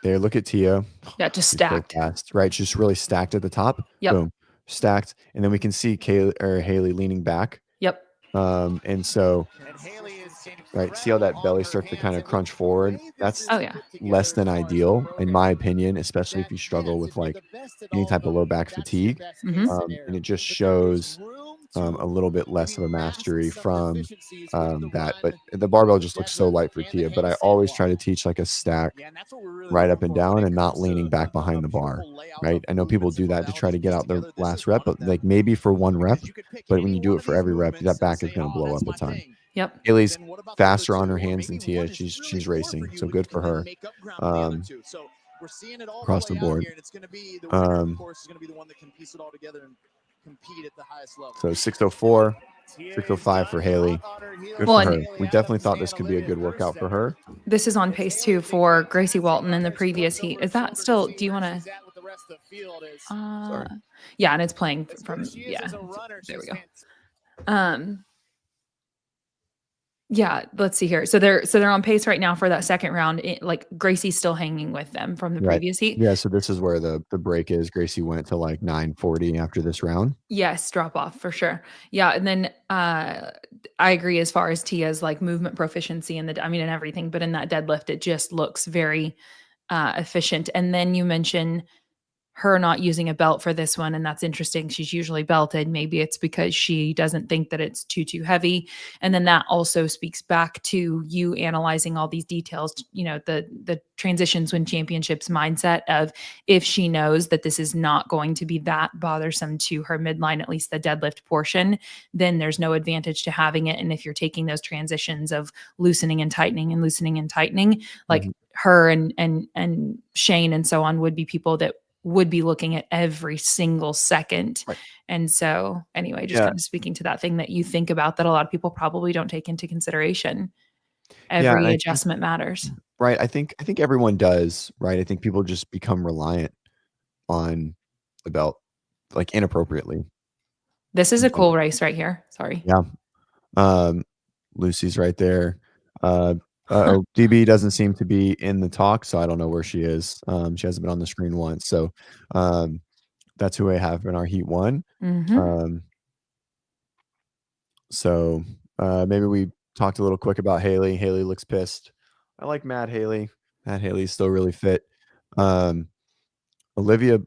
There, look at Tia. Yeah, just She's so stacked. fast, right? Just really stacked at the top. Yep. Boom, stacked, and then we can see Haley leaning back. Yep. And so, right, see how that belly starts to kind of crunch forward? That's less than ideal, in my opinion, especially if you struggle with like any type of low back fatigue. And it just shows a little bit less of a mastery from that. But the barbell just looks so light for Tia. But I always try to teach like a stack right up and down and not leaning back behind the bar, right? I know people do that to try to get out their last rep, but like maybe for one rep, but when you do it for every rep, that back is going to blow up a ton. Yep. Haley's faster on her hands than Tia. She's racing, so good for her. Across the board. So 604, 605 for Haley. Good for her. We definitely thought this could be a good workout for her. This is on pace 2 for Gracie Walton in the previous heat. Is that still, do you want to? Sorry. Yeah, and it's playing from, yeah. There we go. Yeah, let's see here. So they're on pace right now for that second round. Like Gracie's still hanging with them from the previous heat. Yeah, so this is where the break is. Gracie went to like 940 after this round. Yes, drop off for sure. Yeah, and then I agree as far as Tia's like movement proficiency and and everything, but in that deadlift, it just looks very efficient. And then you mention her not using a belt for this one, and that's interesting. She's usually belted. Maybe it's because she doesn't think that it's too heavy. And then that also speaks back to you analyzing all these details, the transitions when championships mindset of, if she knows that this is not going to be that bothersome to her midline, at least the deadlift portion, then there's no advantage to having it. And if you're taking those transitions of loosening and tightening and loosening and tightening, like her and Shane and so on would be people that would be looking at every single second. Right. And so anyway, just kind of speaking to that thing that you think about that a lot of people probably don't take into consideration. Every adjustment matters. Right. I think everyone does, right? I think people just become reliant on the belt, like, inappropriately. This is a cool race right here. Sorry. Yeah. Lucy's right there. DB doesn't seem to be in the talk, so I don't know where she is. She hasn't been on the screen once. So that's who I have in our heat 1. So maybe we talked a little quick about Haley. Haley looks pissed. I like Mad Haley. Mad Haley's still really fit. Olivia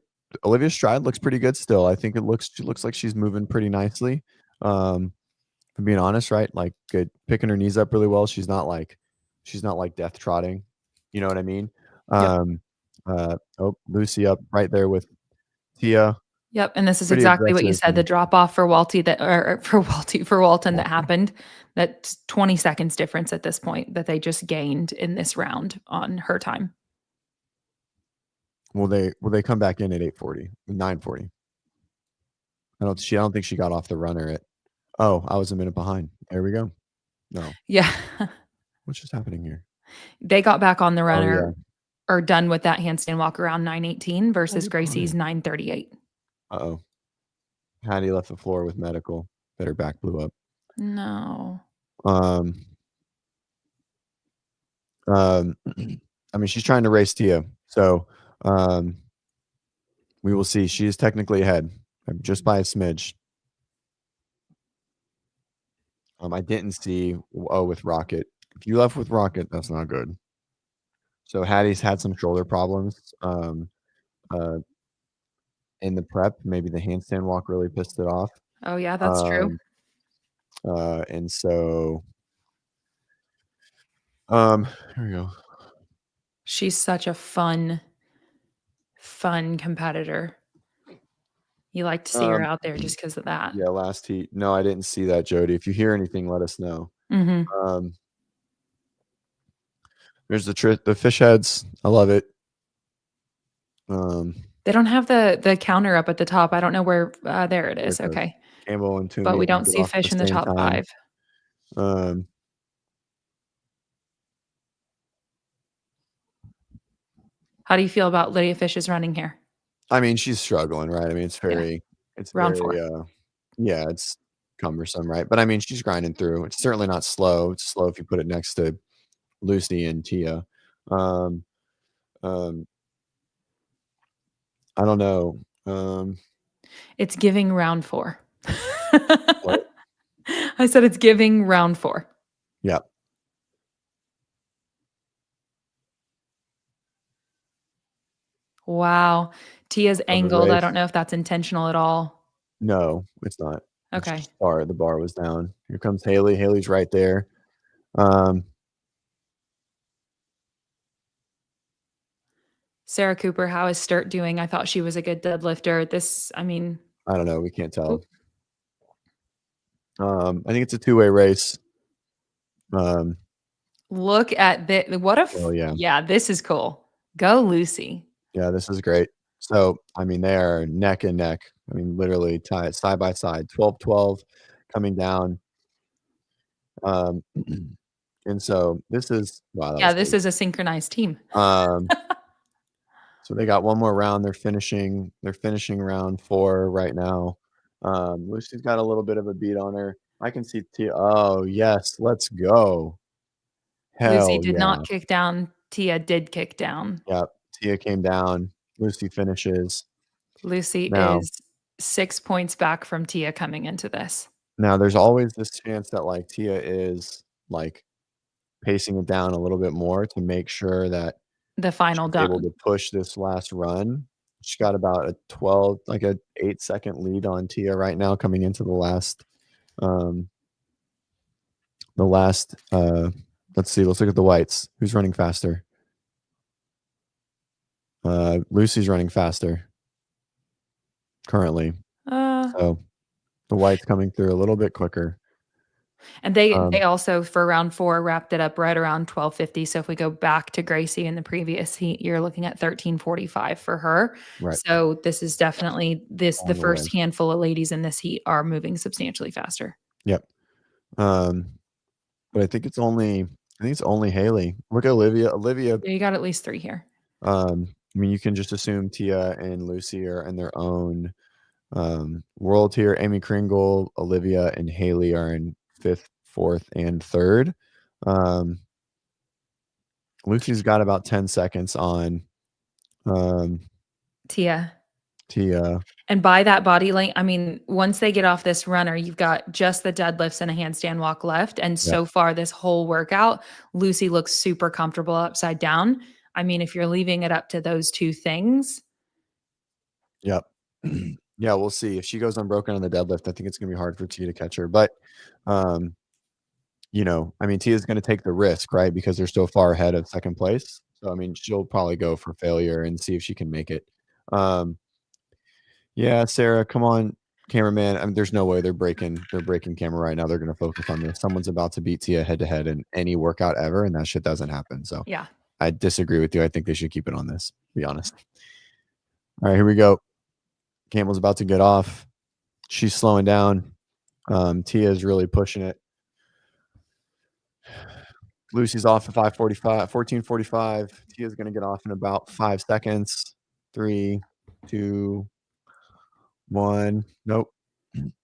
Stride looks pretty good still. I think she looks like she's moving pretty nicely. If I'm being honest, right? Like, good, picking her knees up really well. She's not like death trotting. You know what I mean? Lucy up right there with Tia. Yep. And this is Pretty exactly what you aggressive said. The and- drop off for Walton that happened. That's 20 seconds difference at this point that they just gained in this round on her time. Will they come back in at 8:40, 9:40? I don't think she got off the runner at. Oh, I was a minute behind. There we go. No. Yeah. What's just happening here? They got back on the runner Oh, yeah. or done with that handstand walk around 9:18 versus Gracie's 9:38. Uh-oh. Hattie left the floor with medical. But her back blew up. No. I mean, she's trying to race Tia. So we will see. She is technically ahead just by a smidge. I didn't see with Rocket. If you left with Rocket, that's not good. So Hattie's had some shoulder problems in the prep. Maybe the handstand walk really pissed it off. Oh yeah, that's true. And so here we go. She's such a fun competitor. You like to see her out there just because of that. Yeah, last heat. No, I didn't see that, Jody. If you hear anything, let us know. There's the fish heads. I love it. They don't have the counter up at the top. I don't know where. There it is. Okay. Campbell and Toomey. But we don't see fish in the top 5. How do you feel about Lydia Fish's running here? I mean, she's struggling, right? I mean, it's Round very, 4. yeah, it's cumbersome, right? But I mean, she's grinding through. It's certainly not slow. It's slow if you put it next to Lucy and Tia. I don't know. It's giving round 4. What? I said it's giving round 4. Yeah. Wow. Tia's angled. I don't know if that's intentional at all. No, it's not. Okay. The bar was down. Here comes Haley. Haley's right there. Sarah Cooper, how is Sturt doing? I thought she was a good deadlifter. I don't know. We can't tell. I think it's a 2-way race. Look at yeah, this is cool. Go Lucy. Yeah, this is great. So, I mean, they are neck and neck. I mean, literally tied side by side, 12-12 coming down. And so this is, wow. This is a synchronized team. So they got one more round. They're finishing round 4 right now. Lucy's got a little bit of a beat on her. I can see Tia. Oh, yes. Let's go. Lucy did not kick down. Tia did kick down. Yep. Tia came down. Lucy finishes. Lucy is 6 points back from Tia coming into this. Now, there's always this chance that, like, Tia is, like, pacing it down a little bit more to make sure that the final able done. to push this last run. She's got about a 12, like a 8-second lead on Tia right now coming into the last let's see, let's look at the whites. Who's running faster? Lucy's running faster currently. So the white's coming through a little bit quicker. And they also for round 4 wrapped it up right around 12:50. So if we go back to Gracie in the previous heat, you're looking at 13:45 for her. Right. So this is definitely the On the first way. handful of ladies in this heat are moving substantially faster. Yep. But I think it's only Haley. Look at Olivia. Yeah, you got at least 3 here. I mean, you can just assume Tia and Lucy are in their own world here. Amy Kringle, Olivia, and Haley are in 5th, 4th, and 3rd. Lucy's got about 10 seconds on Tia. Tia. And by that body length, I mean, once they get off this runner, you've got just the deadlifts and a handstand walk left. And so far, this whole workout, Lucy looks super comfortable upside down. I mean, if you're leaving it up to those 2 things. Yep. Yeah, we'll see. If she goes unbroken on the deadlift, I think it's going to be hard for Tia to catch her. But, you know, I mean, Tia's going to take the risk, right? Because they're so far ahead of second place. So, I mean, she'll probably go for failure and see if she can make it. Yeah, Sarah, come on, cameraman. I mean, there's no way they're breaking camera right now. They're going to focus on this. Someone's about to beat Tia head to head in any workout ever, and that shit doesn't happen. So, yeah, I disagree with you. I think they should keep it on this, to be honest. All right, here we go. Campbell's about to get off. She's slowing down. Tia is really pushing it. Lucy's off at 14:45. Tia's going to get off in about 5 seconds. 3, 2, 1. Nope.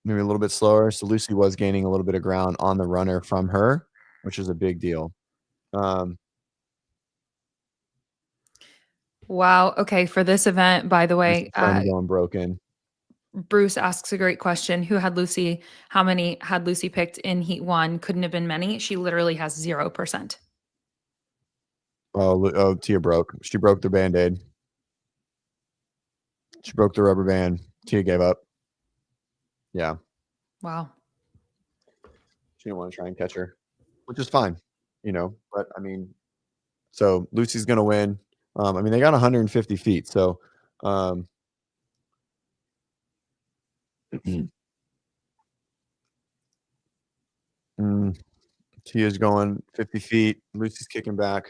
Maybe a little bit slower. So Lucy was gaining a little bit of ground on the runner from her, which is a big deal. Wow. Okay. For this event, by the way, going broken. Bruce asks a great question. Who had Lucy? How many had Lucy picked in heat 1? Couldn't have been many. She literally has 0%. Oh, Tia broke. She broke the Band-Aid. She broke the rubber band. Tia gave up. Yeah. Wow. She didn't want to try and catch her, which is fine, you know. But I mean, so Lucy's going to win. I mean, they got 150 feet. So, Tia's going 50 feet. Lucy's kicking back.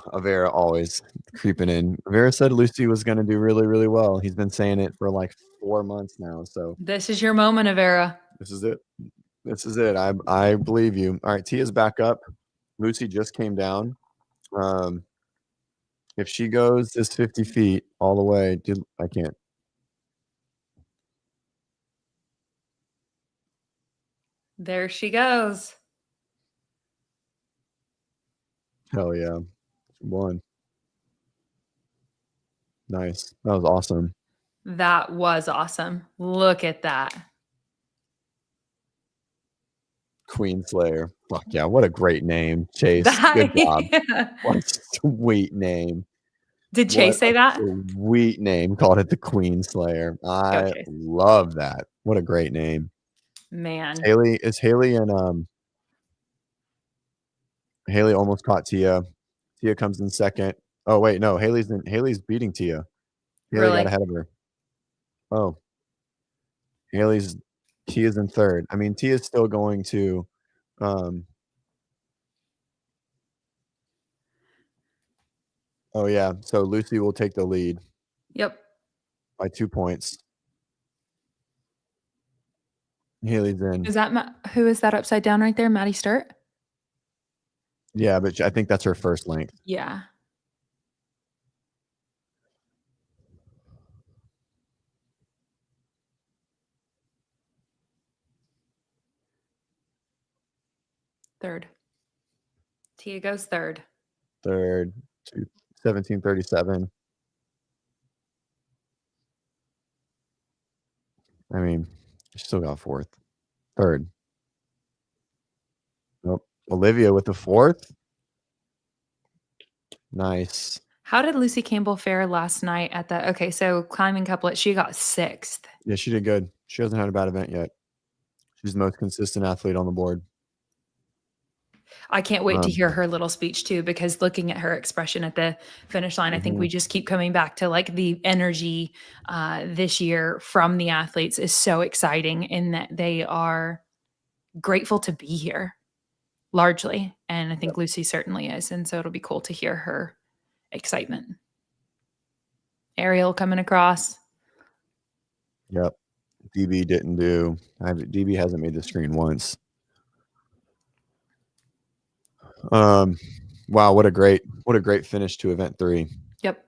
Avera always creeping in. Avera said Lucy was going to do really, really well. He's been saying it for like 4 months now. So this is your moment, Avera. This is it. This is it. I believe you. All right, Tia's back up. Lucy just came down. If she goes this 50 feet all the way, I can't. There she goes. Hell yeah. She won. Nice. That was awesome. That was awesome. Look at that. Queen Slayer. Fuck yeah. What a great name. Chase. Good job. What a sweet name. Did Chase say that? Sweet name. Called it the Queen Slayer. I love that. What a great name. Man. Is Haley and Haley almost caught Tia. Tia comes in second. Oh wait, no, Haley's beating Tia. Haley got ahead of her. Oh. Tia's in third. I mean, Tia's still going to oh yeah, so Lucy will take the lead. Yep. By 2 points. Haley's in. Is that who is that upside down right there? Maddie Sturt? Yeah, but I think that's her first length. Yeah. Third. Tia goes third. 17:37. I mean, she still got fourth. Third. Nope. Olivia with the fourth. Nice. How did Lucy Campbell fare last night at the? Okay, so climbing couplet, she got 6th. Yeah, she did good. She hasn't had a bad event yet. She's the most consistent athlete on the board. I can't wait to Um, hear her little speech too, because looking at her expression at the finish line, I think Mhm. we just keep coming back to like the energy this year from the athletes is so exciting in that they are grateful to be here largely. And I think Lucy certainly is. And so it'll be cool to hear her excitement. Ariel coming across. Yep. DB didn't do. DB hasn't made the screen once. Wow, what a great finish to event 3. Yep.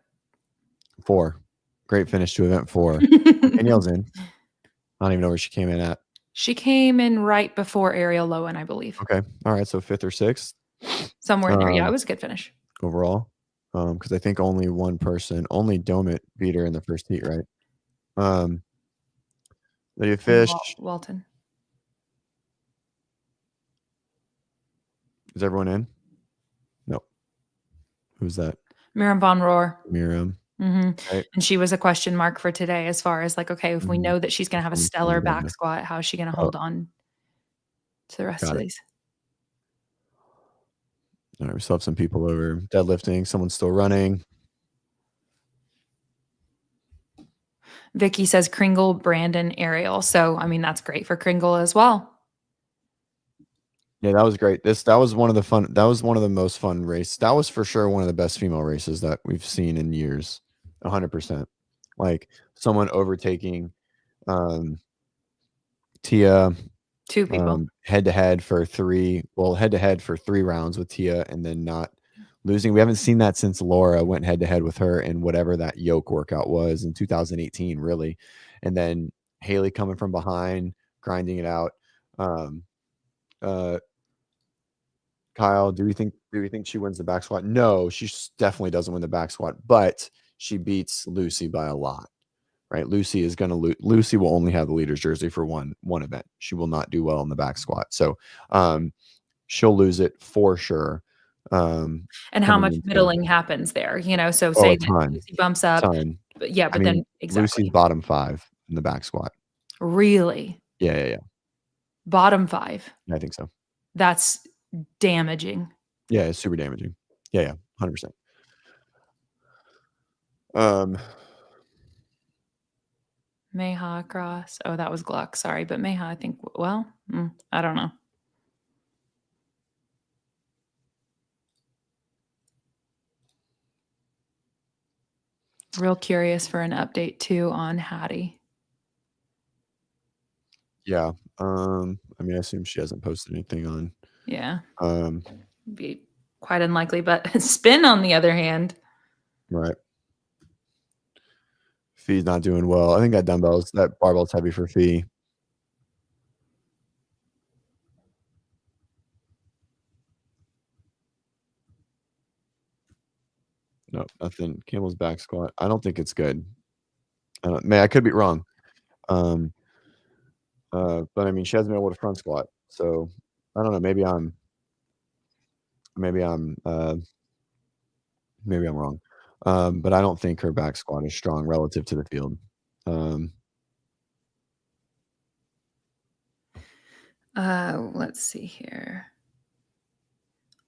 4. Great finish to event 4. Danielle's in. I don't even know where she came in at. She came in right before Ariel Lowen, I believe. Okay. All right. So 5th or 6th Somewhere in there. Yeah, it was a good finish. overall. Because I think only one person, only Domit beat her in the first heat, right? Lydia Fish. Walton. Is everyone in? No. Who's that? Miriam Von Rohr. Miriam. Right. And she was a question mark for today as far as like, okay, if we Mhm. know that she's going to have a stellar back squat, how is she going to hold on to the rest Got of it. these? All right, we still have some people over deadlifting. Someone's still running. Vicky says Kringle, Brandon, Ariel. So, I mean, that's great for Kringle as well. Yeah, that was great. That was one of the most fun races. That was for sure one of the best female races that we've seen in years. 100%. Like someone overtaking Tia 2 people. head-to-head for 3 rounds with Tia and then not losing. We haven't seen that since Laura went head-to-head with her in whatever that yoke workout was in 2018, really. And then Haley coming from behind, grinding it out. Kyle, do we think she wins the back squat? No, she definitely doesn't win the back squat, but she beats Lucy by a lot, right? Lucy is going to Lucy will only have the leader's jersey for one event. She will not do well in the back squat. So, she'll lose it for sure. And how much middling happens there, so say that Lucy bumps up. But yeah, but then exactly. Lucy's bottom 5 in the back squat. Really? Yeah. Bottom 5. I think so. That's damaging. Yeah, it's super damaging. Yeah, 100%. Mayha across. Oh, that was Gluck. Sorry, but Mayha, I think. Well, I don't know. Real curious for an update too on Hattie. Yeah. I assume she hasn't posted anything on. Yeah. Be quite unlikely, but Spin on the other hand. Right. Fee's not doing well. I think that barbell's heavy for Fee. No, nothing. Campbell's back squat. I don't think it's good. I could be wrong. But she hasn't been able to front squat. So I don't know. Maybe I'm wrong. But I don't think her back squat is strong relative to the field. Let's see here.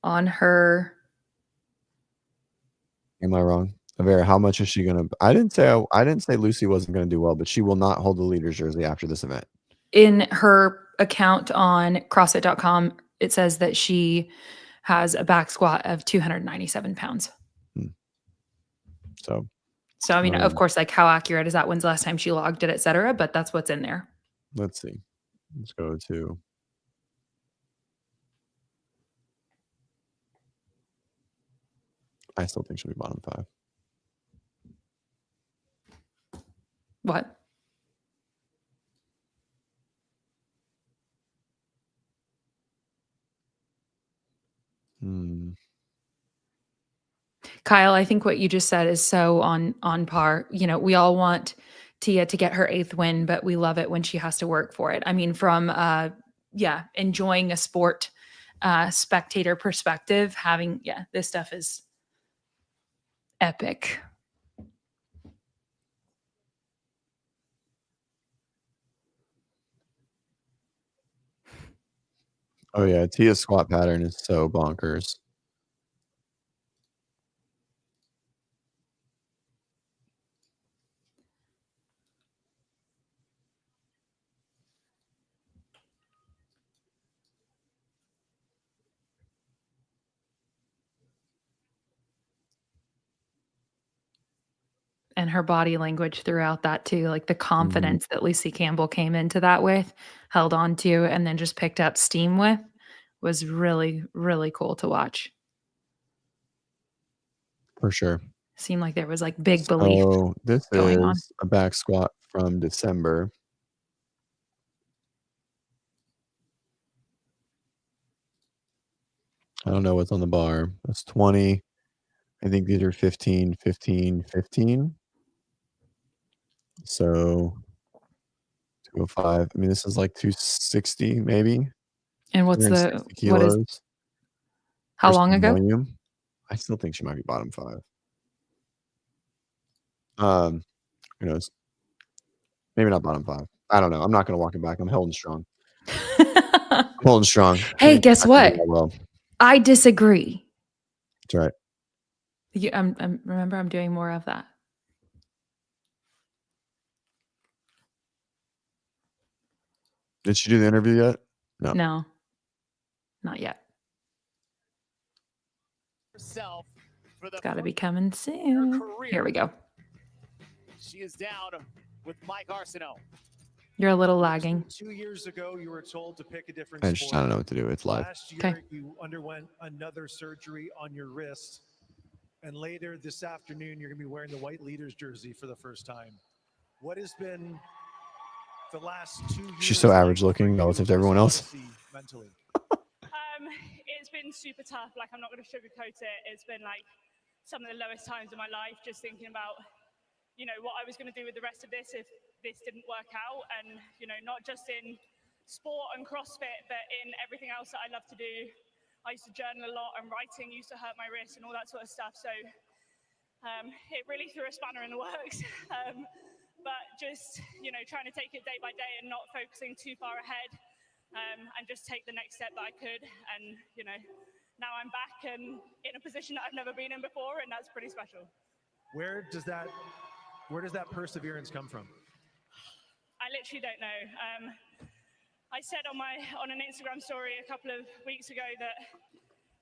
On her. Am I wrong? Avera, how much is she gonna? I didn't say Lucy wasn't gonna do well, but she will not hold the leader's jersey after this event. In her account on CrossFit.com, it says that she has a back squat of 297 pounds. So of course, like how accurate is that? When's the last time she logged it, et cetera? But that's what's in there. Let's see. Let's go to. I still think she'll be bottom 5. What? Kyle, I think what you just said is so on par. We all want Tia to get her 8th win, but we love it when she has to work for it. From enjoying a sport spectator perspective, having this stuff is epic. Oh yeah, Tia's squat pattern is so bonkers. And her body language throughout that too, like the Mhm. confidence that Lucy Campbell came into that with, held on to, and then just picked up steam with, was really, really cool to watch. For sure. Seemed like there was like big belief So this going on. is a back squat from December. I don't know what's on the bar. That's 20. I think these are 15, 15, 15. So 205. I mean, this is like 260 maybe. And what's 260 what is kilos. how long First ago? volume. I still think she might be bottom 5. Who knows? Maybe not bottom 5. I don't know. I'm not gonna walk it back. I'm holding strong. I'm holding strong. Hey, guess I think what? I will. I disagree. That's right. Remember, I'm doing more of that. Did she do the interview yet? No. No, not yet. Herself for the It's got to be first coming soon. career. Here we go. She is down with Mike Arsenault. You're a little lagging. 2 years ago, you were told to pick a different I sport. don't know what to do. It's live. Last year, Okay. you underwent another surgery on your wrist. And later this afternoon, you're going to be wearing the white leaders jersey for the first time. What has been the last 2 years? She's so average looking like relative to for you everyone else. mentally? It's been super tough. Like, I'm not going to sugarcoat it. It's been like some of the lowest times of my life, just thinking about, you know, what I was going to do with the rest of this if this didn't work out. And, you know, not just in sport and CrossFit, but in everything else that I love to do. I used to journal a lot, and writing used to hurt my wrist and all that sort of stuff. So it really threw a spanner in the works. But just, you know, trying to take it day by day and not focusing too far ahead, and just take the next step that I could. And, you know, now I'm back and in a position that I've never been in before, and that's pretty special. Where does that perseverance come from? I literally don't know. I said on an Instagram story a couple of weeks ago that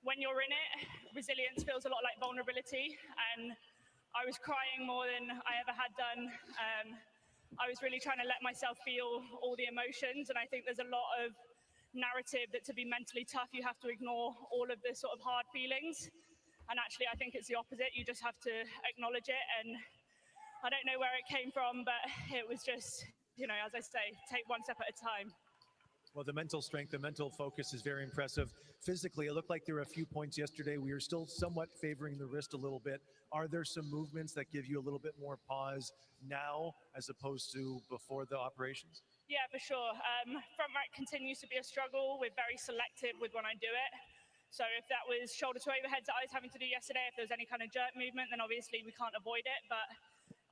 when you're in it, resilience feels a lot like vulnerability, and I was crying more than I ever had done. I was really trying to let myself feel all the emotions, and I think there's a lot of narrative that to be mentally tough, you have to ignore all of the sort of hard feelings. And actually, I think it's the opposite. You just have to acknowledge it. And I don't know where it came from, but it was just, you know, as I say, take one step at a time. Well, the mental strength, the mental focus is very impressive. Physically, it looked like there were a few points yesterday. We are still somewhat favoring the wrist a little bit. Are there some movements that give you a little bit more pause now as opposed to before the operations? Yeah, for sure. Front rack continues to be a struggle. We're very selective with when I do it. So if that was shoulder to overheads that I was having to do yesterday, if there was any kind of jerk movement, then obviously we can't avoid it. But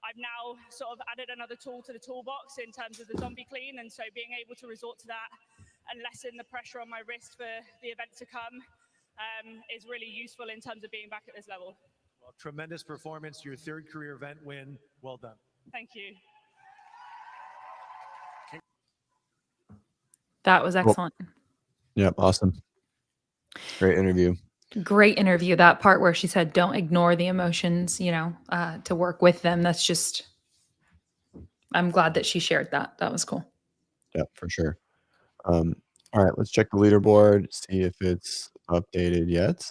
I've now sort of added another tool to the toolbox in terms of the zombie clean. And so being able to resort to that and lessen the pressure on my wrist for the event to come is really useful in terms of being back at this level. Well, tremendous performance, your third career event win. Well done. Thank you. That was excellent. Yep, awesome. Great interview. Great interview. That part where she said, don't ignore the emotions, you know, to work with them. That's just, I'm glad that she shared that. That was cool. Yep, for sure. All right, let's check the leaderboard, see if it's updated yet.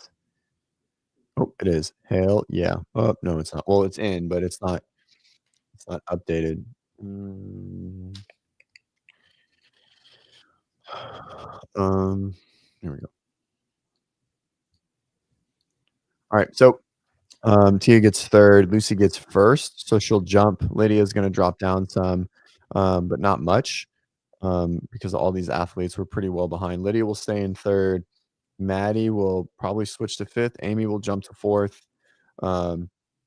Oh, it is. Hell yeah. Oh, no, it's not. Well, it's in, but it's not updated. Here we go. All right, so Tia gets third, Lucy gets first, so she'll jump. Lydia's going to drop down some, but not much, because all these athletes were pretty well behind. Lydia will stay in third. Maddie will probably switch to fifth. Amy will jump to fourth.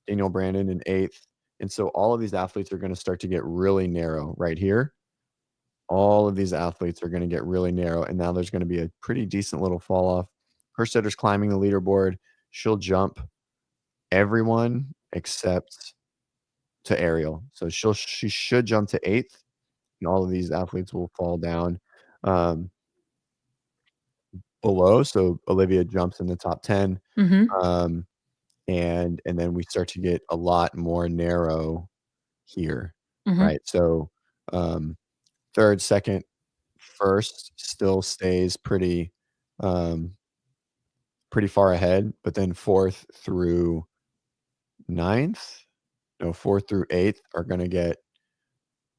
Daniel Brandon in 8th. And so all of these athletes are going to start to get really narrow right here. All of these athletes are going to get really narrow. And now there's going to be a pretty decent little fall off. Herstedter's climbing the leaderboard. She'll jump everyone except to Ariel. So she should jump to 8th. And all of these athletes will fall down below. So Olivia jumps in the top 10. Mm-hmm. And then we start to get a lot more narrow here, Mm-hmm. right? So 3rd, 2nd, 1st still stays pretty far ahead, but then 4th through 9th, no, 4th through 8th are going to get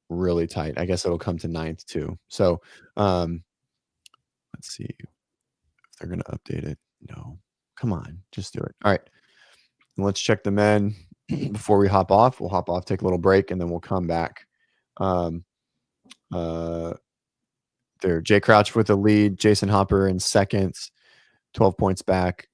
really tight. I guess it'll come to 9th too. So let's see if they're going to update it. No, come on, just do it. All right. Let's check the men before we hop off. We'll hop off, take a little break, and then we'll come back. There, Jay Crouch with the lead, Jason Hopper in 2nd, 12 points back.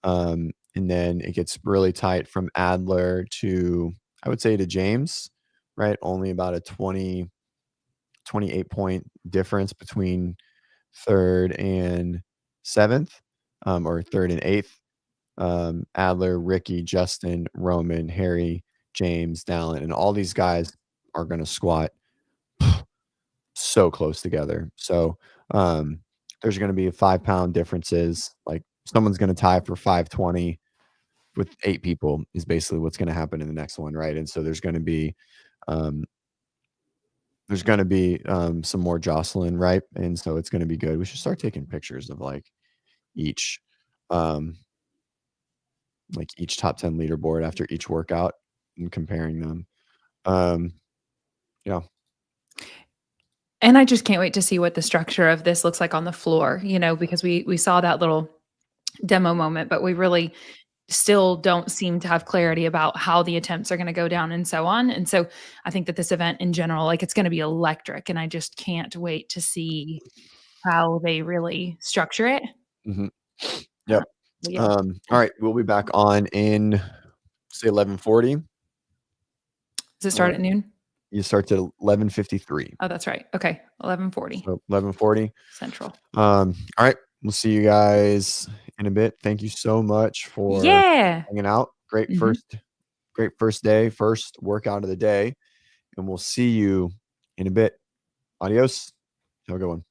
And then it gets really tight from Adler to, I would say, to James, right? Only about a 28 point difference between 3rd and 7th, or 3rd and 8th. Adler, Ricky, Justin, Roman, Harry, James, Dallin, and all these guys are going to squat so close together. So there's going to be 5-pound differences. Like someone's going to tie for 520 with 8 people is basically what's going to happen in the next one, right? And so there's going to be some more jostling, right? And so it's going to be good. We should start taking pictures of like each top 10 leaderboard after each workout and comparing them. Yeah. And I just can't wait to see what the structure of this looks like on the floor, because we saw that little demo moment, but we really still don't seem to have clarity about how the attempts are going to go down and so on. And so I think that this event in general, like it's going to be electric, and I just can't wait to see how they really structure it. Mm-hmm. Yep. Yeah. All right. We'll be back on in say 11:40. Does it start at noon? You start at 11:53. Oh, that's right. Okay. 11:40. So 11:40 Central. All right. We'll see you guys in a bit. Thank you so much for hanging out. Great first day, first workout of the day. And we'll see you in a bit. Adios. Have a good one.